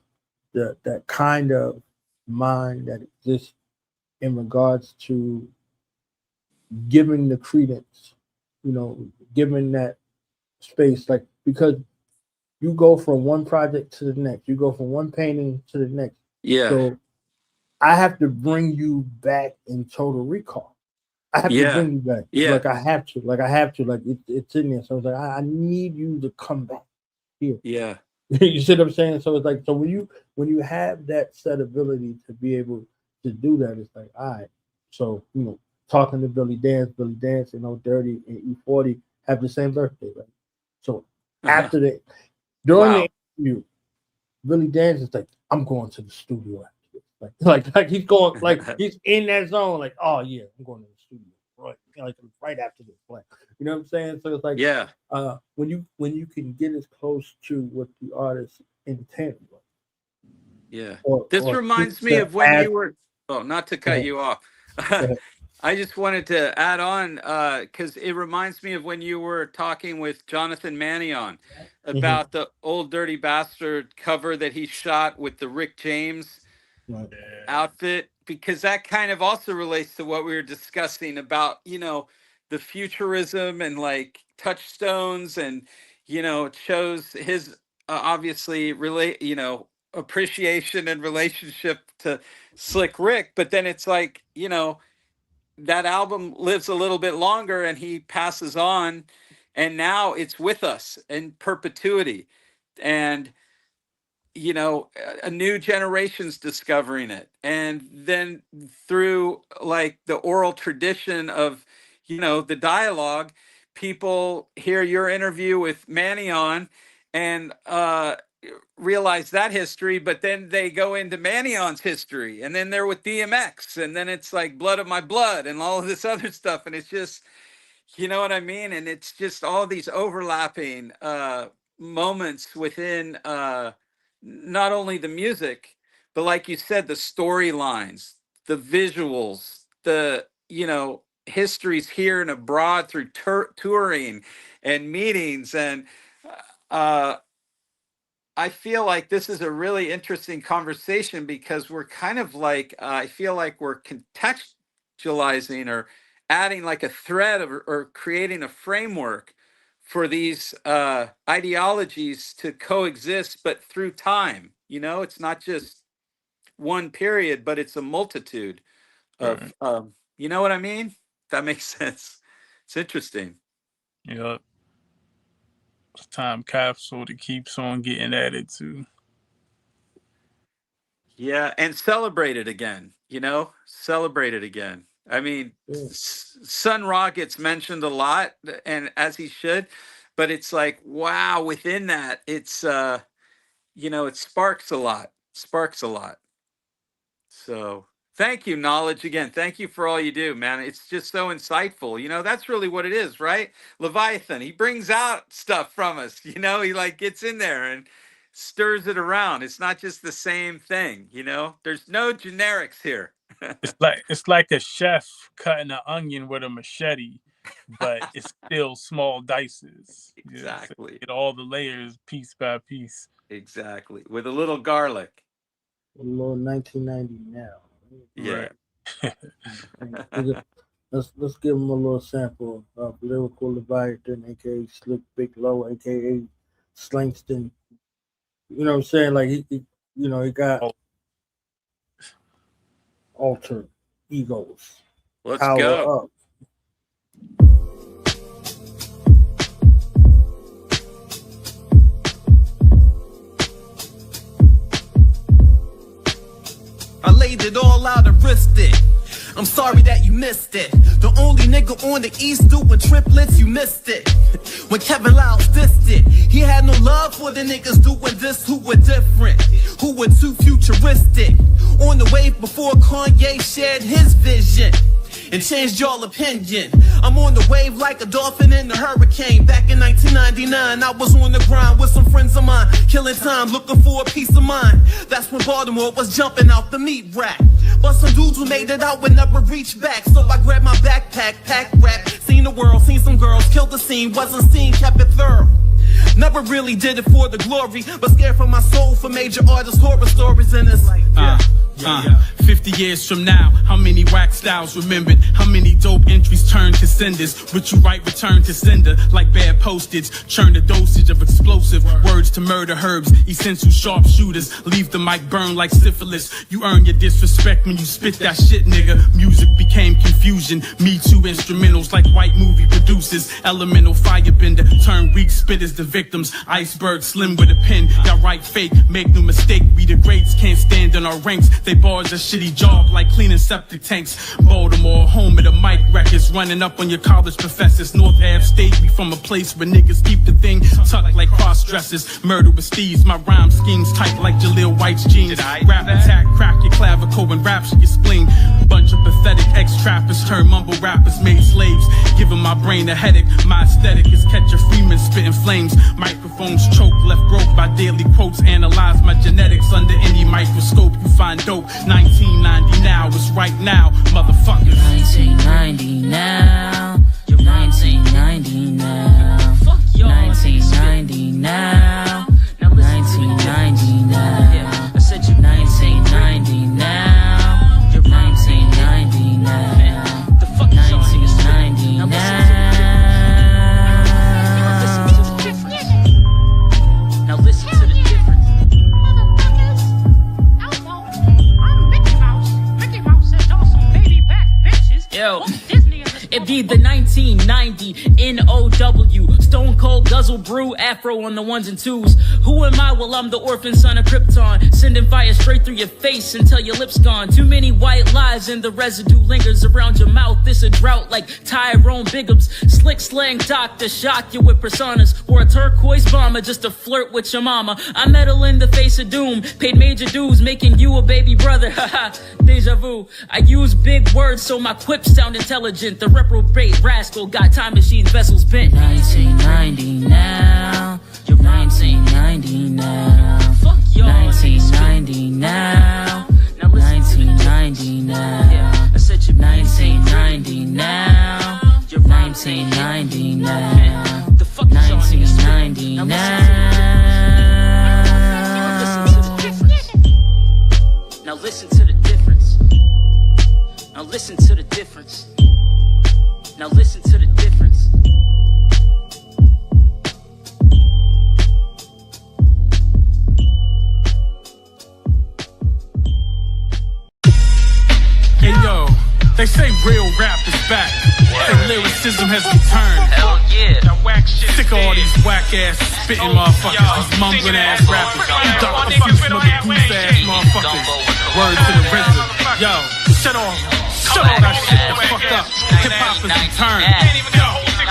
that kind of mind that exists in regards to giving the credence, you know, giving that space, like, because you go from one project to the next, you go from one painting to the next. Yeah. So I have to bring you back in total recall. I have to bring you back. Like I have to. Like it's in there. So it's like I need you to come back here. Yeah. You see what I'm saying? So it's like, so when you have that set ability to be able to do that, it's like, all right. So, you know, talking to Billy Dance, you know, Dirty and E40 have the same birthday, right? So after that, during the interview, Billy Dance is like, I'm going to the studio after this. Like he's going, like he's in that zone, like, oh yeah, I'm going to the studio, right? Like right after this play. You know what I'm saying? So it's like, when you can get as close to what the artist intended. This reminds me of when you were. Oh, not to cut you off. I just wanted to add on because it reminds me of when you were talking with Jonathan Mannion about the Old Dirty Bastard cover that he shot with the Rick James outfit, because that kind of also relates to what we were discussing about, you know, the futurism and like touchstones, and, you know, it shows his obviously appreciation and relationship to Slick Rick, but then it's like, you know, that album lives a little bit longer and he passes on, and now it's with us in perpetuity, and, you know, a new generation's discovering it, and then through like the oral tradition of, you know, the dialogue, people hear your interview with Mannion and realize that history, but then they go into Mannion's history, and then they're with DMX, and then it's like Blood of My Blood and all of this other stuff, and it's just, you know what I mean? And it's just all these overlapping moments within not only the music, but like you said, the storylines, the visuals, the, you know, histories here and abroad through touring and meetings, and I feel like this is a really interesting conversation because we're kind of like, I feel like we're contextualizing or adding like a thread or creating a framework for these ideologies to coexist, but through time. You know, it's not just one period, but it's a multitude of, you know what I mean? That makes sense. It's interesting. Yeah. It's time capsule that keeps on getting added to. Yeah, and celebrate it again, you know? Celebrate it again. I mean, Sun Ra gets mentioned a lot, and as he should, but it's like, wow, within that, it's, you know, it sparks a lot. So thank you, Knowledge, again. Thank you for all you do, man. It's just so insightful. You know, that's really what it is, right? Leviathan, he brings out stuff from us. You know, he like gets in there and stirs it around. It's not just the same thing, you know? There's no generics here. It's like a chef cutting an onion with a machete, but it's still small dices. Exactly. So get all the layers piece by piece. Exactly. With a little garlic. A little 1990 now. Yeah. Let's give him a little sample of Lyrical Leviathan, aka Slick Big Low, aka Slangston. You know what I'm saying? Like he you know, he got alter egos. Let's Power go. Up. I laid it all out and risked it. I'm sorry that you missed it. The only nigga on the east doing triplets, you missed it. When Kevin Lyles dissed it, he had no love for the niggas doing this who were different, who were too futuristic. On the wave before Kanye shared his vision. and changed y'all opinion. I'm on the wave like a dolphin in a hurricane. Back in 1999, I was on the grind with some friends of mine, killing time, looking for a peace of mind. That's when Baltimore was jumping out the meat rack. But some dudes who made it out would never reach back. So I grabbed my backpack, packed rap, seen the world, seen some girls, killed the scene, wasn't seen, kept it thorough. Never really did it for the glory, but scared for my soul for major artists' horror stories in this. 50 years from now, how many whack styles remembered? How many dope entries turned to cinders? What you write, return to sender, like bad postage. Churn the dosage of explosive words to murder herbs. Essential sharpshooters, leave the mic burn like syphilis. You earn your disrespect when you spit that shit, nigga. Music became confusion. Me Too instrumentals like white movie producers. Elemental firebender, turn weak spitters to victims. Iceberg slim with a pen. Y'all write fake, make no mistake. We the greats can't stand in our ranks. They bars a shitty job like cleaning septic tanks. Baltimore, home of the mic records, running up on your college professors. North Ave State, we from a place where niggas keep the thing tucked like cross dressers. Murder with steeds, my rhyme schemes tight like Jaleel White's jeans. Rap attack, crack your clavicle and rapture your spleen. Bunch of pathetic ex-trappers turn mumble rappers, made slaves, giving my brain a headache. My aesthetic is catch a Freeman spitting flames. Microphones choke, left broke by daily quotes. Analyze my genetics under any microscope. You find dope. 1990 now is right now, motherfuckers. 1990 now. 1990 now. 1990 now. 1990 now. I said you 1990 now. 1990 now. The fuck is 1990 now. Now listen to the difference. Yo, it be the 1990 NOW. Stone Cold Guzzle Brew Afro on the ones and twos. Who am I? Well, I'm the orphan son of Krypton, sending fire straight through your face until your lips gone. Too many white lies and the residue lingers around your mouth. This a drought like Tyrone Biggums. Slick slang doctor shock you with personas. Or a turquoise bomber just to flirt with your mama. I meddle in the face of doom, paid major dues, making you a baby brother. Haha, deja vu. I use big words so my quips sound intelligent. The reprobate rascal got time machine vessels bent. 1990 now. 1990 now. Fuck y'all. 1990 now. 1990 now. I said you 1990 now. 1990 now. The fuck 1990 now. Now listen to the difference. Now listen to the difference. Now listen to the difference. Hey yo, they say real rap is back. Say lyricism has returned. Hell yeah. Sick of all these whack ass spitting motherfuckers, these mumbling ass rappers, these dark confused goose ass motherfuckers. Word to the RZA. Yo, shut all that shit the fuck up. Hip hop is returned.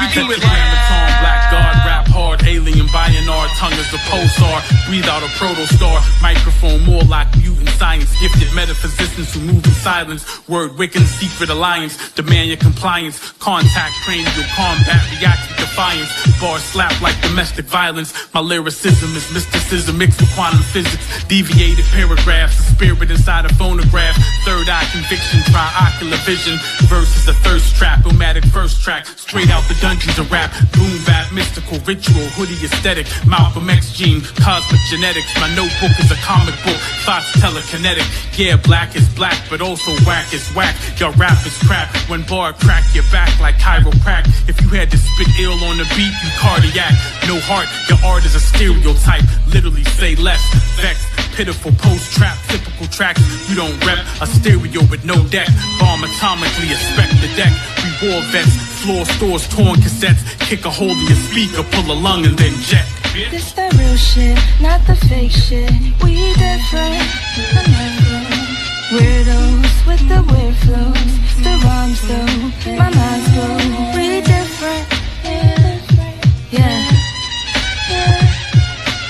We do it like Baton, Black God, rap hard, alien Bionar, tongue as a pulsar, breathe out a protostar, microphone more like mutant science, gifted metaphysicians who move in silence, word Wiccan secret alliance, demand your compliance, contact cranial combat, react with defiance, bars slap like domestic violence, my lyricism is mysticism mixed with quantum physics, deviated paragraphs, the spirit inside a phonograph, third eye conviction, triocular vision, versus a thirst trap, nomadic first track, straight out the dungeons of rap, boom bap, mystical ritual, hoodie aesthetic, Malcolm X gene, cosmic genetics, my notebook is a comic book, thoughts telekinetic, yeah, black is black, but also whack is whack, your rap is crap, when bar crack your back like chiroprac, if you had to spit ill on the beat, you cardiac, no heart, your art is a stereotype, literally say less, vex, pitiful post-trap, typical tracks, you don't rep, a stereo with no deck, bomb atomically, expect the deck, we war vets, floor stores, torn cassettes, kick a hole in your speaker, pull a lung and then jet. This that real shit, not the fake shit. We different, weirdos with the weird flows. The rhymes though, my mind's blow. We different, yeah.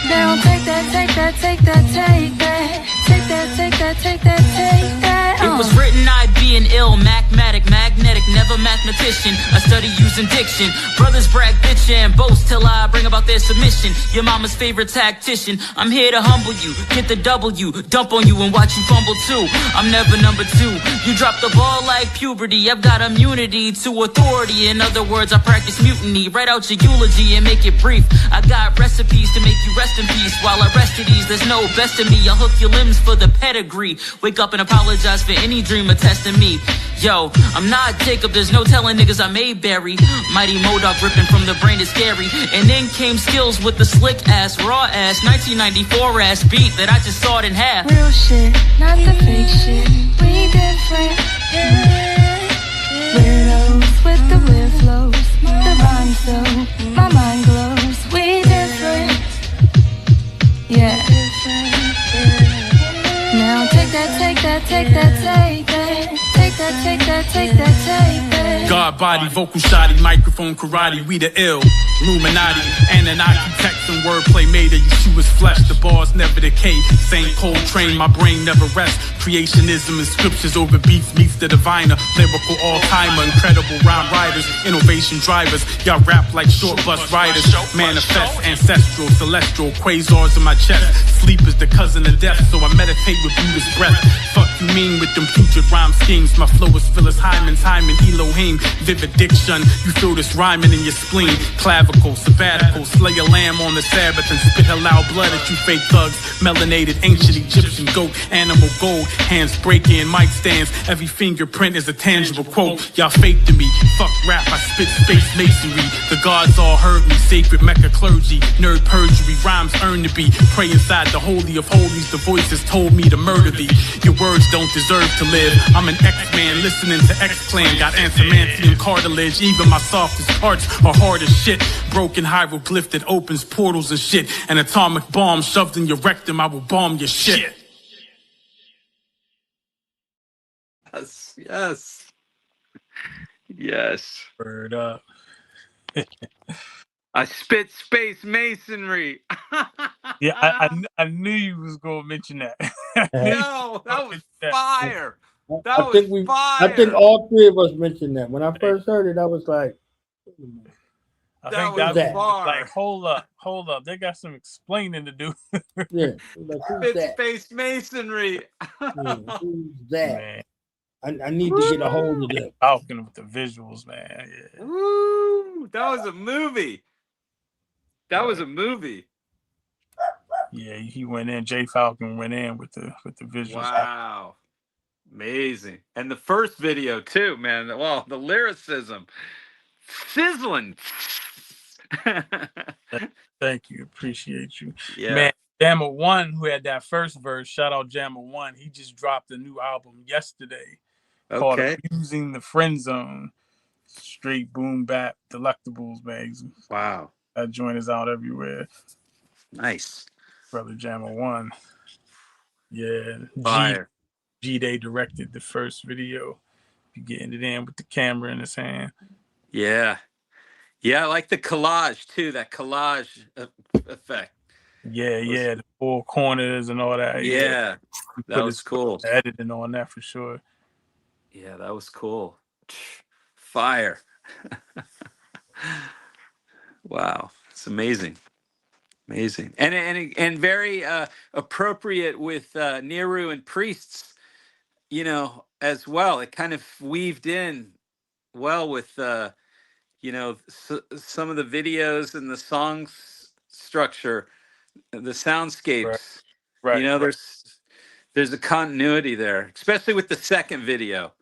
They don't take that, take that, take that, take that. Take that, take that, take that, take that. it was written, I'd be an ill magnetic, never mathematician. I study using diction. Brothers brag, bitch, and boast till I bring about their submission. Your mama's favorite tactician. I'm here to humble you, get the W, dump on you and watch you fumble too. I'm never number 2. You drop the ball like puberty. I've got immunity to authority. In other words, I practice mutiny. Write out your eulogy and make it brief. I got recipes to make you rest in peace. While I rest of these, there's no best of me. I'll hook your limbs for the pedigree. Wake up and apologize for any dreamer testing me. Yo, I'm not Jacob, there's no telling niggas I may bury. Mighty Modok ripping from the brain is scary. And then came skills with the slick ass, raw ass, 1994 ass beat that I just sawed in half. Real shit, not the fake shit. We different. Weirdos with the weird flows. The rhymes though, my mind glows. We different. Yeah. Now take that, take that, take that, take that. Take that, take that, take that, take that. God body, vocal shoddy, microphone karate, we the ill. Illuminati, Anunnaki, text and wordplay made of Yeshua's flesh. The bars never decay. Saint Coltrane, my brain never rests. Creationism and scriptures over beats meets the diviner. Lyrical all-timer, incredible rhyme writers, innovation drivers. Y'all rap like short bus riders. Manifest, ancestral, celestial, quasars in my chest. Sleep is the cousin of death, so I meditate with Buddha's breath. Fuck you mean with them putrid rhyme schemes. My flow is Phyllis Hyman's Hyman, Elohim. Vivid diction, you feel this rhyming in your spleen. Clavicle, sabbatical, slay a lamb on the Sabbath and spit halal blood at you fake thugs. Melanated, ancient Egyptian goat, animal gold. Hands breaking, mic stands. Every fingerprint is a tangible quote. Y'all fake to me, fuck rap, I spit space masonry. The gods all heard me, sacred Mecca clergy. Nerd perjury, rhymes earned to be. Pray inside the holy of holies, the voices told me to murder thee. Your words don't deserve to live. I'm an X-Man listening to X-Clan. Got antimantium cartilage, even my softest parts are hard as shit. Broken hieroglyph that opens portals and shit. An atomic bomb shoved in your rectum, I will bomb your shit. Yes, yes, yes. Word up. I spit space masonry. Yeah, I knew you was gonna mention that. No, that was fire. That I was think fire. I think all three of us mentioned that. When I first heard it, I was like, I That think was that far. was like, hold up. They got some explaining to do. yeah, like, who's Spit that? space masonry. Yeah, who's that? Man, I need to get a hold of that. Falcon with the visuals, man. Yeah. Woo! That was a movie. That was a movie. Yeah, he went in. J Falcon went in with the visuals. Wow. Amazing. And the first video too, man. Well, the lyricism. Sizzling. Thank you. Appreciate you. Yeah. Man, Jammer One, who had that first verse, shout out Jammer One. He just dropped a new album yesterday called Okay. Abusing the Friend Zone. Straight boom bap delectables, man. Wow. That joint is out everywhere. Nice. Brother Jammer One. Yeah. Fire. G-Day directed the first video. You getting it in with the camera in his hand. Yeah. Yeah, I like the collage too, that collage effect. Yeah, the four corners and all that. Yeah. That was cool. Editing on that for sure. Yeah, that was cool. Fire. Wow. It's amazing. Amazing. And very appropriate with Neru and Priests, you know, as well. It kind of weaved in well with you know, some of the videos and the songs structure, the soundscapes. Right. You know, there's a continuity there, especially with the second video.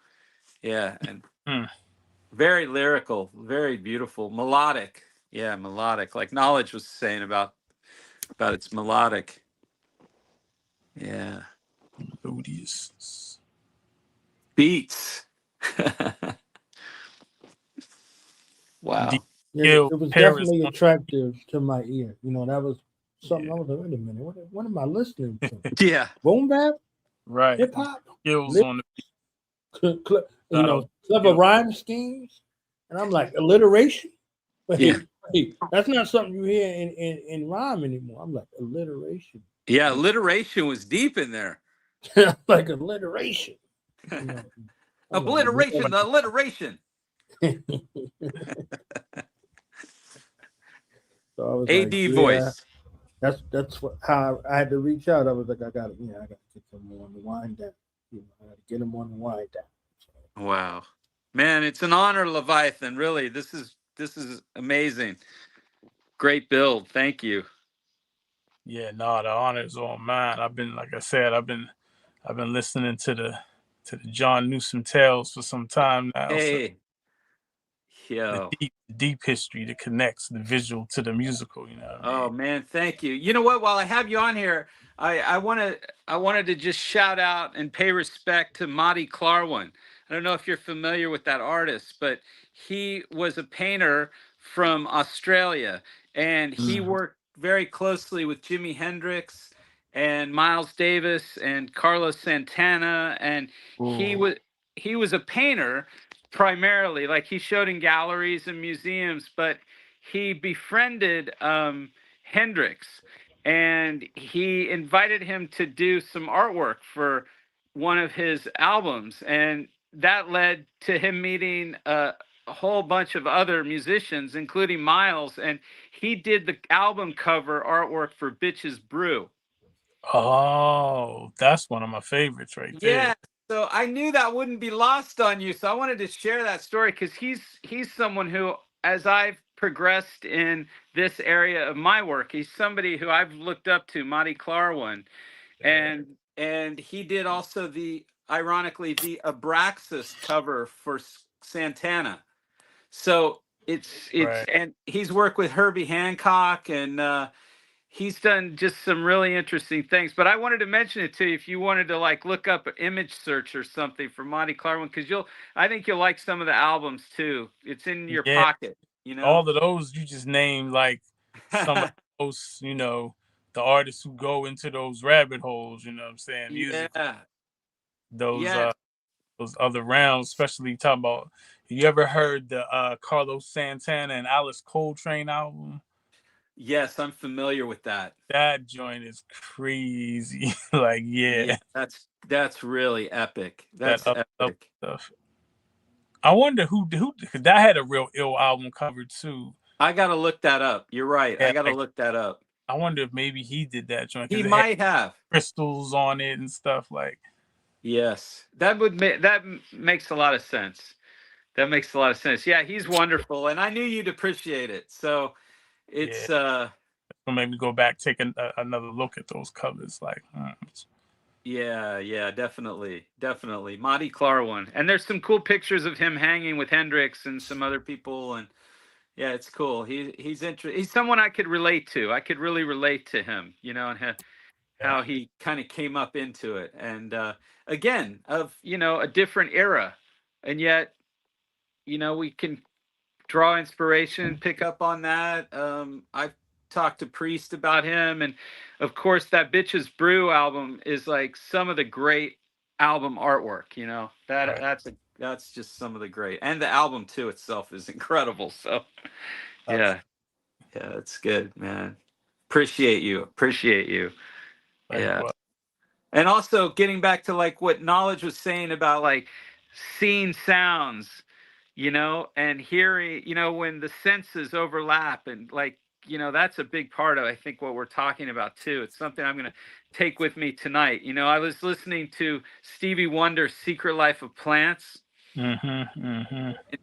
Yeah, and very lyrical, very beautiful, melodic. Yeah, melodic. Like Knowledge was saying about its melodic. Yeah. Melodious. Beats. Wow. Yeah, it was definitely attractive to my ear. You know, that was something I was like, wait a minute, what am I listening to? Yeah. Boom bap? Right. Hip hop? Skills on the beat. You know, clever rhyme schemes. And I'm like, alliteration? But yeah. Hey, that's not something you hear in rhyme anymore. I'm like, alliteration. Yeah, alliteration was deep in there. Like alliteration. Obliteration, the alliteration. So I was AD like, voice. That's how I had to reach out. I was like, I got to get them on the wind down. I got to get them on the wind down. Wow, man, it's an honor, Leviathan. Really, this is amazing. Great build. Thank you. Yeah, no, the honor is all mine. I've been listening to the John Newsom tales for some time now. Hey. So the deep history that connects the visual to the musical, you know. Oh man, thank you. You know what? While I have you on here, I wanted to just shout out and pay respect to Madi Clarwan. I don't know if you're familiar with that artist, but he was a painter from Australia, and he worked very closely with Jimi Hendrix and Miles Davis and Carlos Santana, and he was a painter primarily. Like, he showed in galleries and museums, but he befriended Hendrix, and he invited him to do some artwork for one of his albums, and that led to him meeting a whole bunch of other musicians, including Miles, and he did the album cover artwork for Bitches Brew. Oh, that's one of my favorites right there. Yeah, so I knew that wouldn't be lost on you, so I wanted to share that story, because he's someone who, as I've progressed in this area of my work, he's somebody who I've looked up to, Madi Clarwan, and he did also ironically the Abraxas cover for Santana. So it's right. And he's worked with Herbie Hancock, and he's done just some really interesting things. But I wanted to mention it to you if you wanted to like look up an image search or something for Madi Clarwan, because I think you'll like some of the albums too. It's in your pocket, you know. All of those you just named, like some of those, you know, the artists who go into those rabbit holes, you know what I'm saying? Music. Yeah. Those other rounds, especially talking about, you ever heard the Carlos Santana and Alice Coltrane album? Yes, I'm familiar with that. That joint is crazy. Like, yeah, that's really epic. That's epic stuff. I wonder who that had a real ill album cover too. I gotta look that up. You're right. Yeah, I gotta look that up. I wonder if maybe he did that joint. He might have crystals on it and stuff like. Yes, that makes a lot of sense. That makes a lot of sense. Yeah, he's wonderful, and I knew you'd appreciate it. So it's it'll make me go back, take another look at those covers. Like, yeah, definitely. Madi Clarwan, and there's some cool pictures of him hanging with Hendrix and some other people, and yeah, it's cool. He's someone I could relate to. I could really relate to him, you know, and how he kind of came up into it, and again, of, you know, a different era, and yet, you know, we can draw inspiration, pick up on that. I've talked to Priest about him, and of course that Bitches Brew album is like some of the great album artwork, you know. That's just some of the great, and the album too itself is incredible. So yeah, it's good, man. Appreciate you. Yeah. And also getting back to like what Knowledge was saying about like seeing sounds, you know, and hearing, you know, when the senses overlap, and like, you know, that's a big part of, I think, what we're talking about too. It's something I'm going to take with me tonight. You know, I was listening to Stevie Wonder's Secret Life of Plants. And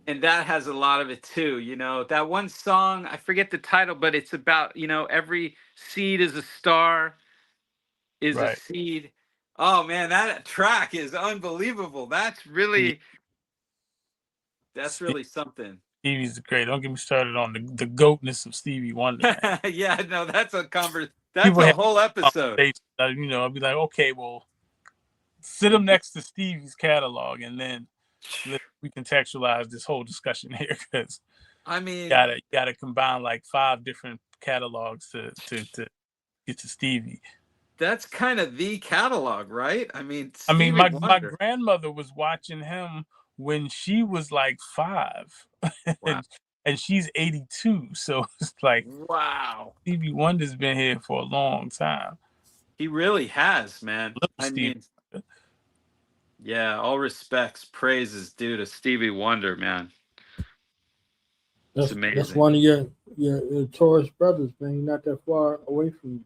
that has a lot of it too. You know, that one song, I forget the title, but it's about, you know, every seed is a star, is a seed. Oh man, that track is unbelievable. That's really something. Stevie's great. Don't get me started on the goatness of Stevie Wonder. Yeah, no, that's a whole episode. You know, I'll be like, okay, well, sit them next to Stevie's catalog, and then we contextualize this whole discussion here, because I mean, gotta combine like 5 different catalogs to get to Stevie. That's kind of the catalog, right? I mean, my grandmother was watching him when she was like 5. Wow. and she's 82, so it's like, wow, Stevie Wonder's been here for a long time. He really has, man. I mean, Yeah, all respects, praise is due to Stevie Wonder, man. It's amazing. That's one of your Taurus brothers, man. You're not that far away from you.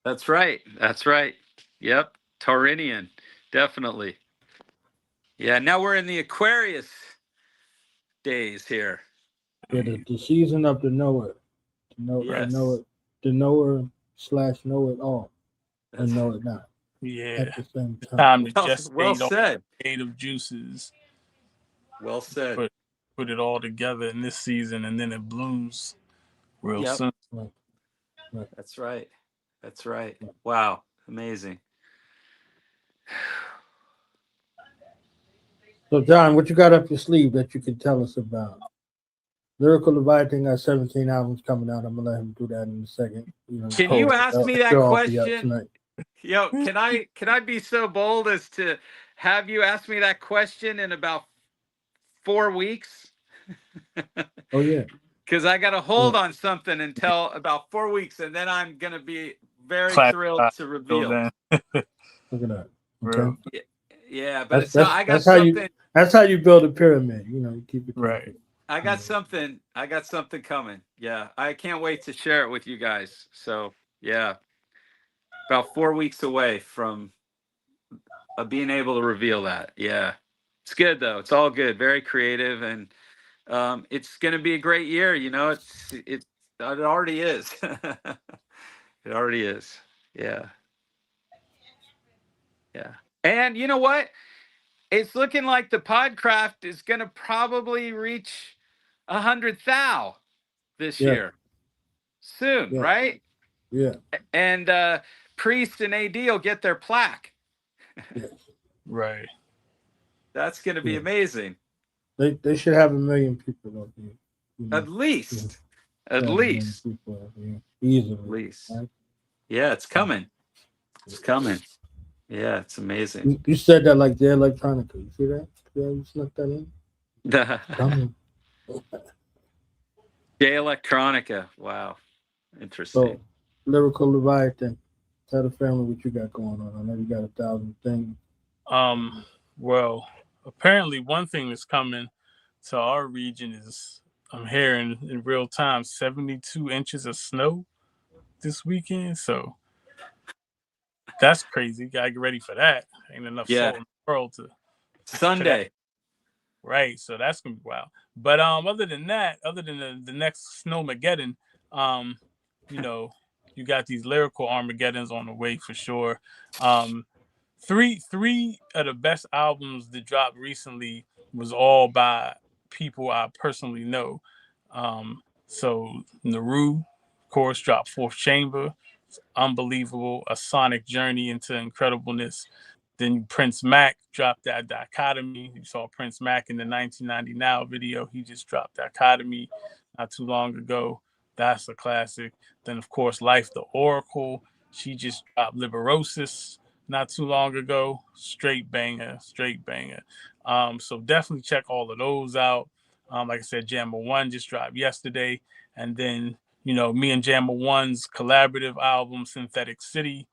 That's right. That's right. Yep. Taurinian. Definitely. Yeah, now we're in the Aquarius days here. Yeah, the season of the knower. Yes. The knower / know it all. And know it not. Yeah. At the same time. Time to just well said. Creative juices. Well said. Put it all together in this season, and then it blooms real soon. Right. That's right. That's right. Wow. Amazing. So, John, what you got up your sleeve that you can tell us about? Lyrical Leviathan got 17 albums coming out. I'm gonna let him do that in a second. Can you ask me that question? Yo, can I be so bold as to have you ask me that question in about 4 weeks? Oh yeah. Because I got to hold on something until about 4 weeks, and then I'm gonna be very thrilled to reveal. Look at that. Okay. Yeah, but that's how you build a pyramid. You keep it right. I got something coming. Yeah, I can't wait to share it with you guys. So yeah, about 4 weeks away from being able to reveal that. Yeah, it's good though. It's all good. Very creative, and it's gonna be a great year. It already is. It already is. Yeah. Yeah. And you know what? It's looking like the Podcraft is going to probably reach 100,000 this year. Soon, right? Yeah. And Priest and AD will get their plaque. Right. That's going to be amazing. They should have 1 million people up here. At least. At least. Easily. At least. Right? Yeah, it's coming. It's coming. Yeah, it's amazing. You said that like the electronica. You see that? Yeah, you snuck that in. Jay Electronica. Wow. Interesting. So, Lyrical Leviathan. Tell the family what you got going on. I know you got 1,000 things. Well, apparently one thing that's coming to our region is I'm hearing in real time 72 inches of snow this weekend. So that's crazy. Gotta get ready for that. Ain't enough salt in the world to Sunday. Right. So that's gonna be wild. But other than that, other than the next Snowmageddon, you got these lyrical Armageddons on the way for sure. Three of the best albums that dropped recently was all by people I personally know. So Neru, of course, dropped Fourth Chamber. Unbelievable, a sonic journey into incredibleness. Then Prince Mac dropped that Dichotomy. You saw Prince Mac in the 1990 Now video. He just dropped Dichotomy not too long ago. That's a classic. Then, of course, Life the Oracle. She just dropped Liberosis not too long ago. Straight banger. So definitely check all of those out. Like I said, Jammer 1 just dropped yesterday. And then, me and Jammer 1's collaborative album, Synthetic City,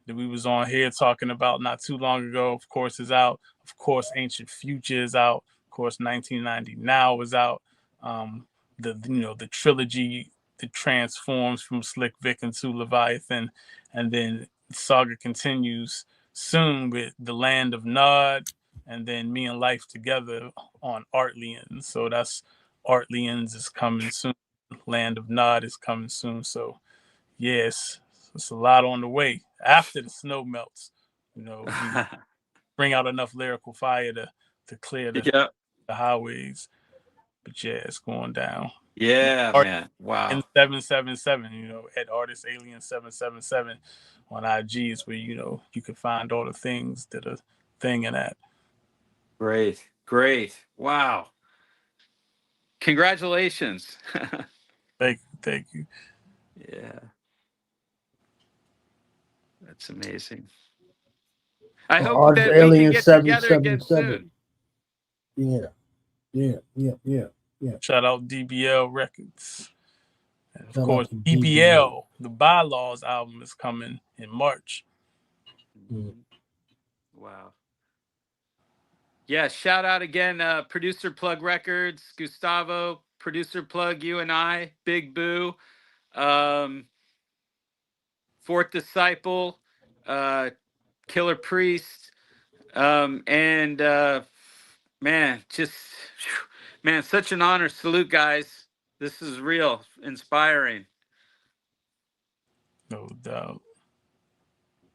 that we was on here talking about not too long ago, of course, is out. Of course, Ancient Future is out. Of course, 1990 Now is out. The trilogy that transforms from Slick Vic into Leviathan. And then the saga continues soon with The Land of Nod, and then Me and Life Together on Artlians. So that's Artlians is coming soon. Land of Nod is coming soon. So yes, it's a lot on the way. After the snow melts, we bring out enough lyrical fire to clear the highways. But yeah, it's going down. Yeah, man. Wow. And 777, at Artist Alien 777 on IG is where you can find all the things that are thinging at. Great. Wow. Congratulations. Thank you. Yeah. That's amazing. I hope that we can get together again soon. Yeah. Shout out DBL Records. And of course, DBL, the Bylaws album is coming in March. Wow. Yeah, shout out again, Producer Plug Records, Gustavo, Producer Plug, you and I, Big Boo, Fourth Disciple, Killer Priest, and man, such an honor. Salute, guys. This is real, inspiring. No doubt.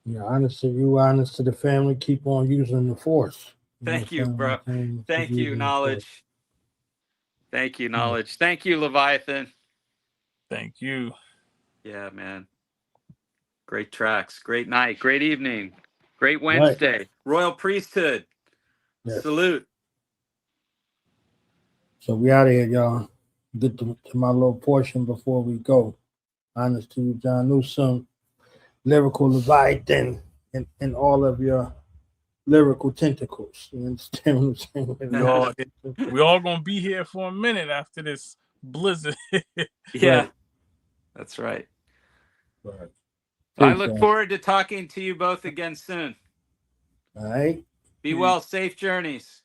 Yeah, honest to you, honest to the family. Keep on using the force. Thank you, bro. Thank you, Knowledge. Thank you, Knowledge. Thank you, Leviathan. Thank you. Yeah, man. Great tracks. Great night. Great evening. Great Wednesday. Right. Royal Priesthood. Yes. Salute. So we out of here, y'all. Get to my little portion before we go. Honest to you, John Newsom, lyrical Leviathan, and all of your lyrical tentacles. You understand what I'm saying? We all gonna be here for a minute after this blizzard. Yeah, right. That's right. Right. I look forward to talking to you both again soon. All right. Be well. Safe journeys.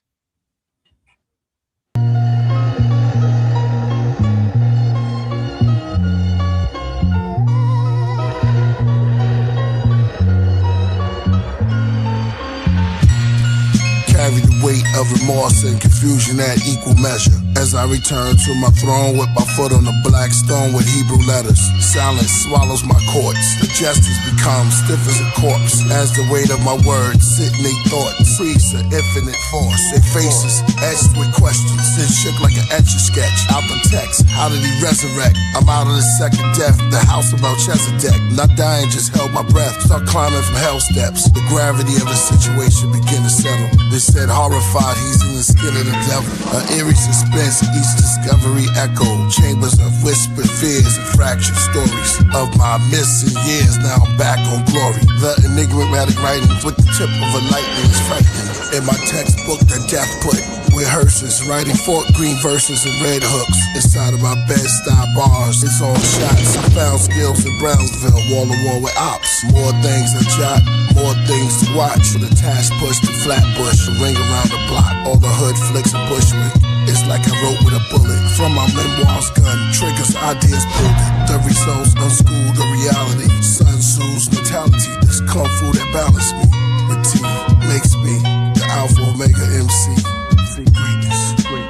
Carry the weight of remorse and confusion at equal measure as I return to my throne with my foot on the black stone with Hebrew letters. Silence swallows my courts. The justice becomes stiff as a corpse as the weight of my words sit in their thoughts. Priests of infinite force, their faces etched with questions, then shook like an etch-a-sketch. Out the text, how did he resurrect? I'm out of the second death, the house of Melchizedek. Not dying, just held my breath. Start climbing from hell steps. The gravity of the situation begin to settle. They said horrified, he's in the skin of the devil. An eerie suspense, each discovery echoed. Chambers of whispered fears and fractured stories of my missing years. Now I'm back on glory. The enigmatic writing with the tip of a lightning is frightening. In my textbook that death put with hearses, writing fork green verses and red hooks inside of my Bed-Stuy bars. It's all shots. I found skills in Brownsville, wall to wall with ops. More things to jot, more things to watch. From the task push to Flatbush, a ring around the block. All the hood flicks and bushwick. It's like I wrote with a bullet. From my memoirs gun, triggers, ideas pulled it. The results unschooled the reality. Sun Tzu's mentality, this kung fu that balanced me. The T makes me the Alpha Omega MC.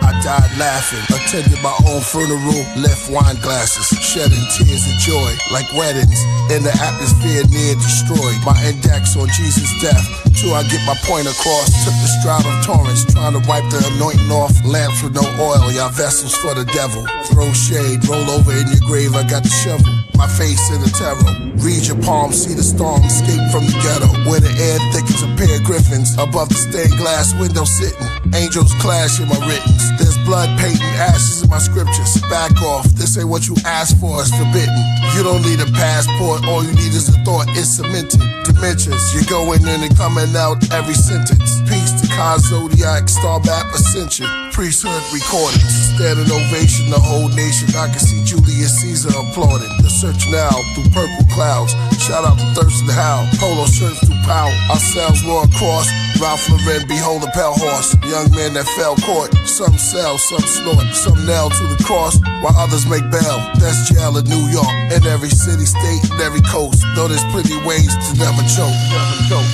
I died laughing, attended my own funeral, left wine glasses, shedding tears of joy like weddings. In the atmosphere near destroyed, my index on Jesus' death. Till I get my point across, took the stride of torrents, trying to wipe the anointing off. Lamps with no oil, y'all vessels for the devil. Throw shade, roll over in your grave, I got the shovel. My face in the terror. Read your palm, see the storm, escape from the ghetto. Where the air thickens a pair of griffins above the stained glass window sitting. Angels clash in my writtens. There's blood, painting, ashes in my scriptures. Back off, this ain't what you asked for, it's forbidden. You don't need a passport, all you need is a thought, it's cemented. Dimensions, you going in and coming out every sentence. Peace to Kai Zodiac, Star Map Ascension. Priesthood recordings, standing ovation, the whole nation. I can see Julius Caesar applauding. The search now through purple clouds. Shout out to Thurston Howe, polo shirts through power. Ourselves roar across. Ralph Lauren, behold a pale horse. Young men that fell court. Some sell, some snort, some nail to the cross, while others make bail. That's jail in New York, in every city, state, and every coast. Though there's plenty ways to never choke, never choke.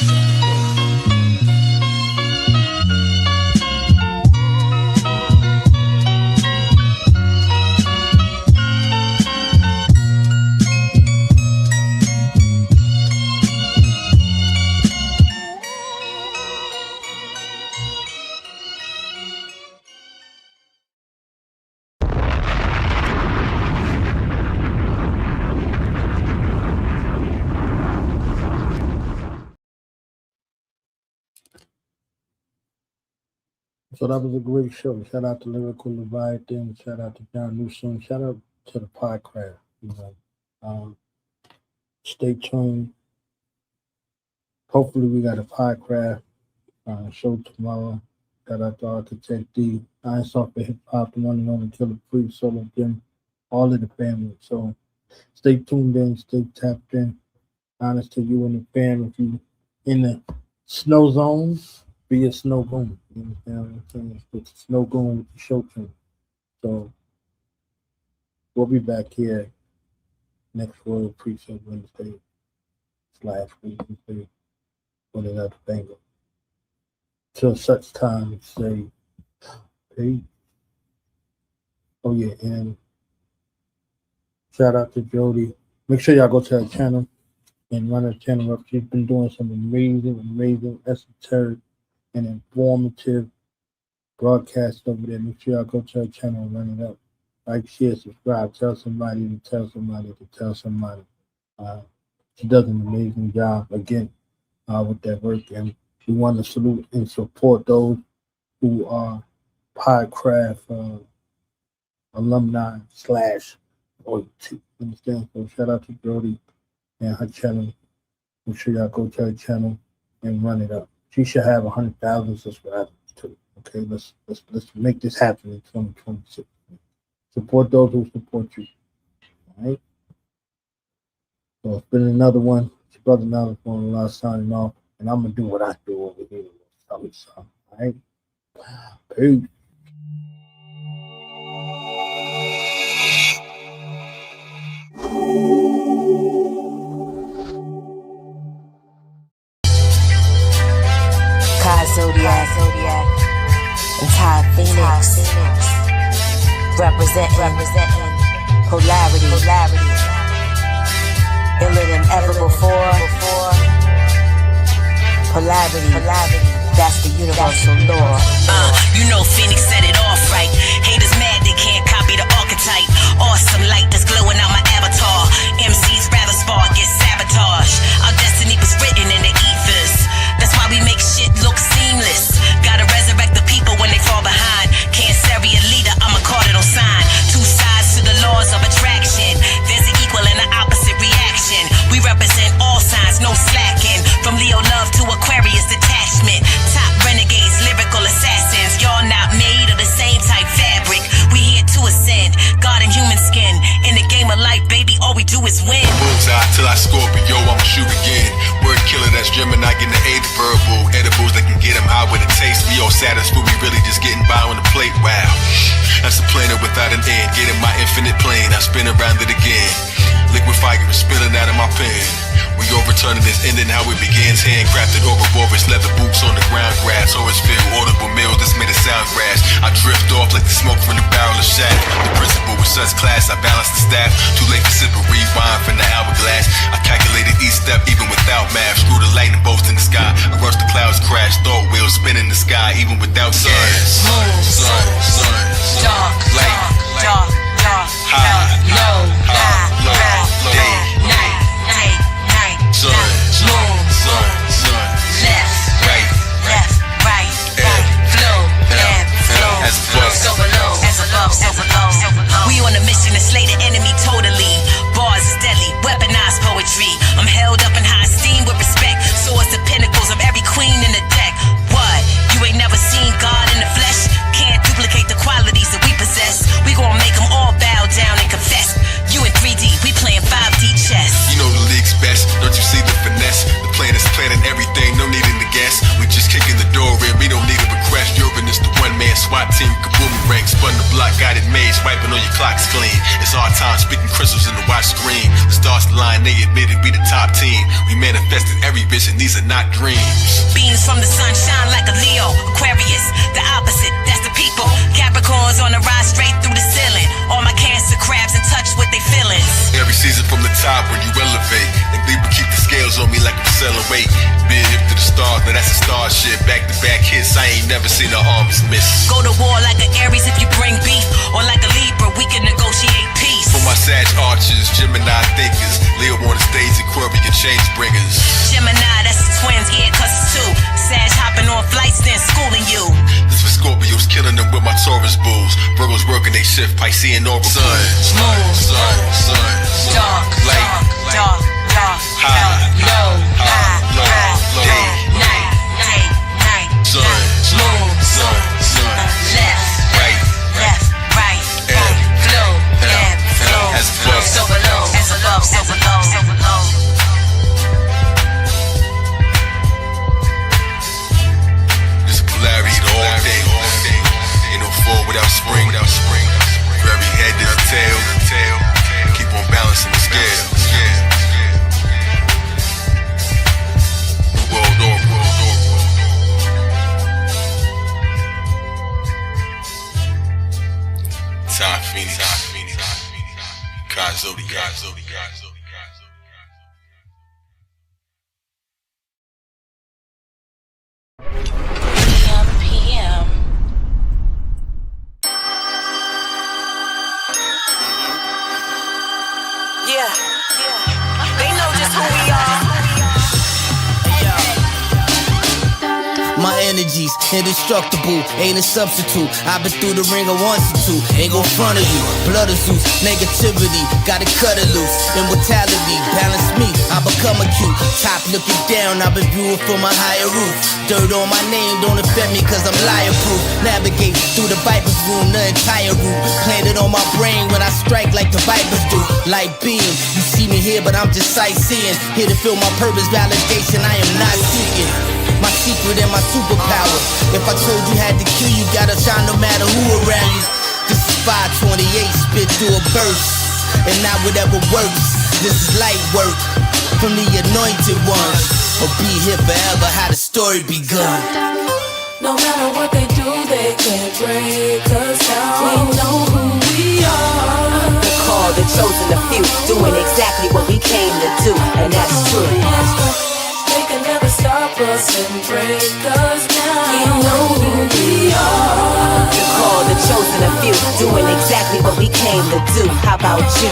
So that was a great show. Shout out to Lyrical Leviathan. Shout out to John Newsom. Shout out to the Podcraft. Stay tuned. Hopefully we got a Podcraft show tomorrow. Shout out to Architect D. Iron Soft for Hip Hop, the one and only Killer Priest, Solo Jim, all of the family. So stay tuned in, stay tapped in. Honest to you and the fam. If you in the snow zone, be a snow goon. You understand what I'm saying? It's a snow goon with the show team. So we'll be back here next Royal Priesthood Wednesday /Wednesday with another banger. Till such time, say, hey. Oh yeah, and shout out to Jody. Make sure y'all go to her channel and run her channel up. She's been doing some amazing, esoteric, and informative broadcasts over there. Make sure y'all go to her channel and run it up. Like, share, subscribe. Tell somebody to tell somebody to tell somebody. She does an amazing job again with that work, and we want to salute and support those who are Podcraft alumni / royalty. Understand? So shout out to Brody and her channel. Make sure y'all go to her channel and run it up. She should have 100,000 subscribers too. Okay, let's make this happen in 2026. Support those who support you. All right. So it's been another one. It's your brother Neru on the last signing off, and I'm gonna do what I do over here. All right. Peace. Zodiac, and Ty Phoenix, representing polarity, iller than ever before. Polarity, that's the universal law. You know Phoenix set it off right. Haters mad they can't copy the archetype. Awesome light that's glowing out my avatar. MCs rather spar, get sabotaged. Our destiny was written in the ethers. That's why we make shit look seamless. Gotta resurrect the people when they fall behind. Can't carry a leader, I'm a cardinal sign. Two sides to the laws of attraction. There's an equal and an opposite reaction. We represent all signs, no slacking. From Leo love to Aquarius detachment. Top renegades, lyrical assassins. Y'all not made of the same type fabric. We here to ascend. God in human skin. In the game of life, baby, all we do is win. Bullseye till I Scorpio, I'ma shoot again. Word killer, that's Gemini, getting the eighth verbal. Edibles that can get them high with a taste. We all satisfied, we really just getting by on the plate. Wow, that's a planet without an end. Getting my infinite plane, I spin around it again. Liquid fire is spilling out of my pen. We overturning this ending how it begins. Handcrafted Ouroboros, leather boots on the ground grass. Always feel audible meals that's made of sound grass. I drift off like the smoke from the barrel of shaft. The principle with such class, I balance the staff. Too late to sip a rewind from the hourglass. I calculated each step even without math. Screw the lightning bolts in the sky. I rush the clouds crash. Thought wheels spin in the sky even without gas. Sun, dark, light, dark, high, low, day, night, sun, left, right, flow, as above, so below. We on a mission to slay the enemy totally. Bars is deadly, weaponized poetry. I'm held up in high esteem with respect. Swords the pinnacles of every queen in the deck. What? You ain't never seen God in the flesh? Can't duplicate the qualities that we possess. We gon' make them all bow down and confess. You in 3D, we playing 5D chess. You know the league's best, don't you see the finesse? The plan is planning everything, no needing to guess. We just kicking the door in, we don't need a request. Uranus, the one-man SWAT team, kaboom rank. Spun the block, got it made, swiping all your clocks clean. It's our time, speaking crystals in the watch screen. The stars line, they admitted we the top team. We manifested every vision, these are not dreams. Beams from the sun shine like a Leo. Aquarius, the opposite, that's the people. Capricorns on the rise straight through the ceiling. All my Cancer crabs in touch with their feelings. Every season from the top when you elevate. And people keep the scales on me like I'm selling weight. Big hip to the stars, now that's a star shit. Back to back hits, I ain't never seen the arms miss. Go to war like an Aries if you bring beef. Or like a Libra, we can negotiate peace. For my Sag archers, Gemini thinkers. Leo on the stage, Aquarius change bringers. Gemini, that's the twins, yeah, cause it's two. Sag hopping on flights, then schooling you. This for Scorpios, killing them with my Taurus bulls. Virgos working they shift, Piscean orbital. Sun, dark, light, high, low, day, night, sun, left, right, flow, as above, so below. PM. Yeah, they know just who we are. My energy's indestructible, ain't a substitute. I've been through the ringer once or two, ain't gon' front of you. Blood is loose, negativity, gotta cut it loose. Immortality, balance me, I become acute. Top looking down, I've been viewing from a higher roof. Dirt on my name, don't affect me cause I'm liar-proof. Navigate through the Viper's room, the entire route. Planted on my brain when I strike like the Vipers do. Light beam, you see me here but I'm just sightseeing. Here to feel my purpose, validation I am not seeking. My secret and my superpower. If I told you had to kill you, gotta shine no matter who around you. This is 528, spit through a burst, and not whatever works. This is light work from the anointed ones. Or be here forever, how the story begun. No matter what they do, they can't break us down. We know who we are. The call, the chosen, the few, doing exactly what we came to do, and that's true. They can never stop us and break us down. We know who we are. The call, the chosen, the few, doing exactly what we came to do. How about you?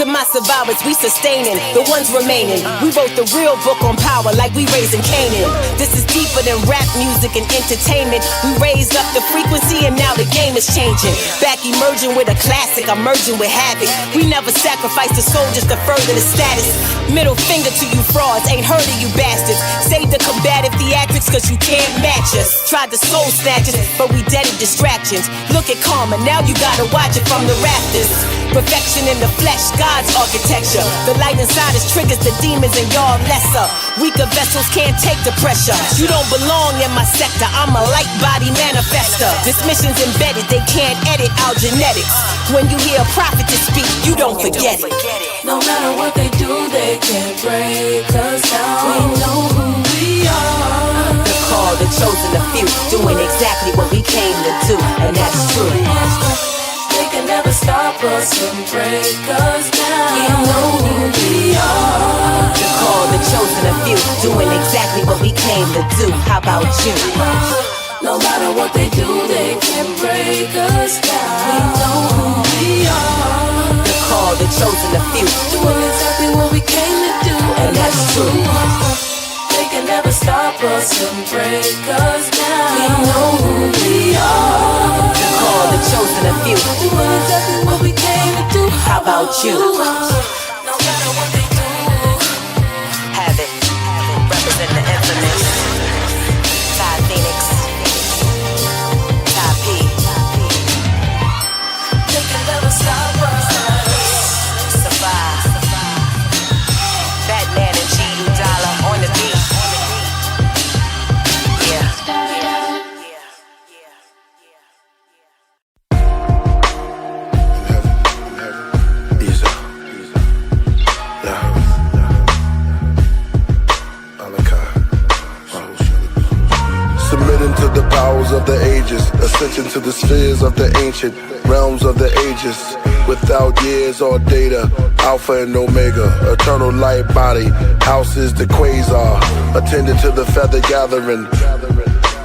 To my survivors, we sustaining, the ones remaining. We wrote the real book on power like we raising Canaan. This is deeper than rap music and entertainment. We raised up the frequency and now the game is changing. Back emerging with a classic, I'm merging with havoc. We never sacrificed the soldiers to further the status. Middle finger to you frauds, ain't heard of you bastards. Save the combative theatrics cause you can't match us. Tried to soul snatch us, but we dead in distractions. Look at karma, now you gotta watch it from the rafters. Perfection in the flesh, God's architecture. The light inside us triggers the demons and y'all lesser. Weaker vessels can't take the pressure. You don't belong in my sector, I'm a light body manifester. This mission's embedded, they can't edit our genetics. When you hear a prophet to speak, you don't forget it. No matter what they do, they can't break us down. We know who we are. The call, the chosen, the few, doing exactly what we came to do, and that's true. They can never stop us and break us down. We know who we are. The call, the chosen, the few, doing exactly what we came to do. How about you? No matter what they do, they can't break us down. We know who we are. The call, the chosen, the few, doing exactly what we came to do, and that's true. They can never stop us and break us down. We know who we are. The call, the chosen, the few, doing exactly what we came to do. How about you? No matter what they do, have it. Represent the infamous Ty Phoenix, Ty P. They can never stop us. Survive. Batman and G.U. Dollar on the beat. To the powers of the ages, ascension to the spheres of the ancient realms of the ages, without years or data, alpha and omega, eternal light body, houses the quasar, attended to the feather gathering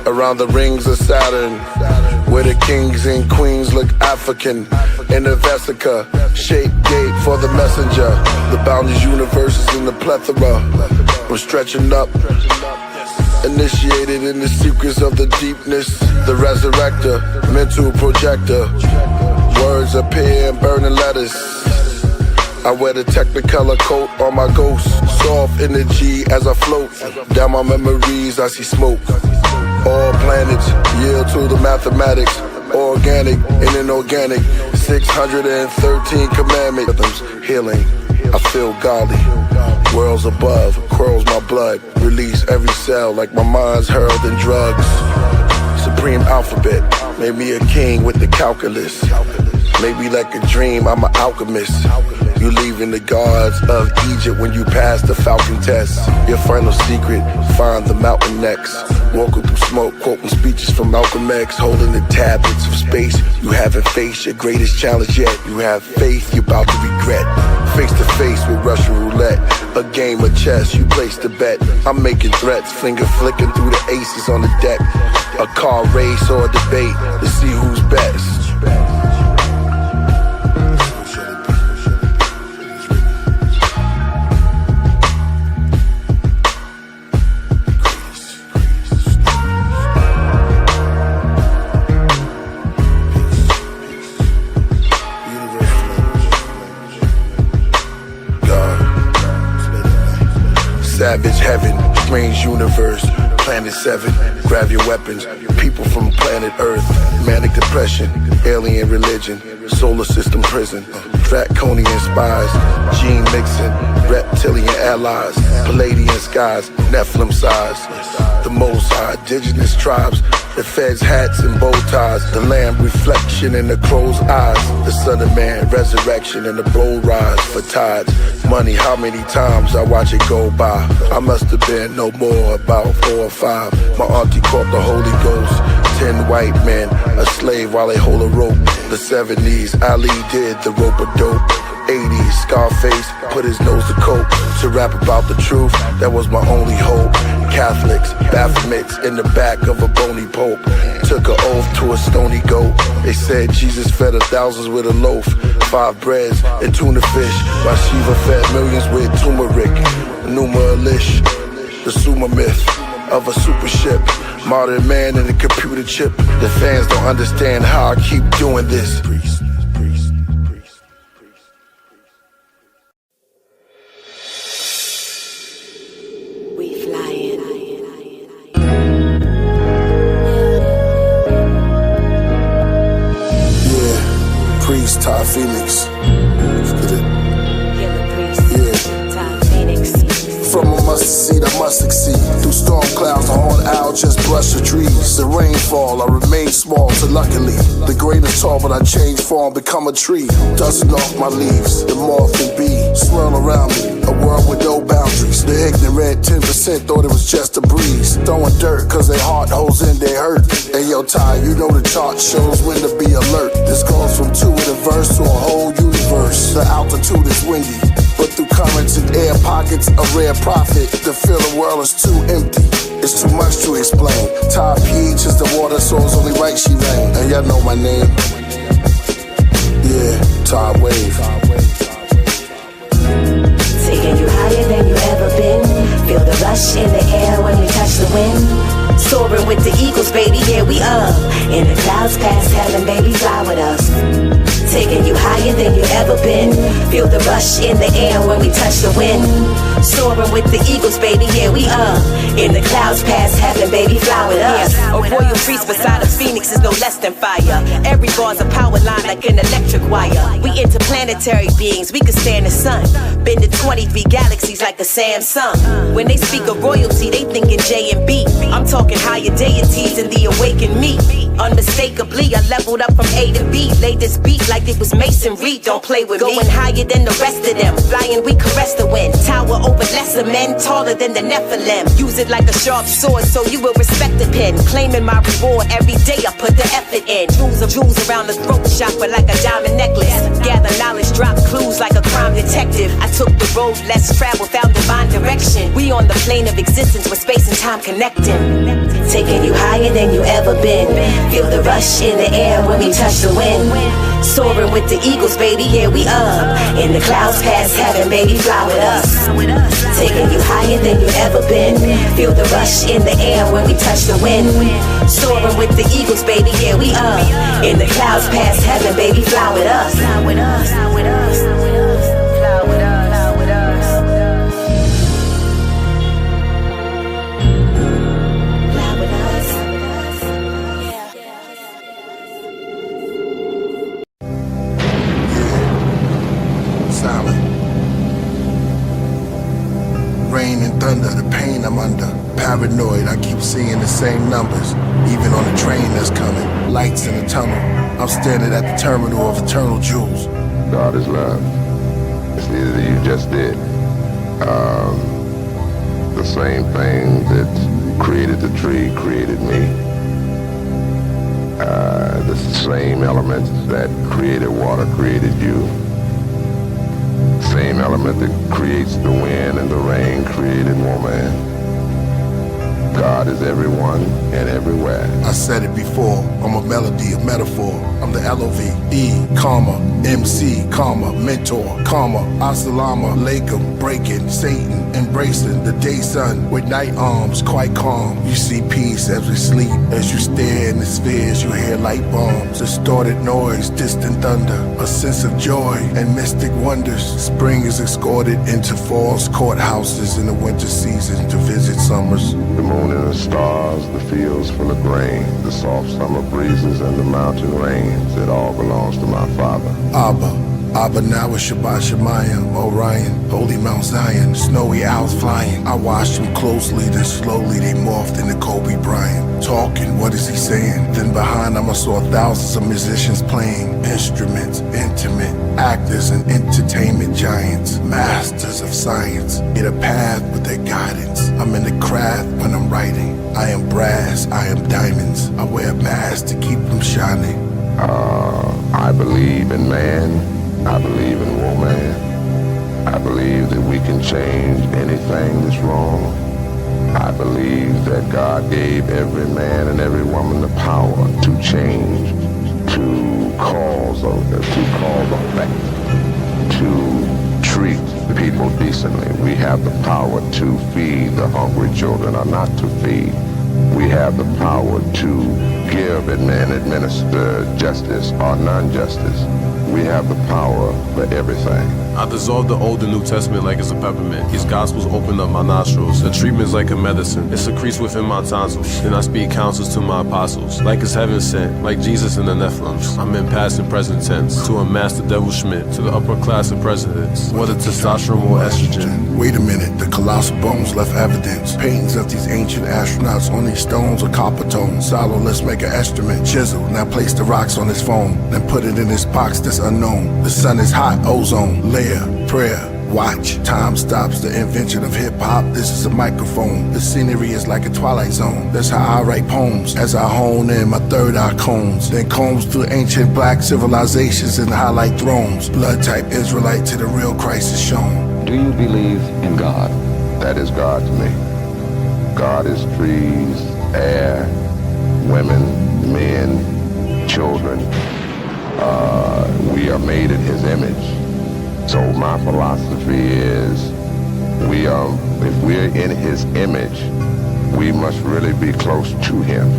around the rings of Saturn, where the kings and queens look African, in the vesica, shape gate for the messenger, the boundless universes in the plethora, I'm stretching up, initiated in the secrets of the deepness, the resurrector, mental projector, words appear in burning letters. I wear the technicolor coat on my ghost, soft energy as I float, down my memories I see smoke. All planets yield to the mathematics, organic and inorganic, 613 commandments, healing, I feel godly. Worlds above, curls my blood, release every cell like my mind's hurled in drugs. Supreme alphabet, made me a king with the calculus. Maybe like a dream, I'm an alchemist. You leaving the gods of Egypt when you pass the Falcon test. Your final secret, find the mountain next. Walking through smoke, quoting speeches from Malcolm X, holding the tablets of space. You haven't faced your greatest challenge yet. You have faith you're about to regret. Face to face with Russian roulette, a game of chess, you place the bet. I'm making threats, finger flicking through the aces on the deck. A car race or a debate to see who's best. Savage heaven, strange universe, planet 7. Grab your weapons, people from planet Earth. Manic depression, alien religion, solar system prison. Draconian spies, gene mixing, reptilian allies. Palladian skies, Nephilim size. The Most High, indigenous tribes. The feds' hats and bow ties. The lamb reflection in the crow's eyes. The son of man, resurrection and the bold rise for tides. Money, how many times I watch it go by. I must have been no more, about 4 or 5. My auntie caught the Holy Ghost. 10 white men, a slave while they hold a rope. The 70s, Ali did the rope of dope. 80s, Scarface put his nose to coke. To rap about the truth, that was my only hope. Catholics, Baphomets in the back of a bony pope. Took an oath to a stony goat. They said Jesus fed thousands with a loaf. 5 breads and tuna fish. While Shiva fed millions with turmeric. Numa Elish, the Sumer myth of a super ship. Modern man in a computer chip. The fans don't understand how I keep doing this. Ty Phoenix. From a mustard seed, I must succeed. Through storm clouds, the horned owl just brush the trees. The rainfall, I remain small to luckily. The greatest tall, but I change form, become a tree. Dusting off my leaves, the moth and bee swirl around me. A world with no boundaries. The ignorant 10% thought it was just a breeze. Throwing dirt, cause their heart holds in their hurt. Hey yo, Ty, you know the chart shows when to be alert. This goes from 2 in a verse to a whole universe. The altitude is windy, but through currents and air pockets, a rare prophet. To feel the world is too empty, it's too much to explain. Top pH is the water, so it's only right she rain. And y'all know my name. Yeah, Top Wave. Taking you higher than you ever been. Feel the rush in the air when we touch the wind. Soaring with the eagles, baby, here we up. In the clouds past heaven, baby, fly with us. Taking you higher than you ever been. Feel the rush in the air when we touch the wind. Soaring with the eagles, baby, here we up. In the clouds past heaven, baby, fly with us. A royal priest beside a phoenix is no less than fire. Every bar's a power line like an electric wire. We interplanetary beings, we could stand the sun. Been to 23 galaxies like a Samsung. When they speak of royalty, they thinking J and B. I'm talking higher deities and the awakened me. Unmistakably, I leveled up from A to B. Laid this beat like it was masonry. Don't play with me. Going higher than the rest of them. Flying, we caress the wind. Tower over lesser men, taller than the Nephilim. Use it like a sharp sword, so you will respect the pen. Claiming my reward every day, I put the effort in. Jewels around the throat chakra like a diamond necklace. Gather knowledge, drop clues like a crime detective. I took the road less traveled, found divine direction. We on the plane of existence with space and time connecting. Taking you higher than you ever been. Feel the rush in the air when we touch the wind. Soaring with the eagles, baby, here we up. In the clouds past heaven, baby, fly with us. Taking you higher than you ever been. Feel the rush in the air when we touch the wind. Soaring with the eagles, baby, here we up. In the clouds past heaven, baby, fly with us. Fly with us. Fly with us. Fly with us. Fly with us. Rain and thunder, the pain I'm under. Paranoid, I keep seeing the same numbers. Even on the train that's coming. Lights in the tunnel. I'm standing at the terminal of eternal jewels. God is love. It's precisely as you just did. The same thing that created the tree created me. The same elements that created water created you. Same element that creates the wind and the rain created woman. God is everyone and everywhere. I said it before, I'm a melody, a metaphor. I'm the L-O-V-E, comma, MC, comma, mentor, comma, Assalamu alaikum, breaking, Satan, embracing the day sun with night arms, quite calm. You see peace as we sleep, as you stare in the spheres, you hear light bombs, distorted noise, distant thunder, a sense of joy and mystic wonders. Spring is escorted into fall's courthouses in the winter season to visit summers. The moon and the stars, the fields full of grain, the soft summer breezes and the mountain rains, it all belongs to my Father. Abba now is Shabbat Shemayim, Orion, Holy Mount Zion, snowy owls flying. I watched them closely, then slowly they morphed into Kobe Bryant. Talking, what is he saying? Then behind them I saw thousands of musicians playing instruments, intimate actors and entertainment giants, masters of science. Get a path with their guidance. I'm in the craft when I'm writing. I am brass, I am diamonds. I wear a mask to keep them shining. I believe in man. I believe in woman. I believe that we can change anything that's wrong. I believe that God gave every man and every woman the power to change, to cause effect, to treat people decently. We have the power to feed the hungry children or not to feed. We have the power to give and administer justice or non-justice. We have the power for everything. I dissolve the Old and New Testament like it's a peppermint. These gospels open up my nostrils. The treatment's like a medicine. It secretes within my tonsils. Then I speak counsels to my apostles. Like it's heaven sent, like Jesus and the Nephilims. I'm in past and present tense. To unmask the devil Schmidt, to the upper class of presidents. Whether testosterone or estrogen. Wait a minute, the colossal bones left evidence. Paintings of these ancient astronauts on these stones are copper tone. Solo, let's make an instrument. Chisel, now place the rocks on his phone. Then put it in his box that's unknown. The sun is hot, ozone, layer, prayer, watch. Time stops the invention of hip-hop. This is a microphone. The scenery is like a twilight zone. That's how I write poems. As I hone in my third eye combs. Then combs through ancient black civilizations and highlight thrones. Blood type Israelite to the real Christ is shown. Do you believe in God? That is God to me. God is trees, air, women, men, children. We are made in his image. So my philosophy is if we're in his image, we must really be close to him.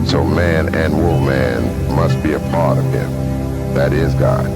So man and woman must be a part of him. That is God.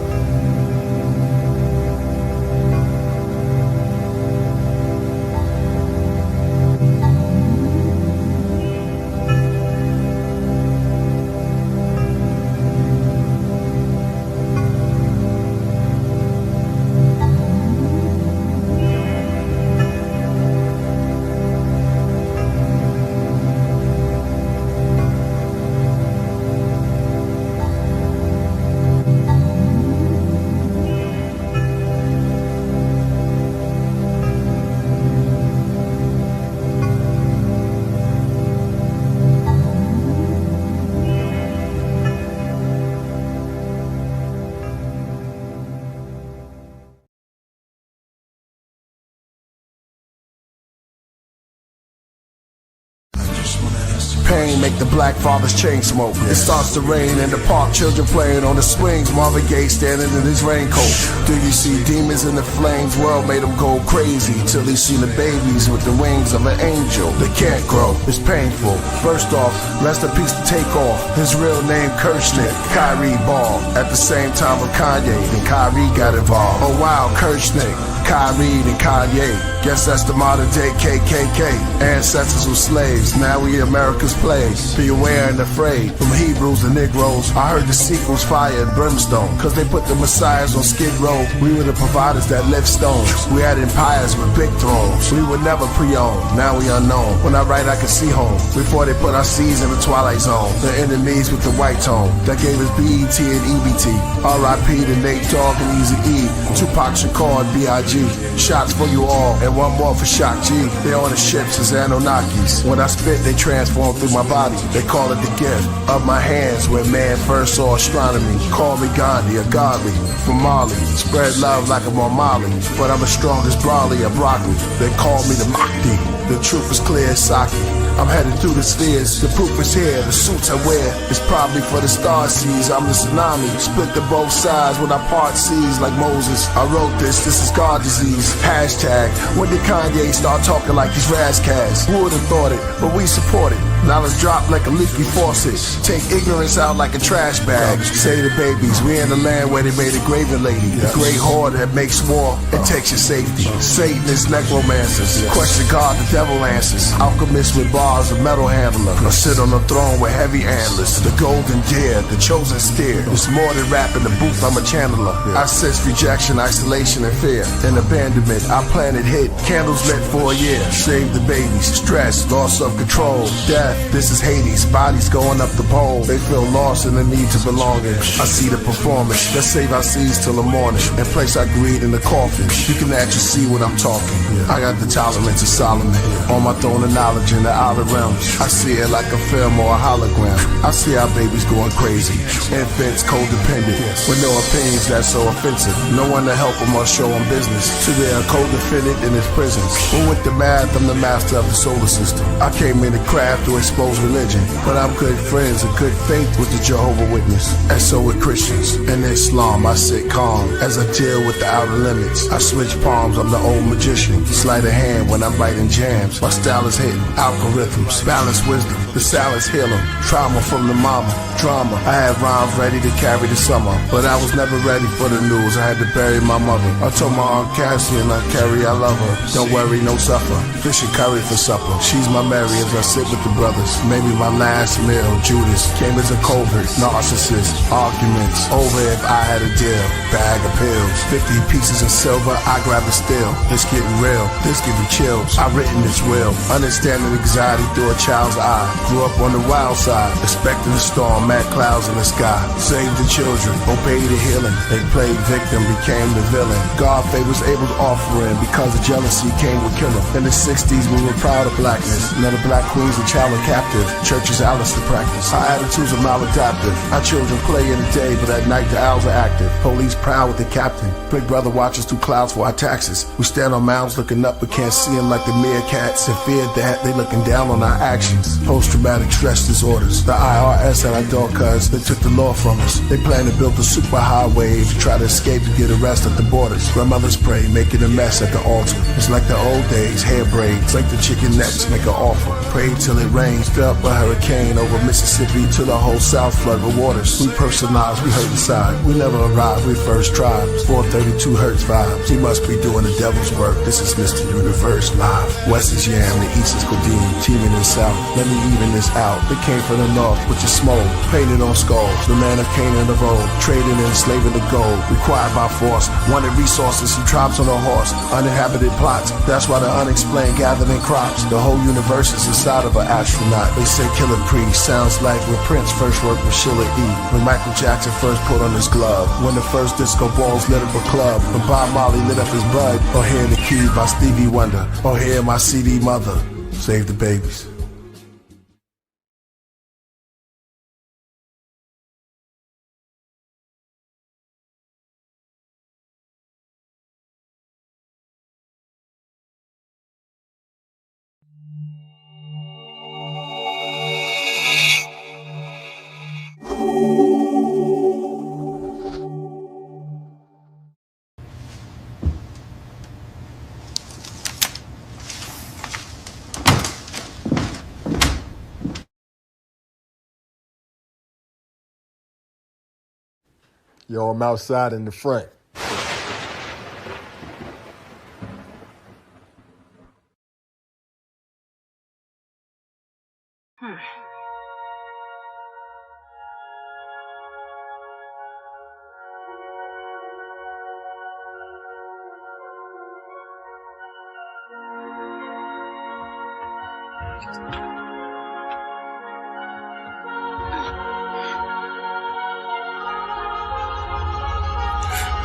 Pain make the black fathers chain smoke. It starts to rain in the park, children playing on the swings. Marvin Gaye standing in his raincoat. Do you see demons in the flames? World made them go crazy till he seen the babies with the wings of an angel. They can't grow, it's painful. First off, rest in peace to Takeoff. His real name Kirchnick, Kyrie Ball. At the same time with Kanye, and Kyrie got involved. Oh wow, Kirchnick, Kyrie and Kanye Guess that's the modern day KKK. Ancestors were slaves, now we America's plagues. Be aware and afraid. From Hebrews to Negroes, I heard the sequels fire and brimstone. Cause they put the messiahs on Skid Row. We were the providers that lift stones. We had empires with big thrones. We were never pre-owned, now we unknown. When I write I can see home. Before they put our seeds in the twilight zone. The enemies with the white tone that gave us BET and EBT. R.I.P. to Nate Dogg and Easy E. Tupac Shakur and B.I.G. Shots for you all and one more for Shock G. They on the ships as Anunnakis. When I spit they transform through my body. They call it the gift of my hands when man first saw astronomy. Call me Gandhi, a godly from Mali. Spread love like I'm on Molly. But I'm as strong as broccoli or broccoli. They call me the Mahdi. The truth is clear as Saki. I'm headed through the spheres, the proof is here, the suits I wear is probably for the star seas. I'm the tsunami, split to both sides when I part seas like Moses. I wrote this is God disease. Hashtag, when did Kanye start talking like he's Razzcast? Who would've thought it, but we support it. Knowledge drop like a leaky faucet. Take ignorance out like a trash bag. Say to the babies, we in the land where they made a graven lady. The great horde that makes war and takes your safety. Satanists, necromancers, question God, the devil answers. Alchemists with bars, a metal handler. I sit on a throne with heavy antlers. The golden deer, the chosen steer. It's more than rap in the booth, I'm a channeler. I sense rejection, isolation, and fear. And abandonment, I planted hit. Candles lit for a year. Save the babies. Stress, loss of control, death. This is Hades, bodies going up the pole. They feel lost in the need to belonging. I see the performance, let's save our seeds till the morning and place our greed in the coffin. You can actually see what I'm talking. I got the tolerance of Solomon on my throne of knowledge in the outer realms. I see it like a film or a hologram. I see our babies going crazy. Infants codependent with no opinions that's so offensive. No one to help them or show them business. So they are codependent in his prisons. But with the math, I'm the master of the solar system. I came in to craft to expose religion, but I'm good friends and good faith with the Jehovah Witness. And so with Christians. In Islam, I sit calm as I deal with the outer limits. I switch palms, I'm the old magician. Sleight of hand when I'm writing jams. My style is hitting algorithms, balance wisdom. The salads heal them. Trauma from the mama, drama. I had rhymes ready to carry the summer, but I was never ready for the news. I had to bury my mother. I told my Aunt Cassie and Aunt Carrie I love her. Don't worry, no suffer. Fish and curry for supper. She's my Mary as I sit with the brothers. Maybe my last meal, Judas, came as a covert, narcissist, arguments, over if I had a deal, bag of pills, 50 pieces of silver, I grab a steel, this getting real, this giving chills, I written this will, understanding anxiety through a child's eye, grew up on the wild side, expecting a storm, mad clouds in the sky, saved the children, obeyed the healing, they played victim, became the villain, God favors Abel's offering, because of jealousy came with Killah, in the 60s we were proud of blackness, now the black queen's a child of captive. Churches Alice to practice. Our attitudes are maladaptive. Our children play in the day, but at night the owls are active. Police proud with the captain. Big brother watches through clouds for our taxes. We stand on mounds looking up, but can't see them like the meerkats. And fear that they looking down on our actions. Post-traumatic stress disorders. The IRS at our door, cuz they took the law from us. They plan to build a superhighway to try to escape and get arrested at the borders. Grandmothers pray, making a mess at the altar. It's like the old days, hair braids, like the chicken necks, make an offer. Pray till it rains, up a hurricane over Mississippi till the whole South flood with waters. We personalized, we hurt inside. We never arrived, we first tried. 432 Hertz vibes. We must be doing the devil's work. This is Mr. Universe live. West is Yam, the East is Codeine, teaming in South. Let me even this out. They came from the North, which is smoke, painted on skulls. The land of Canaan of old, trading and enslaving the gold. Required by force, wanted resources, some tribes on a horse. Uninhabited plots, that's why the unexplained gathered in crops. The whole universe is inside of an astronaut. They say Killah Priest sounds like when Prince first worked with Sheila E. When Michael Jackson first put on his glove. When the first disco balls lit up a club. When Bob Marley lit up his bud. Or Hear the Key by Stevie Wonder. Or Hear My CD Mother. Save the babies. Yo, I'm outside in the front.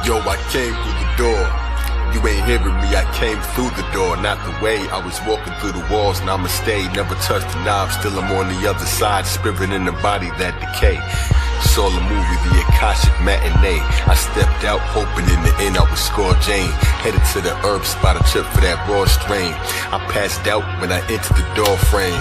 Yo, I came through the door. You ain't hearing me, I came through the door, not the way. I was walking through the walls, and I'ma stay. Never touched the knob, still I'm on the other side. Spirit in the body that decay. Saw the movie, the Akashic Matinee. I stepped out, hoping in the end I would score Jane. Headed to the herb spot, a trip for that raw strain. I passed out when I entered the door frame.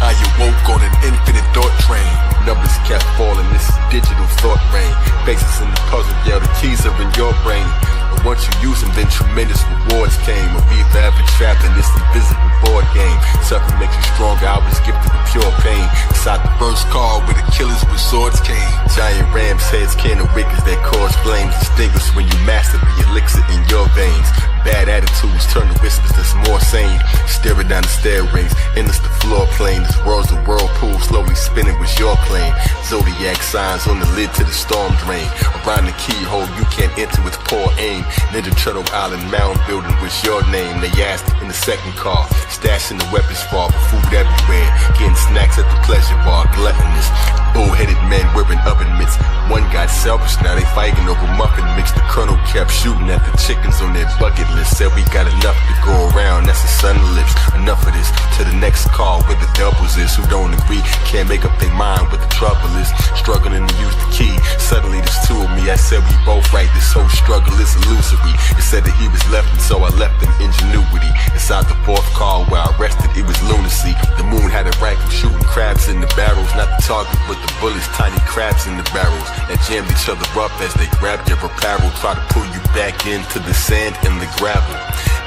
I awoke on an infinite thought train. Numbers kept falling, this is digital thought rain. Basis in the puzzle, yeah, the keys are in your brain. But once you use them, then tremendous rewards came. Or be forever trapped in this invisible board game. Suffering makes you stronger, I was gifted with pure pain. Inside the first car where the killers with swords came. Giant ram's heads, can of wickets that cause flames. Distinguished when you master the elixir in your veins. Bad attitudes turn to whispers that's more sane. Staring down the stair rings, endless the floor plane. This world's a whirlpool, slowly spinning was your claim. Zodiac signs on the lid to the storm drain. Around the keyhole you can't enter with poor aim. Ninja Turtle Island mound building was your name. They asked in the second car, stashing the weapons far, but food everywhere. Getting snacks at the pleasure bar, gluttonous. Bull-headed men wearing oven mitts. One got selfish, now they fighting over muffin mix. The colonel kept shooting at the chickens on their bucket list. Said we got enough to go around, that's the sun lips. Enough of this, to the next call where the doubles is. Who don't agree, can't make up their mind what the trouble is. Struggling to use the key, suddenly there's two of me. I said we both right, this whole struggle is illusory. It said that he was left and so I left him ingenuity. Inside the fourth car where I rested, it was lunacy. The moon had a rifle shooting crabs in the barrels. Not the target but the bullets, tiny crabs in the barrels that jammed each other up as they grabbed your apparel. Try to pull you back into the sand and the gravel.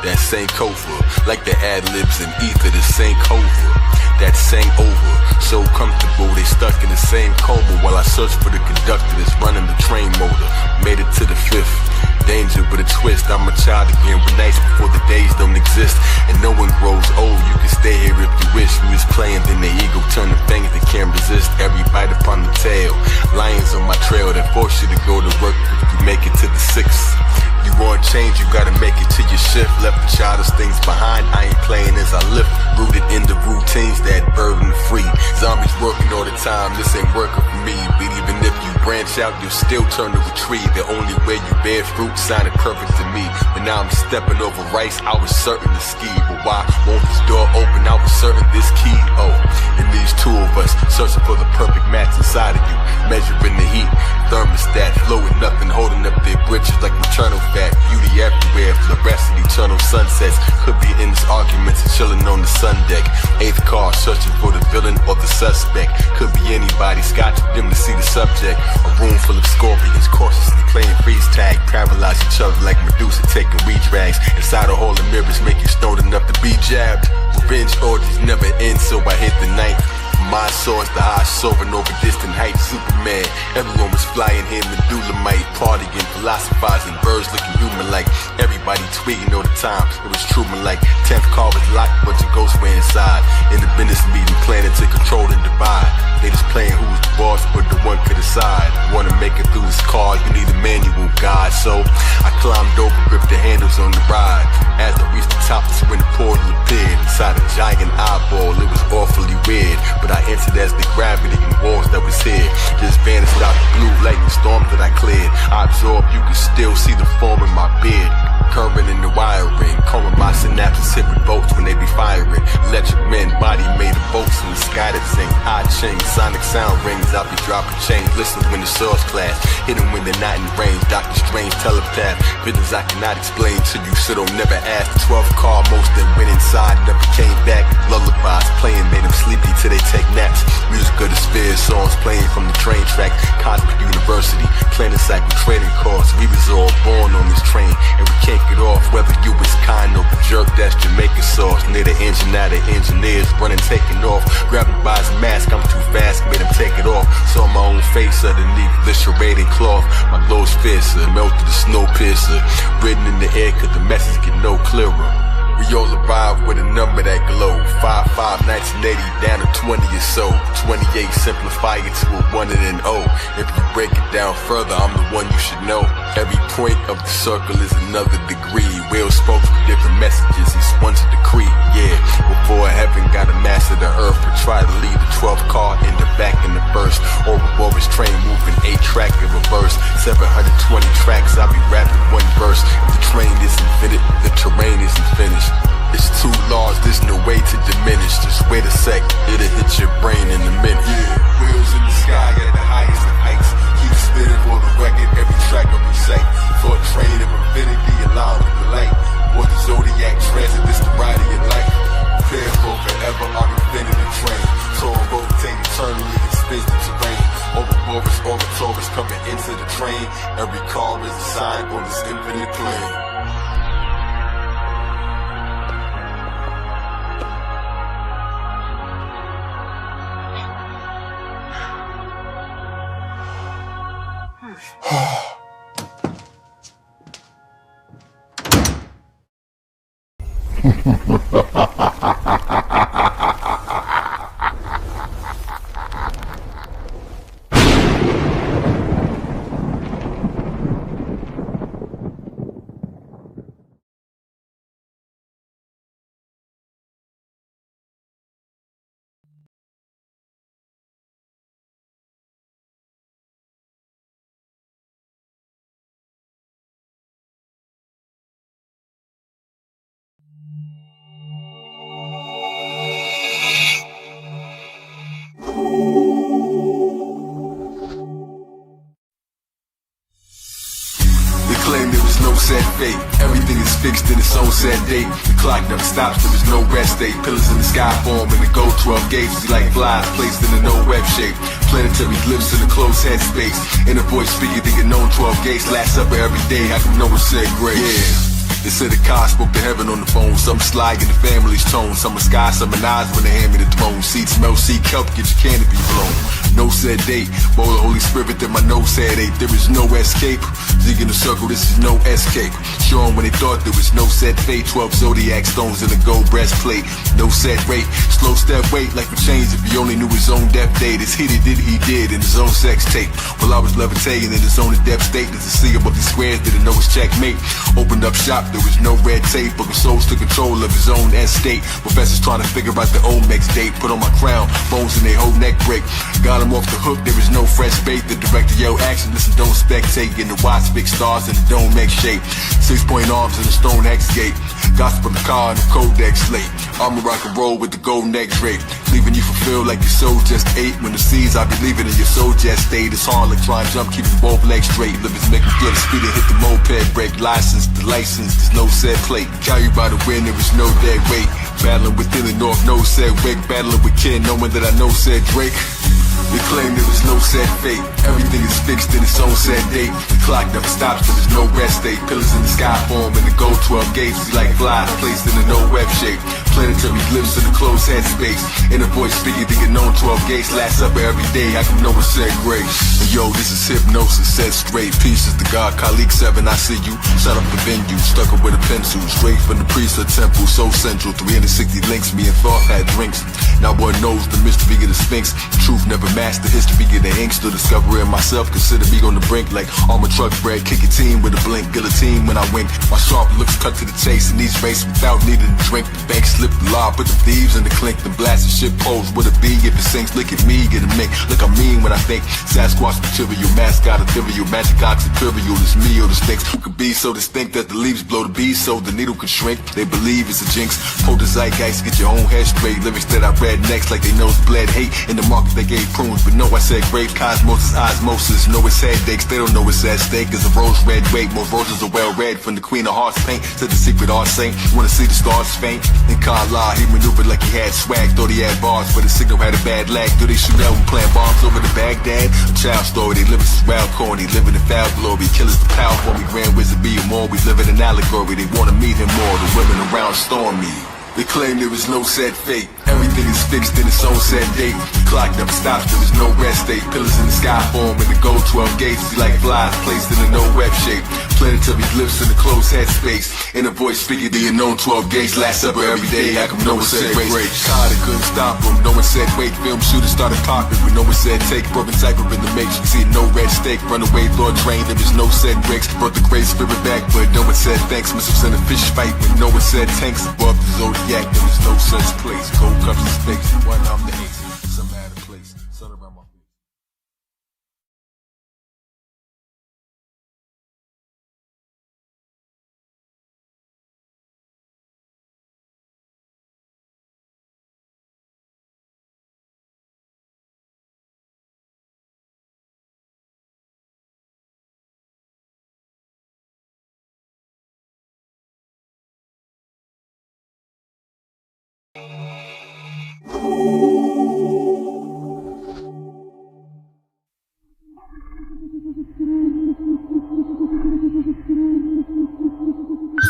That same cover, like the ad-libs and ether, the same cover that sang over, so comfortable they stuck in the same coma. While I searched for the conductor that's running the train motor. Made it to the fifth, danger with a twist. I'm a child again, with nights before the days don't exist. And no one grows old, you can stay here if you wish. We was playing, then the ego turned the fingers that can't resist. Every bite upon the tail, lions on my trail that force you to go to work if you make it to the sixth. You want change, you gotta make it to your shift. Left the childish things behind, I ain't playing as I lift. Rooted in the routines that burden free. Zombies working all the time, this ain't working for me. But even if you branch out, you'll still turn to a tree. The only way you bear fruit sounded perfect to me. But now I'm stepping over rice, I was certain to ski. But why won't this door open? I was certain this key. Oh, and these two of us searching for the perfect match inside of you. Measuring the heat, thermostat, flowing nothing, holding up their britches like maternal fat. Beauty everywhere, fluorescent, eternal sunsets. Could be in this arguments and chilling on the sun deck. Eighth car, searching for the villain or the suspect. Could be anybody, scotch with them to see the subject. A room full of scorpions, cautiously playing freeze tag. Paralyze each other like Medusa taking redrags. Inside a hall of mirrors, make you stoned enough to be jabbed. Revenge orgies never end, so I hit the night. My source, the eyes soaring over distant heights. Superman, everyone was flying here, Medullamite, partying, philosophizing, birds looking human like. Everybody tweeting all the time, it was Truman like. 10th car was locked, bunch of ghosts were inside. In the business meeting, planning to control and divide. They just playing who's the boss, but the one could decide. Wanna make it through this car, you need a manual guide. So I climbed over, gripped the handles on the ride. As I reached the top, that's when the portal appeared. Inside a giant eyeball, it was awfully weird. But I entered as the gravity and walls that was here just vanished out the blue lightning storm that I cleared. I absorbed, you could still see the foam in my beard. Current in the wiring, combing my synapses hit with bolts when they be firing. Electric men, body made of bolts in the sky that sing. I change, sonic sound rings, I'll be dropping chains. Listen when the swords clash, hit them when they're not in range. Doctor Strange telepath, visions I cannot explain to you, so don't never ask. The 12th car, most that went inside never came back. Lullabies playing made them sleepy till they take naps. Music of the spheres, songs playing from the train track. Cosmic University, planet cycle trading cards. We was all born on this train, and we can't get off. Whether you was kind or a jerk, that's Jamaican sauce. Near the engine, now the engineers running, taking off. Grabbing by his mask, I'm too fast, made him take it off. Saw my own face underneath this serrated cloth. My glow's fiercer, melted the snow piercer. Written in the air, could the message get no clearer. We all arrived with a number that glow. 5-5, 1980, down to 20 or so. 28, simplify it to a 1 and an O. If you break it down further, I'm the one you should know. Every point of the circle is another degree. Will spoke for different messages, each one's a decree. Yeah, before heaven got a master the earth, but try to leave the 12th car in the back in the burst. Ouroboros train moving 8-track in reverse. 720 tracks, I'll be rapping one verse. If the train isn't fitted, the terrain isn't finished. It's too large, there's no way to diminish. Just wait a sec, it'll hit your brain in a minute. Yeah, wheels in the sky at the highest of heights. Keep spinning for the record, every track will be sight. For a train of infinity, allowed with the light. Or the zodiac transit, this the ride of your life. Prepare for forever, our infinity train. So I'll rotate eternally and spins the terrain. Overboris, orbitors coming into the train. Every car is a sign on this infinite plane. Set fate, everything is fixed in its own set date. The clock never stops, there is no rest day. Pillars in the sky form and the go 12 gates. See like flies placed in a no web shape. Planetary glimpse in a closed head space. In a voice speaking, thinking known 12 gates. Last supper every day, I can know it said grace. Yeah. They said the car spoke to heaven on the phone. Some slag in the family's tone. Some are sky, some are eyes when they hand me the throne. Seats smell, seek help, get your canopy blown. No said date, bowl of Holy Spirit that my nose said ate. There is no escape. Zig in the circle, this is no escape. Show 'em when they thought there was no set fate. 12 zodiac stones in a gold breastplate. No set rate, slow step wait like a change. If he only knew his own death date. As he did he did in his own sex tape. While I was levitating in his own depth state. There's a sea above these squares, didn't know his checkmate. Opened up shop, there was no red tape. But his souls took control of his own estate. Professors trying to figure out the Omex date. Put on my crown, bones in their whole neck break. Got him off the hook, there is no fresh bait. The director yelled action, listen, don't spectate. In the watch, big stars in the dome make shape. 6-point arms in the stone X gate. Gossip from the car and the codex slate. I'ma rock and roll with the gold neck drape. Leaving you fulfilled like your soul just ate. When the seeds I be leaving in your soul just stayed. It's hard like trying to jump, keeping both legs straight. Living make me feel the speed and hit the moped brake. License, the license, there's no set plate. Carried by the wind, there is no dead weight. Battling within the north, no said wake. Battling with kin, knowing that I know said Drake. They claim there is no set fate. Everything is fixed in its own set date. The clock never stops, there is no rest day. Pillars in the sky form and the go 12 gates. See like flies placed in a no web shape. Planetary glimpse in the closed head space. In a voice speaking, thinking known 12 gates. Last supper every day, I can know it said grace. And yo, this is hypnosis, set straight. Pieces to God, colleague 7, I see you. Shut up the venue, stuck up with a pencil. Straight from the priesthood temple, so central. 360 links, me and thought had drinks. Now one knows the mystery of the Sphinx. The truth never master history of the ink. Still discovering myself, consider me on the brink. Like armor truck bread, kick a team with a blink. Guillotine when I wink. My sharp looks cut to the chase. In these races without needing to drink. The bank slip the law, put the thieves in the clink. The blasted shit pose, would it be if it sinks? Look at me, get a mink. Look, I mean when I think. Sasquatch material, mascot ethereal. Magic ox imperial, it's me or the stinks. Who could be so distinct that the leaves blow the bees so the needle could shrink? They believe it's a jinx. Hold the zeitgeist, get your own head straight. Lyrics that I read next like they nose bled hate. In the market they gave prunes, but no, I said grape. Cosmos is osmosis, know it's headaches. They don't know it's at stake. It's a rose red weight. Most roses are well read. From the queen of hearts paint to the secret art saint. Wanna see the stars faint? In Killah, he maneuvered like he had swag. Thought he had bars, but his signal had a bad lag. Do they shoot out and plant bombs over the Baghdad? A child story, they live in wild corny. Living in foul glory. Killers the powerful, we grand wizard be more. We live in an allegory. They wanna meet him more. The women around storm me. They claim there is no set fate. Everything is fixed in its own set date. The clock never stops, there is no rest day. Pillars in the sky form and the go 12 gates. See like flies placed in a no web shape. Planetary glimpse in the closed head space. In a voice speaking the unknown 12 gates. Last supper every day, I can no one said grace. God, it couldn't stop him. No one said wait. Film shooters started popping, but no one said take. Broken cypher in the matrix. See no red stake. Runaway Lord train, there is no said bricks. Brought the great spirit back, but no one said thanks. Missiles in a fish fight, but no one said tanks above the zodiac. There is no such place. Gold cups and space. One, I'm the ace. Some matter place. Sun around my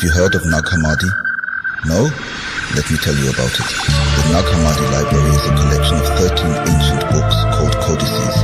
you heard of Nag Hammadi? No? Let me tell you about it. The Nag Hammadi Library is a collection of 13 ancient books called codices,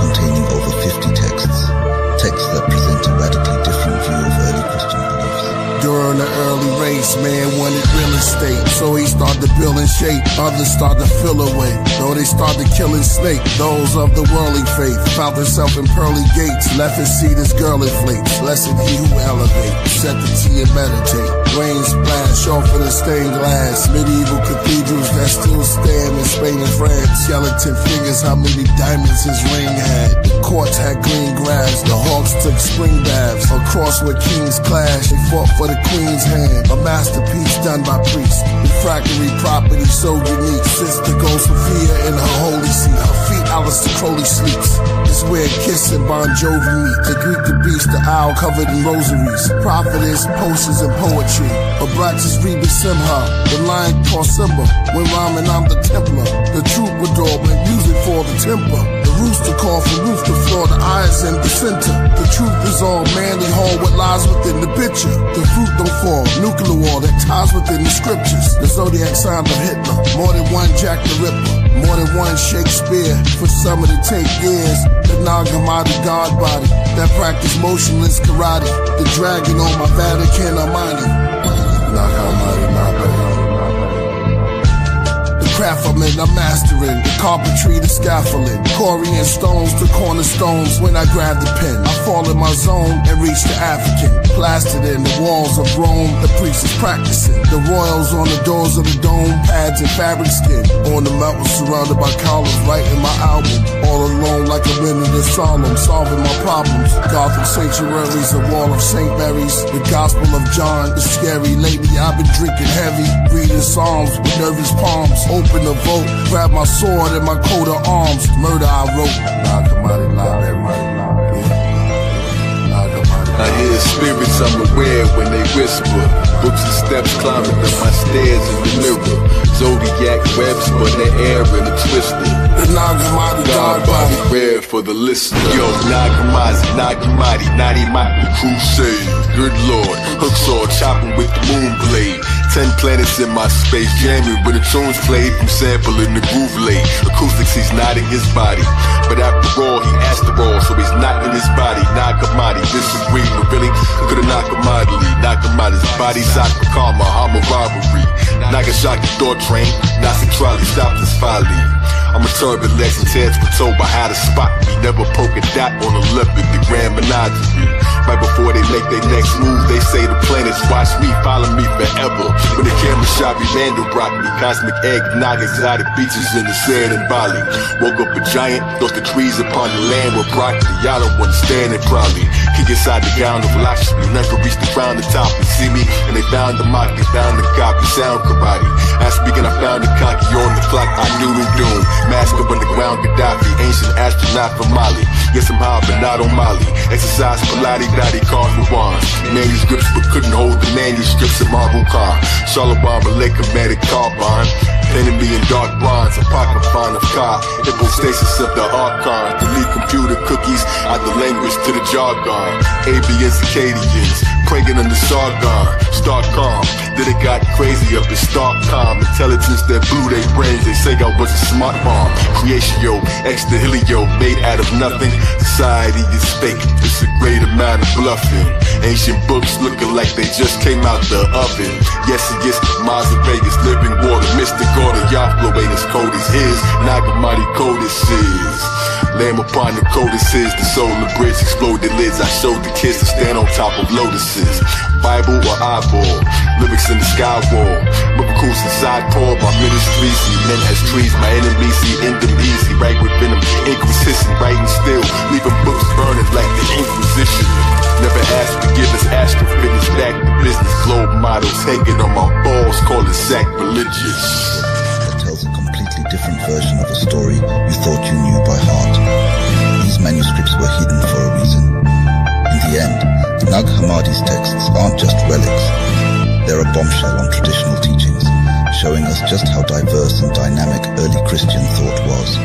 containing over 50 texts. Texts that present a radically different view of early Christian beliefs. During the early race, man wanted real estate, so he started building shape. Others started to fill away, though they started killing snake. Those of the worldly faith found themselves in pearly gates, left his seat as girl inflates. Blessed he who elevate, set the tea and meditate. Rain splash off of the stained glass. Medieval cathedrals that still stand in Spain and France. Skeleton figures how many diamonds his ring had. The courts had green grass, the hawks took spring baths. Across where kings clashed, they fought for the queen's hand. A masterpiece done by priests. Refractory property so unique. Sister goes Sophia in her holy seat. Her feet Alistair Crowley sleeps. It's where Kiss and Bon Jovi meet. The Greek, the beast, the owl covered in rosaries. Prophetess, potions, and poetry. Abraxas Reba Simha, the lion called Simba. When rhyming, I'm the Templar. The troubadour, make music for the temper. The rooster call from roof to floor, the eyes in the center. The truth is all manly hall, what lies within the picture. The fruit don't fall, nuclear war that ties within the scriptures. The zodiac sign of Hitler, more than one Jack the Ripper, more than one Shakespeare. For some of it take years. The Nag Hammadi god body that practice motionless karate. The dragon on my Vatican Armani. Nag Hammadi, Nag Hammadi. The craft I'm in, I'm mastering. The carpentry, the scaffolding. Corian stones to cornerstones. When I grab the pen, I fall in my zone and reach the African. Plastered in the walls of Rome, the priest is practicing. The royals on the doors of the dome, pads and fabric skin. On the mountain surrounded by columns, writing my album. All alone like a minute in solemn, solving my problems. Gothic sanctuaries, a wall of St. Mary's. The Gospel of John is scary. Lately I've been drinking heavy, reading Psalms with nervous palms. Open the vote, grab my sword and my coat of arms. Murder I wrote. Nag Hammadi Library. I hear spirits I'm aware when they whisper. Books and steps climbing up my stairs in the mirror. Zodiac webs for the air and the twister. The Nag Hammadi god body rare for the listener. Yo, Nag Hammadi, Nadi Mati, crusade. Good lord, hook saw chopping with the moon blade. 10 planets in my space, jamming when the tunes played from sampling the groove late. Acoustics, he's not in his body, but after all, he asked the all, so he's not in his body. Nag Hammadi, disagree, but really, could've Nag Hammadi. Nag Hammadi's body's out for karma, I'm a robbery. Nagasaki thought train, Nazi trolley stopped his folly. I'm a turbulent legend, heads were told by how to spot me. Never poke a dot on a leopard, the grand menagerie. Right before they make their next move, they say the planets watch me, follow me forever. When the camera shot me, Mandelbrot me, cosmic egg, nog exotic beaches in the sand in Bali. Woke up a giant, lost the trees upon the land with broccoli. Y'all don't understand it probably. Kick inside the gown of Lakshmi, none could reach the crown, the top and see me. And they found the mock, they found the copy, sound karate. As speaking, I found the cocky on the clock, I knew the doom. Mask up underground, Gaddafi, ancient astronaut from Mali. Yes, I'm high, but not on Mali. Exercise, Pilates, body, cards with wands. Manuscripts, but couldn't hold the manuscripts of Marble Khan. Charlemagne, Malay, carbon. Painted me in dark bronze, apocryphon of car. Hypostasis of the archon. Delete computer cookies out the language to the jargon. Avians, Acadians, praying on the Sargon. Start calm, then it got crazy up in stark calm. Intelligence that blew their brains, they say I was a smart bomb. Creation, yo, ex nihilo, made out of nothing. Society is fake, it's a great amount of bluffing. Ancient books looking like they just came out the oven. Yes, Mars of Vegas, living water, mystic order, Yahweh ain't as cold as his. Nag Hammadi codices. Lamb upon the codices, the solar bridge exploded lids. I showed the kids to stand on top of lotuses. Bible or eyeball, lyrics in the sky wall. Miracles inside Paul, my ministry. See men as trees, my enemies see end them easy. Right within them, ink was hissing, writing still, leaving books burning like the Inquisition. Never asked forgiveness, astrophysics, back to business. Globe models hanging on my balls, call it sacrilegious. That tells a completely different version of a story you thought you knew by heart. These manuscripts were hidden for a reason. In the end, Nag Hammadi's texts aren't just relics. They're a bombshell on traditional teachings, showing us just how diverse and dynamic early Christian thought was.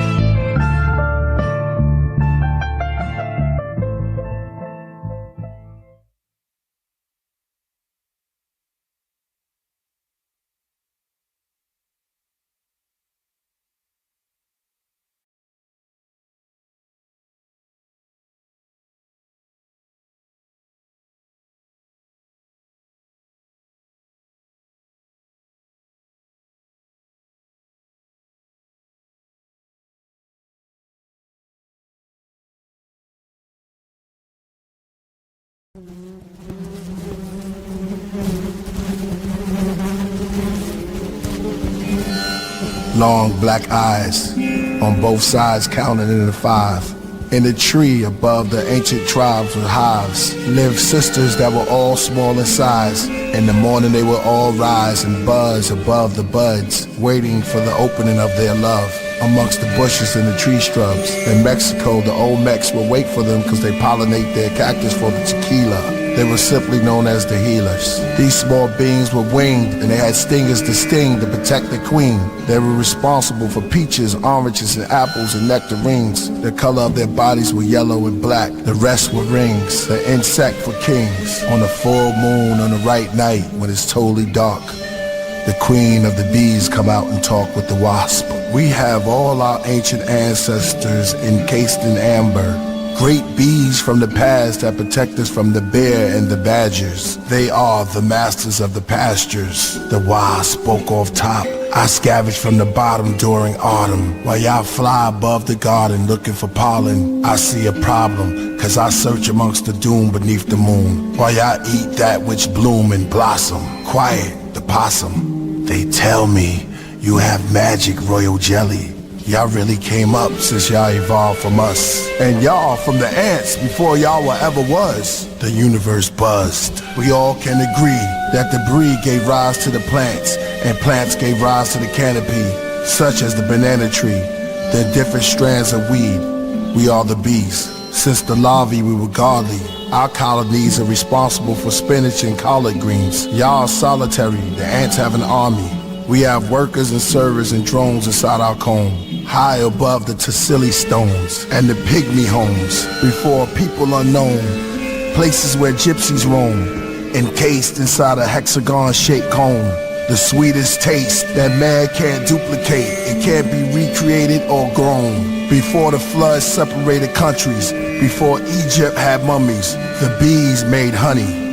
Long black eyes, on both sides counting in the 5. In a tree above the ancient tribes with hives lived sisters that were all small in size. In the morning they would all rise and buzz above the buds, waiting for the opening of their love. Amongst the bushes and the tree shrubs. In Mexico, the old Mex would wait for them because they pollinate their cactus for the tequila. They were simply known as the healers. These small beings were winged and they had stingers to sting to protect the queen. They were responsible for peaches, oranges, and apples and nectarines. The color of their bodies were yellow and black. The rest were rings, the insect for kings. On a full moon on the right night when it's totally dark, the queen of the bees come out and talk with the wasp. We have all our ancient ancestors encased in amber. Great bees from the past that protect us from the bear and the badgers. They are the masters of the pastures. The wasp spoke off top. I scavenge from the bottom during autumn. While y'all fly above the garden looking for pollen, I see a problem, cause I search amongst the doom beneath the moon. While y'all eat that which bloom and blossom. Quiet, the possum. They tell me you have magic, royal jelly. Y'all really came up since y'all evolved from us. And y'all from the ants before y'all were ever was. The universe buzzed. We all can agree that the breed gave rise to the plants, and plants gave rise to the canopy, such as the banana tree, the different strands of weed. We are the bees. Since the larvae we were godly. Our colonies are responsible for spinach and collard greens. Y'all are solitary, the ants have an army. We have workers and servers and drones inside our comb, high above the Tassili stones and the pygmy homes, before people unknown, places where gypsies roam, encased inside a hexagon-shaped cone. The sweetest taste that man can't duplicate, it can't be recreated or grown. Before the flood separated countries, before Egypt had mummies, the bees made honey.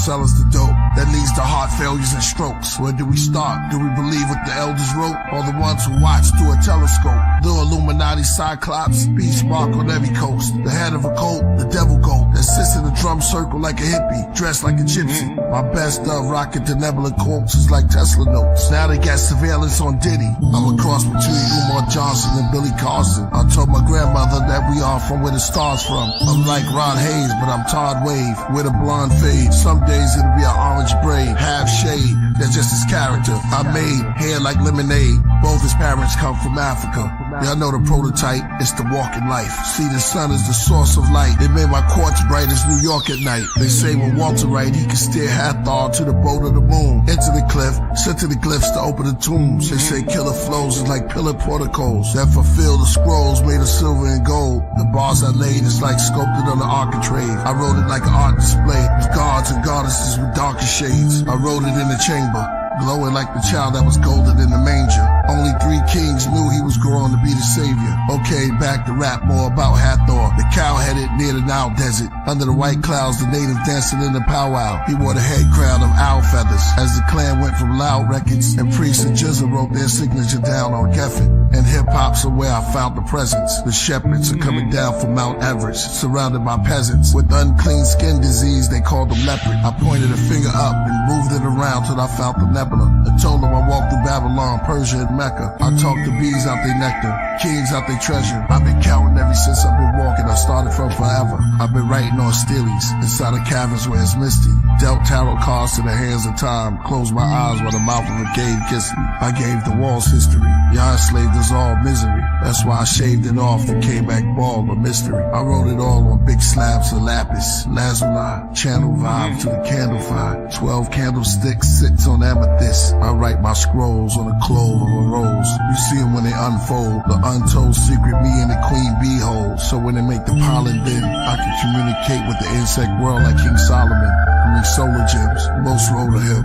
Sell us the dope that leads to heart failures and strokes. Where do we start? Do we believe what the elders wrote, or the ones who watch through a telescope? The Illuminati cyclops, beast mark on every coast. The head of a cult, the devil goat that sits in a drum circle like a hippie, dressed like a gypsy. My best of rocking benevolent corpses like Tesla notes. Now they got surveillance on Diddy. I'm a cross between Umar Johnson and Billy Carson. I told my grandmother that we are from where the stars from. I'm like Ron Hayes, but I'm Todd Wave with a blonde fade. Some days it'll be an orange braid, half shade. That's just his character. I made hair like lemonade. Both his parents come from Africa. Y'all know the prototype, it's the walking life. See, the sun is the source of light. They made my quartz bright as New York at night. They say when Walter Wright, he can steer Hathor to the boat of the moon. Into the cliff, sent to the glyphs to open the tombs. They say Killah flows is like pillar porticos that fulfill the scrolls made of silver and gold. The bars I laid is like sculpted on the architrave. I wrote it like an art display with gods and goddesses with darker shades. I wrote it in the chamber, glowing like the child that was golden in the manger. Only 3 kings knew he was growing to be the savior. Okay, back back to rap more about Hathor, the cow-headed near the Nile desert. Under the white clouds, the natives dancing in the powwow. He wore the head crown of owl feathers. As the clan went from loud records, and Priest and Jizza wrote their signature down on Geffen. And hip-hop's are where I found the presence. The shepherds are coming down from Mount Everest, surrounded by peasants. With unclean skin disease, they called them leopard. I pointed a finger up and moved it around till I found the nebula. I told them I walked through Babylon, Persia, and Mecca. I talked to bees out their nectar, kings out their treasure. I've been counting ever since I've been walking. I started from forever. I've been writing on steelies, inside of caverns where it's misty. Dealt tarot cards to the hands of time. Closed my eyes while the mouth of a cave kissed me. I gave the walls history. Y'all enslaved us all misery. That's why I shaved it off and came back bald, a mystery. I wrote it all on big slabs of lapis, lazuli, channel vibe to the candle fire. 12 candlesticks sits on amethyst. I write my scrolls on the clove of a rose. You see them when they unfold, the untold secret me and the queen bee hold. So when they make the pollen bin, I can communicate with the insect world like King Solomon. I mean solar gems, most roll to him.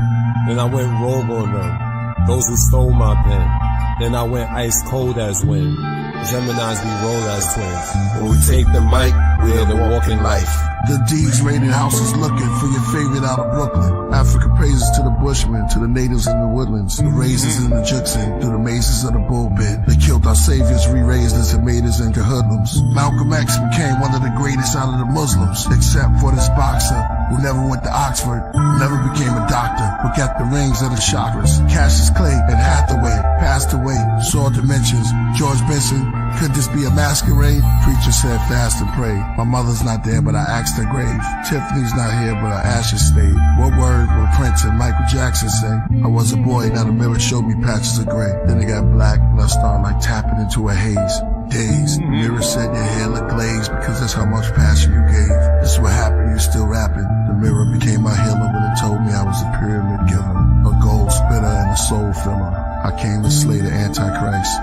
Then I went rogue on them, those who stole my pen. Then I went ice cold as wind. Geminis we roll as twins. When we take the mic, we're the walking life. The D's raided houses looking for your favorite out of Brooklyn. Africa praises to the bushmen, to the natives in the woodlands, the raisins in the Juksin, through the mazes of the bullpit. They killed our saviors, re-raised us and made us into hoodlums. Malcolm X became one of the greatest out of the Muslims, except for this boxer who never went to Oxford, never became a doctor, but got the rings of the chakras. Cassius Clay and Hathaway passed away, saw dimensions. George Benson, could this be a masquerade? Preacher said fast and pray. My mother's not there, but I asked her grave. Tiffany's not here, but her ashes stayed. What word will Prince and Michael Jackson say? I was a boy, now the mirror showed me patches of gray. Then it got black, and I started like tapping into a haze. Days, the mirror said your hair looked glazed because that's how much passion you gave. This is what happened, you still rapping. The mirror became my healer when it told me I was a pyramid giver, a gold spitter and a soul filler. I came to slay the Antichrist.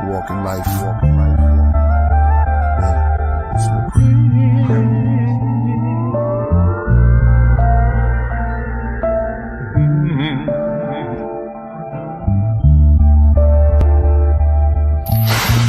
Walking life, walking life. Yeah, it's my prayer.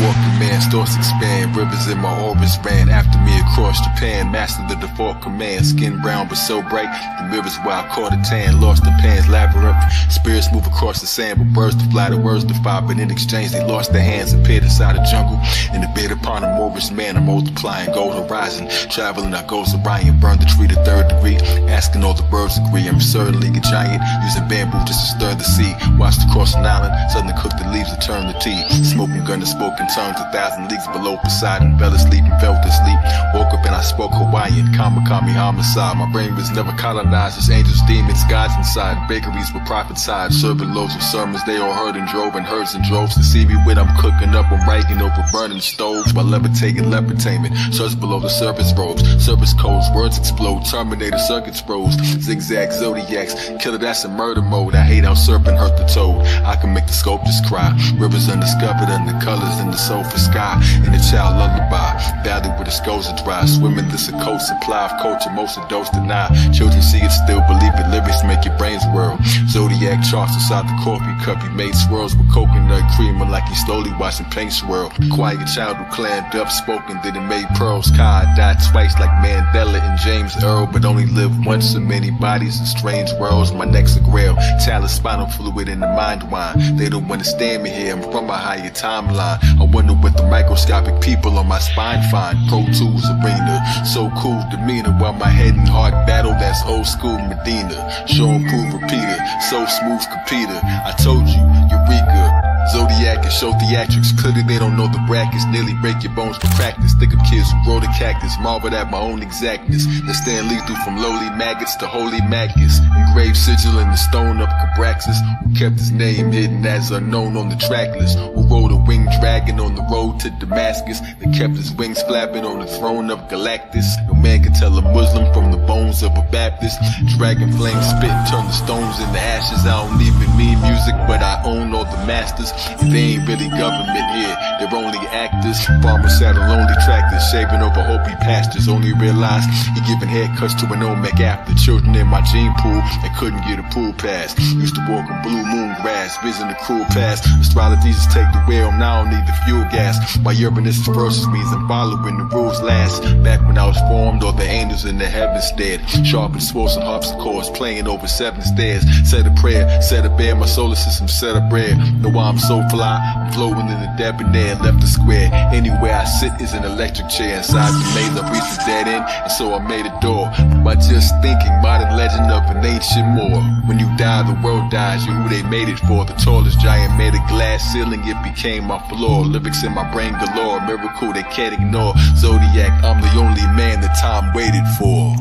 Walking man's thoughts expand, rivers in my orbits ran after me across Japan. Mastered the default command, skin brown but so bright. The mirrors where I caught a tan, lost the pan's labyrinth. Spirits move across the sand, but birds to fly, the words defy. But in exchange, they lost their hands, appeared inside the jungle. In the bed upon a Moorish man, I'm multiplying gold horizon. Traveling, I goes Orion, burned the tree to 3rd degree. Asking all the birds agree, I'm certainly a giant. Using bamboo just to stir the sea. Watched across an island, suddenly cooked the leaves to turn to tea. Smoking gun to spoken tongues, 1,000 leagues below Poseidon. Fell asleep and fell asleep. Woke up and I spoke Hawaiian. Kamikami homicide. My brain was never colonized. Just angels, demons, gods inside. Bakeries with prophesied. Serving loads of sermons. They all heard and drove in herds and droves. To see me when I'm cooking up, I'm writing over burning stoves. While levitating lepretainment. Search below the service robes. Service codes. Words explode. Terminator circuits froze. Zigzag zodiacs. Killer, that's a murder mode. I hate how serpent hurt the toad. I can make the sculptors cry. Rivers undiscovered under colors in the sulfur sky. In the child lullaby. Valley where the skulls are dry. Swimming this a coat supply of culture. Most of those deny. Children see it, still believe it. Lyrics make your brains whirl. Zodiac charts inside the coffee cup. He made swirls with coconut creamer like he slowly watching paint swirl. Quiet child who clammed up, spoken, then it made pearls. Kai died twice like Mandela and James Earl, but only lived once. So many bodies in strange worlds. My neck's a grail. Talent, spinal fluid in the mind wine. They don't understand me here. I'm from a higher timeline. I wonder what the microscopic people on my spine find. Pro Tools arena, so cool demeanor. While my head and heart battle, that's old school Medina. Show and prove repeater, so smooth computer. I told you, Eureka. Zodiac and show theatrics. Clearly they don't know the brackets. Nearly break your bones for practice. Think of kids who grow the cactus. Marveled at my own exactness. That stand lethal from lowly maggots to holy maggots. Engraved sigil in the stone of Cabraxis. Who kept his name hidden as unknown on the track list. Who rode a winged dragon on the road to Damascus. That kept his wings flapping on the throne of Galactus. No man can tell a Muslim from the bones of a Baptist. Dragon flame spit and turn the stones into ashes. I don't even mean music, but I own all the masters. And they ain't really government here, they're only actors. Farmers sat on lonely tractors, shaving over Hopi pastures. Only realized he giving haircuts to an Olmec after. Children in my gene pool that couldn't get a pool pass. Used to walk on blue moon grass, vision the cruel past. Astrologies take the wheel, now I don't need the fuel gas. My urbanist versus means I'm following the rules last. Back when I was formed, all the angels in the heavens stared. Sharpens swords and harpsichords, playing over 7 stairs. Said a prayer, said a bear, my solar system set up rare. Know why I'm so fly? I'm flowing in the debonair, left the square. Anywhere I sit is an electric chair. Inside the maze, I reached the dead end, and so I made a door. By just thinking, modern legend of an ancient Moor. When you die, the world dies, you're who they made it for. The tallest giant made a glass ceiling, it became my floor. Lyrics in my brain galore, miracle they can't ignore. Zodiac, I'm the only man that time waited for.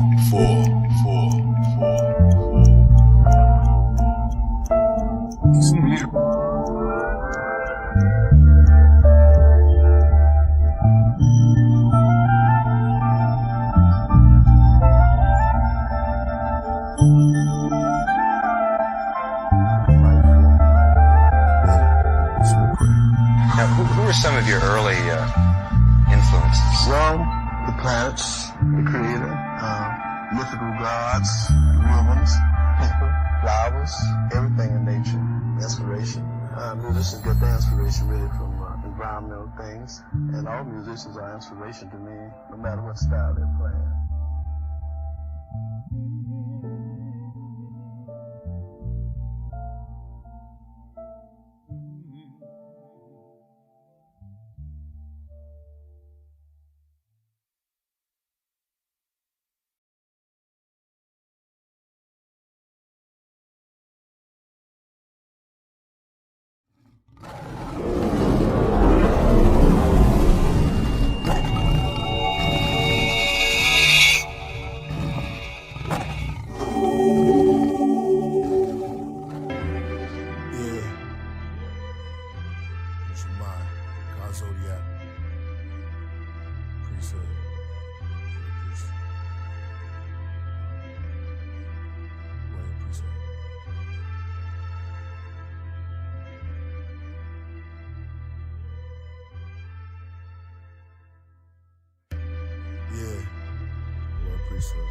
Now, who were some of your early influences? Well, the planets, the creator, mythical gods, humans, people, flowers, everything in nature, inspiration. Musicians get their inspiration really from environmental things, and all musicians are inspiration to me, no matter what style they're playing. Zodiac, Priesthood, Priesthood. Yeah, Priesthood.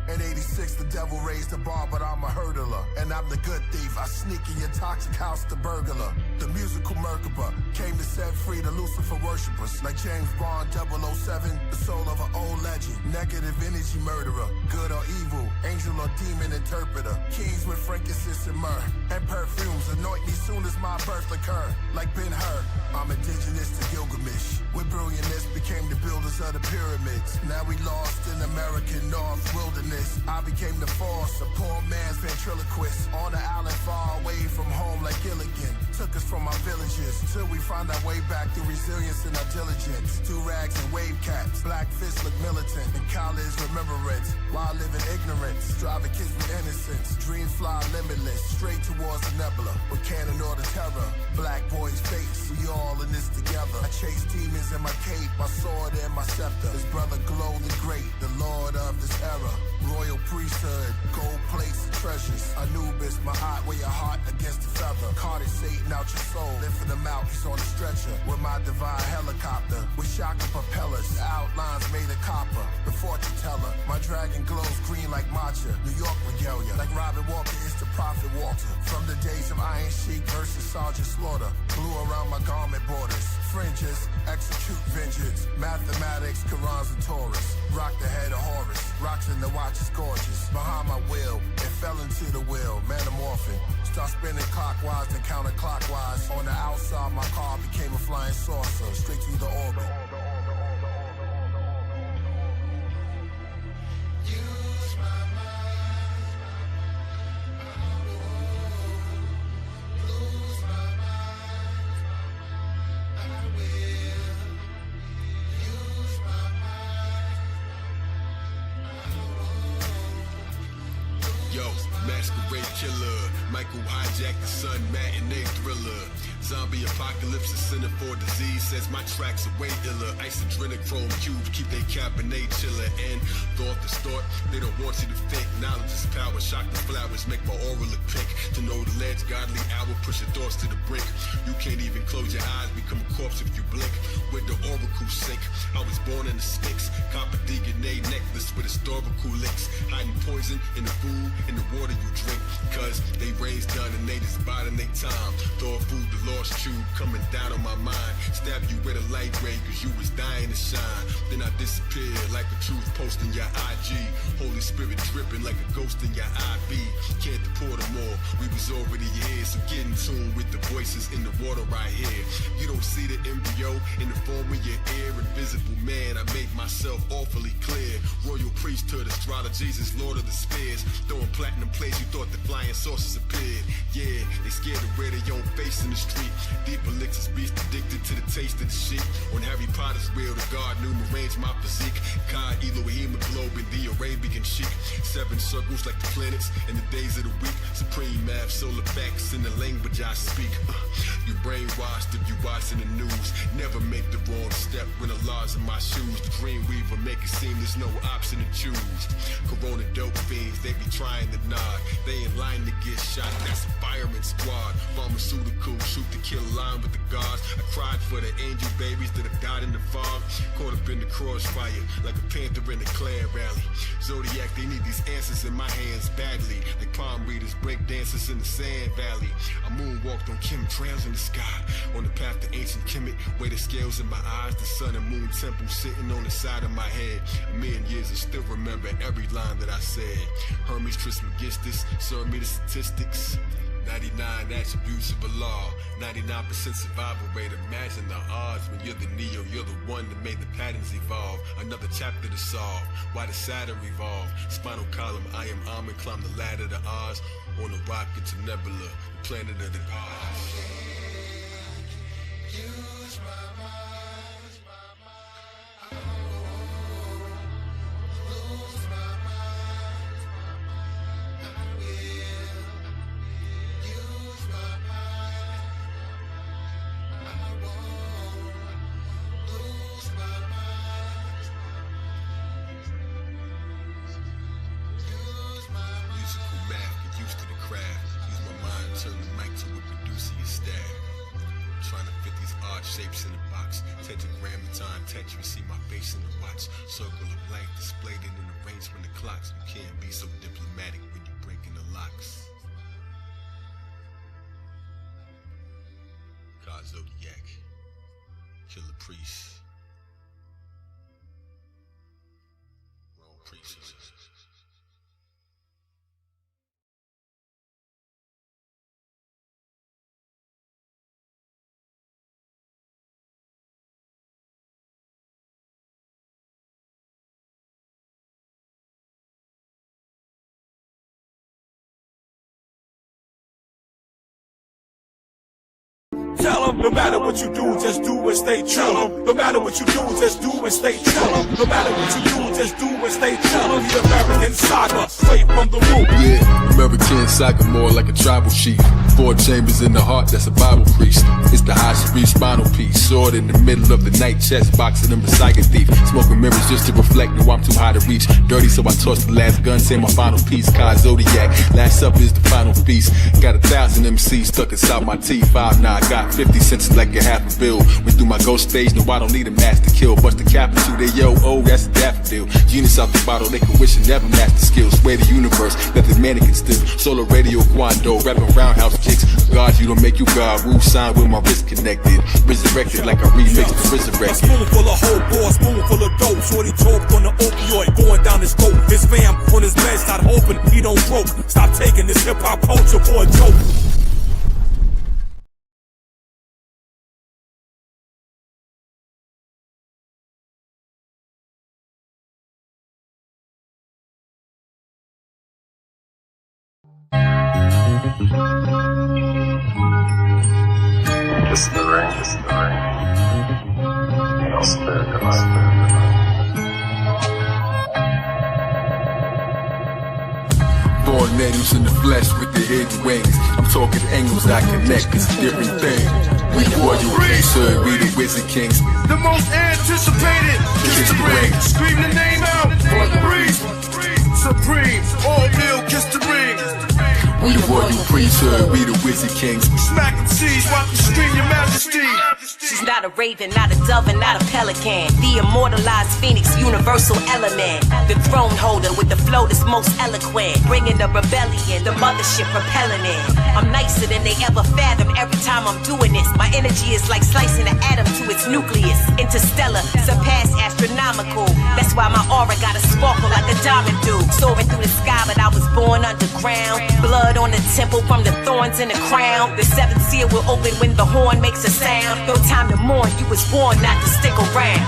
In 86, the devil raised the bar, but I'm a hurdler. And I'm the good thief. I sneak in your toxic house, the burglar. The musical Merkaba came to set free the Lucifer worshippers. Like James Bond 007, the soul of an old legend. Negative energy murderer, good or evil, angel or demon interpreter. Kings with frankincense and myrrh, and perfumes anoint me soon as my birth occur. Like Ben-Hur, I'm indigenous to Gilgamesh. With brilliantness became the builders of the pyramids. Now we lost in American North wilderness. I became the force, a poor man's ventriloquist. On the island far away from home like Gilligan. Took us from our villages, till we find our way back through resilience and our diligence. Two rags and wave caps, black fists look militant. And college remembrance, while living ignorance. Driving kids with innocence, dreams fly limitless. Straight towards the nebula, with cannon or the terror. Black boys face, we all in this together. I chase demons in my cape, my sword and my scepter. His brother Glow the Great, the lord of this era. Royal priesthood, gold plates and treasures. Anubis, my eye, weigh your heart against the feather. Carted Satan out your soul, lifting him out, he's on a stretcher. With my divine helicopter, with shocking propellers. The outlines made of copper, the fortune teller. My dragon glows green like matcha. New York regalia, like Robin Walker is the Prophet Walter. From the days of Iron Sheik versus Sergeant Slaughter. Blue around my garment borders. Fringes, execute vengeance. Mathematics, Qurans and Taurus. Rock the head of Horus. Rocks in the watch is gorgeous. Behind my will, it fell into the wheel. Metamorphing. Start spinning clockwise and counterclockwise. On the outside, my car became a flying saucer. Straight through the orbit. Masquerade killer, Michael hijacked the sun, matinee thriller. Zombie apocalypse, a center for disease. Says my tracks are way iller. Isodrenochrome cubes keep they cabernet chiller. And thought to start, they don't want you to think. Knowledge is power. Shock the flowers, make my aura look pink. To know the ledge, godly hour, push your thoughts to the brink. You can't even close your eyes, become a corpse if you blink. Where the oracle sink. I was born in the Sphinx. Copper DNA necklace with historical links. Hiding poison in the food, in the water you drink. Cause they raised done and they just biding their time. Throw food, the lost tube coming down on my mind. Stab you with a light ray cause you was dying to shine. Then I disappeared like a truth post in your IG. Holy Spirit dripping like a ghost in your IV. Can't deport them all, we was already here. So get in tune with the voices in the water right here. You don't see the embryo in the form of your ear. Invisible man, I made myself awfully clear. Royal priesthood, astrologers is Lord of the Spears. Throwing platinum plates, you thought the flying saucers appeared. Yeah, they scared to wear their own face in the street. Deep elixirs, beast addicted to the taste of the sheep. On Harry Potter's wheel, the god knew to range my physique. Kai, Elohim, hemoglobin, the Arabian chic. 7 circles like the planets in the days of the week. Supreme math, solar facts in the language I speak. You brainwashed if you watching the news. Never make the wrong step when the laws in my shoes. The dream weaver make it seem there's no option to choose. Corona dope fiends, they be trying to nod. They in line to get shot, that's a fireman squad. Pharmaceutical, shoot to kill line with the gods. I cried for the angel babies that have died in the fog. Caught up in the crossfire, like a panther in a Klan rally. Zodiac, they need these answers in my hands badly. Like palm readers, break dancers in the sand valley. I moonwalked on chemtrails in the sky. On the path to ancient Kemet, weigh the scales in my eyes. The sun and moon temple sitting on the side of my head. A million years I still remember every line that I said. Hermes Trismegistus, serve me the statistics. 99 attributes of Allah, 99% survival rate. Imagine the odds when you're the Neo, you're the one that made the patterns evolve. Another chapter to solve, why the Saturn revolve. Spinal column, I am Amen, climb the ladder to Oz. On a rocket to Nebula, the planet of the gods. Use my mind. Turn the mic to a producer your staff. Trying to fit these odd shapes in the box. Tetragrammaton, Tetris, see my face in the watch. Circle of life displayed in an arrangement of clocks. You can't be so diplomatic when you're breaking the locks. God Zodiac, Killah Priest. Wrong priest. Tell them, no matter what you do, just do and stay true. No matter what you do, just do and stay true. No matter what you do, just do and stay true. The American saga, straight from the root. Yeah, American saga, more like a tribal chief. 4 chambers in the heart, that's a Bible priest. It's the high Sharif spinal piece. Sword in the middle of the night, chest boxing and recycling thief. Smoking mirrors just to reflect, no I'm too high to reach. Dirty, so I toss the last gun, say my final piece. Kai Zodiac, last up is the final piece. Got 1,000 MCs stuck inside my teeth. 5 now I got 50 cents like a half a bill. Went through my ghost stage, no I don't need a mask to kill. Bust the capital, they yo, oh that's a daffodil. Genius out the bottle, they can wish and never master skills. Sway the universe, let the mannequin still. Solar radio, Quando, rapping roundhouse kicks. God, you don't make you God. Wu sign with my wrist connected. Resurrected like I remixed the resurrected. A spoonful of whole boy, spoonful of dope. Shorty choked on the opioid, going down his throat. His fam on his bed, start hoping he don't broke. Stop taking this hip hop culture for a joke. It's the rain, it's the rain. I'll spare the life. tornadoes in the flesh with the hidden wings. I'm talking angles that connect, it's a different thing. We the royal priesthood, we the wizard kings. The most anticipated, kiss the ring. Scream the name out for the priest. Supreme, all meal, kiss the ring. We the royal priesthood, we the wizard kings. Smack and seize, watch the scream, your majesty. She's not a raven, not a dove, and not a pelican. The immortalized phoenix, universal element. The throne holder with the flow that's most eloquent. Bringing the rebellion, the mothership propelling it. I'm nicer than they ever fathom every time I'm doing this. My energy is like slicing an atom to its nucleus. Interstellar, surpass astronomical. That's why my aura got a sparkle like a diamond do. Soaring through the sky, but I was born underground. Blood on the temple from the thorns in the crown. The seventh seal will open when the horn makes a sound. No time to mourn, you was born not to stick around.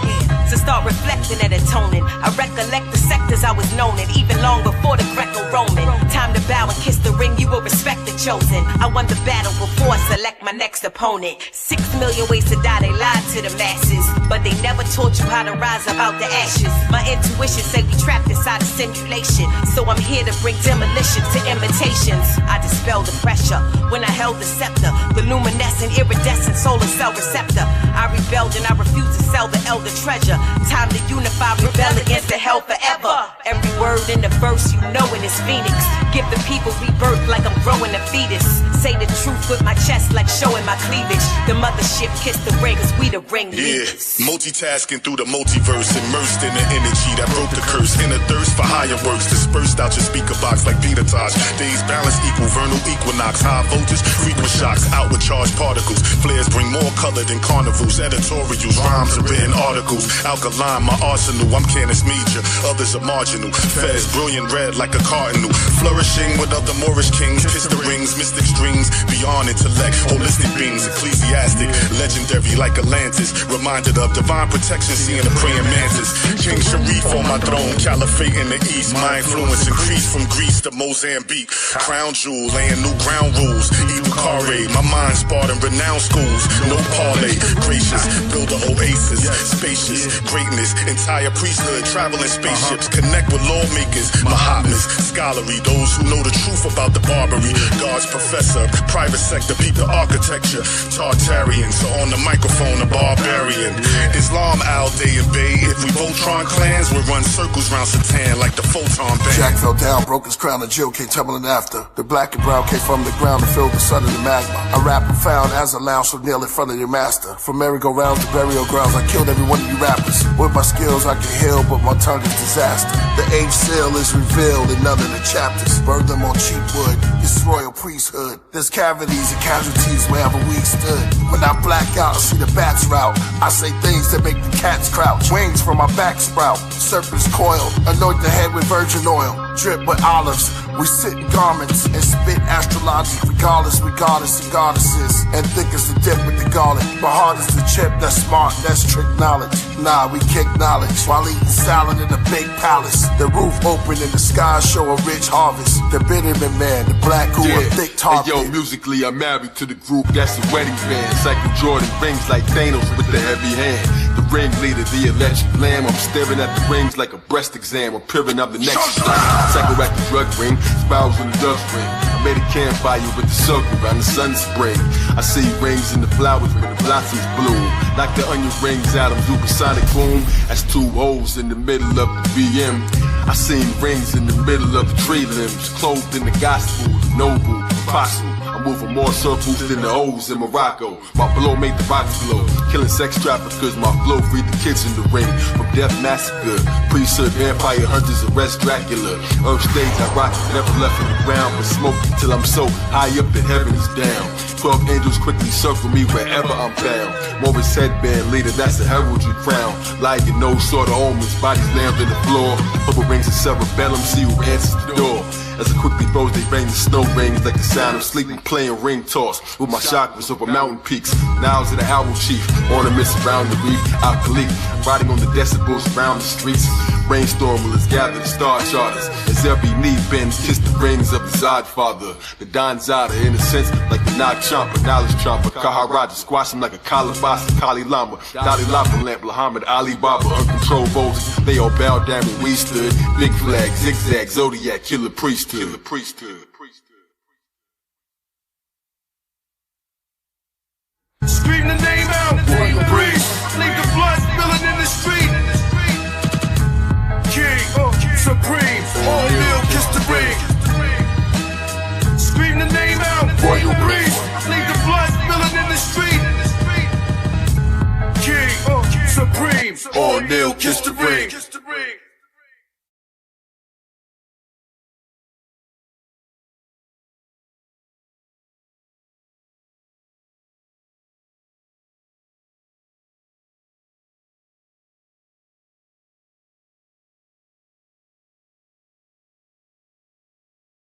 So start reflecting and atoning. I recollect the sectors I was known in, even long before the Greco-Roman. Time to bow and kiss the ring, you will respect the chosen. I won the battle before I select my next opponent. 6 million ways to die, they lied to the masses, but they never taught you how to rise about the ashes. My intuition say we trapped inside a simulation, so I'm here to bring demolition to imitations. I dispelled the pressure when I held the scepter, the luminescent, iridescent solar cell receptor. I rebelled and I refused to sell the elder treasure. Time to unify, rebel against the hell forever. Every word in the verse, you know it is Phoenix. Give the people rebirth like I'm growing a fetus. Say the truth with my chest like showing my cleavage. The mothership kiss the ring, cause we the ring leaders. Yeah, multitasking through the multiverse, immersed in the energy that broke the curse. In a thirst for higher works, dispersed out your speaker box like Peter Tosh. Days balance equal vernal equinox. High voltage, frequent shocks, outward charged particles. Flares bring more color than carnivals. Editorials, rhymes are written articles. Alkaline, my arsenal, I'm Canis Major. Others are marginal. Fez, brilliant red like a cardinal. Flourishing with other Moorish kings. Kiss the rings, mystic strings, beyond intellect. Holistic beings, ecclesiastic, legendary like Atlantis. Reminded of divine protection, seeing the praying mantis. King Sharif on my throne, caliphate in the east. My influence increased from Greece to Mozambique. Crown jewel, laying new ground rules. Evil Kare, my mind sparred in renowned schools. No parlay, gracious, build a oasis. Spacious, greatness, entire priesthood, traveling spaceships. Connect with lawmakers, Mahatmas, scholarly, those who know the truth about the Barbary. God's professor, private sector, peep the architecture. Tartarians on the microphone, a barbarian. Islam, Al Day and Bay. If we Voltron clans, we'll run circles round Satan like the photon band. Jack fell down, broke his crown, and Jill came tumbling after. The black and brown came from the ground and filled the sun in the magma. I rap profound as a lounge so kneel in front of your master. From merry-go-rounds to burial grounds, I killed every one of you rappers. With my skills I can heal, but my tongue is disaster. The age seal is revealed in none of the chapters. Burn them on cheap wood, it's royal priesthood. There's cavities and casualties wherever we stood. When I black out and see the bats route, I say things that make the cats crouch. Wings from my back sprout, serpents coil. Anoint the head with virgin oil, drip with olives. We sit in garments and spit astrology. Regardless, we goddess and goddesses. And thick as the dip with the garlic. But hard as the chip, that's smart, that's trick knowledge. Nah, we kick knowledge while eating salad in a big palace. The roof open and the sky show a rich harvest. The Bitterman man, the black who a thick target. Hey, yo, musically I'm married to the group that's a wedding band. Cycle Jordan rings like Thanos with the heavy hand. The ringleader, the electric lamb. I'm staring at the rings like a breast exam. I'm peering up the next psychoactive drug ring. Spirals in the dust ring. I made a campfire with the circle around the sun spring. I see rings in the flowers where the blossoms bloom. Knock the onion rings out of supersonic boom. That's two holes in the middle of the VM. I seen rings in the middle of the tree limbs. Clothed in the gospel, the noble, apostle. I'm moving more circles than the O's in Morocco. My blow made the rocks blow. Killing sex traffickers, my flow freed the kids in the ring. From death massacre, priesthood, vampire hunters, arrest Dracula. Earth stage, I rock, never left in the ground. But smoke till I'm so high up that heaven is down. 12 angels quickly circle me wherever I'm found. Morris headband leader, that's a heraldry crown. Like no sort of omens, bodies lammed in the floor. Purple rings of cerebellum, see who answers the door. As I quickly throws, they bang the snow rings like the sound of sleeping, playing ring toss with my chakras over mountain peaks. Now to the owl chief, ornaments around the reef, alkali, riding on the decibels around the streets. Brainstormers gather the star charters as every knee bends, kiss the rings of the Zod father. The Don Zada, in a sense, like the knock chomper, knowledge trumper, Kaharaja, squash him like a Kalabasa, Kali Lama, Dalai Lama, Lamp, Muhammad, Alibaba, uncontrolled voltage. They all bowed down and we stood. Big flag, zigzag, Zodiac, Killah, Priesthood. Scream the name out, royal priest. Leave the blood spilling in the street. King, supreme, all kneel, kiss the ring. Scream the name out, royal priest. Leave the blood spilling in the street. King, supreme, all kneel, kiss the ring.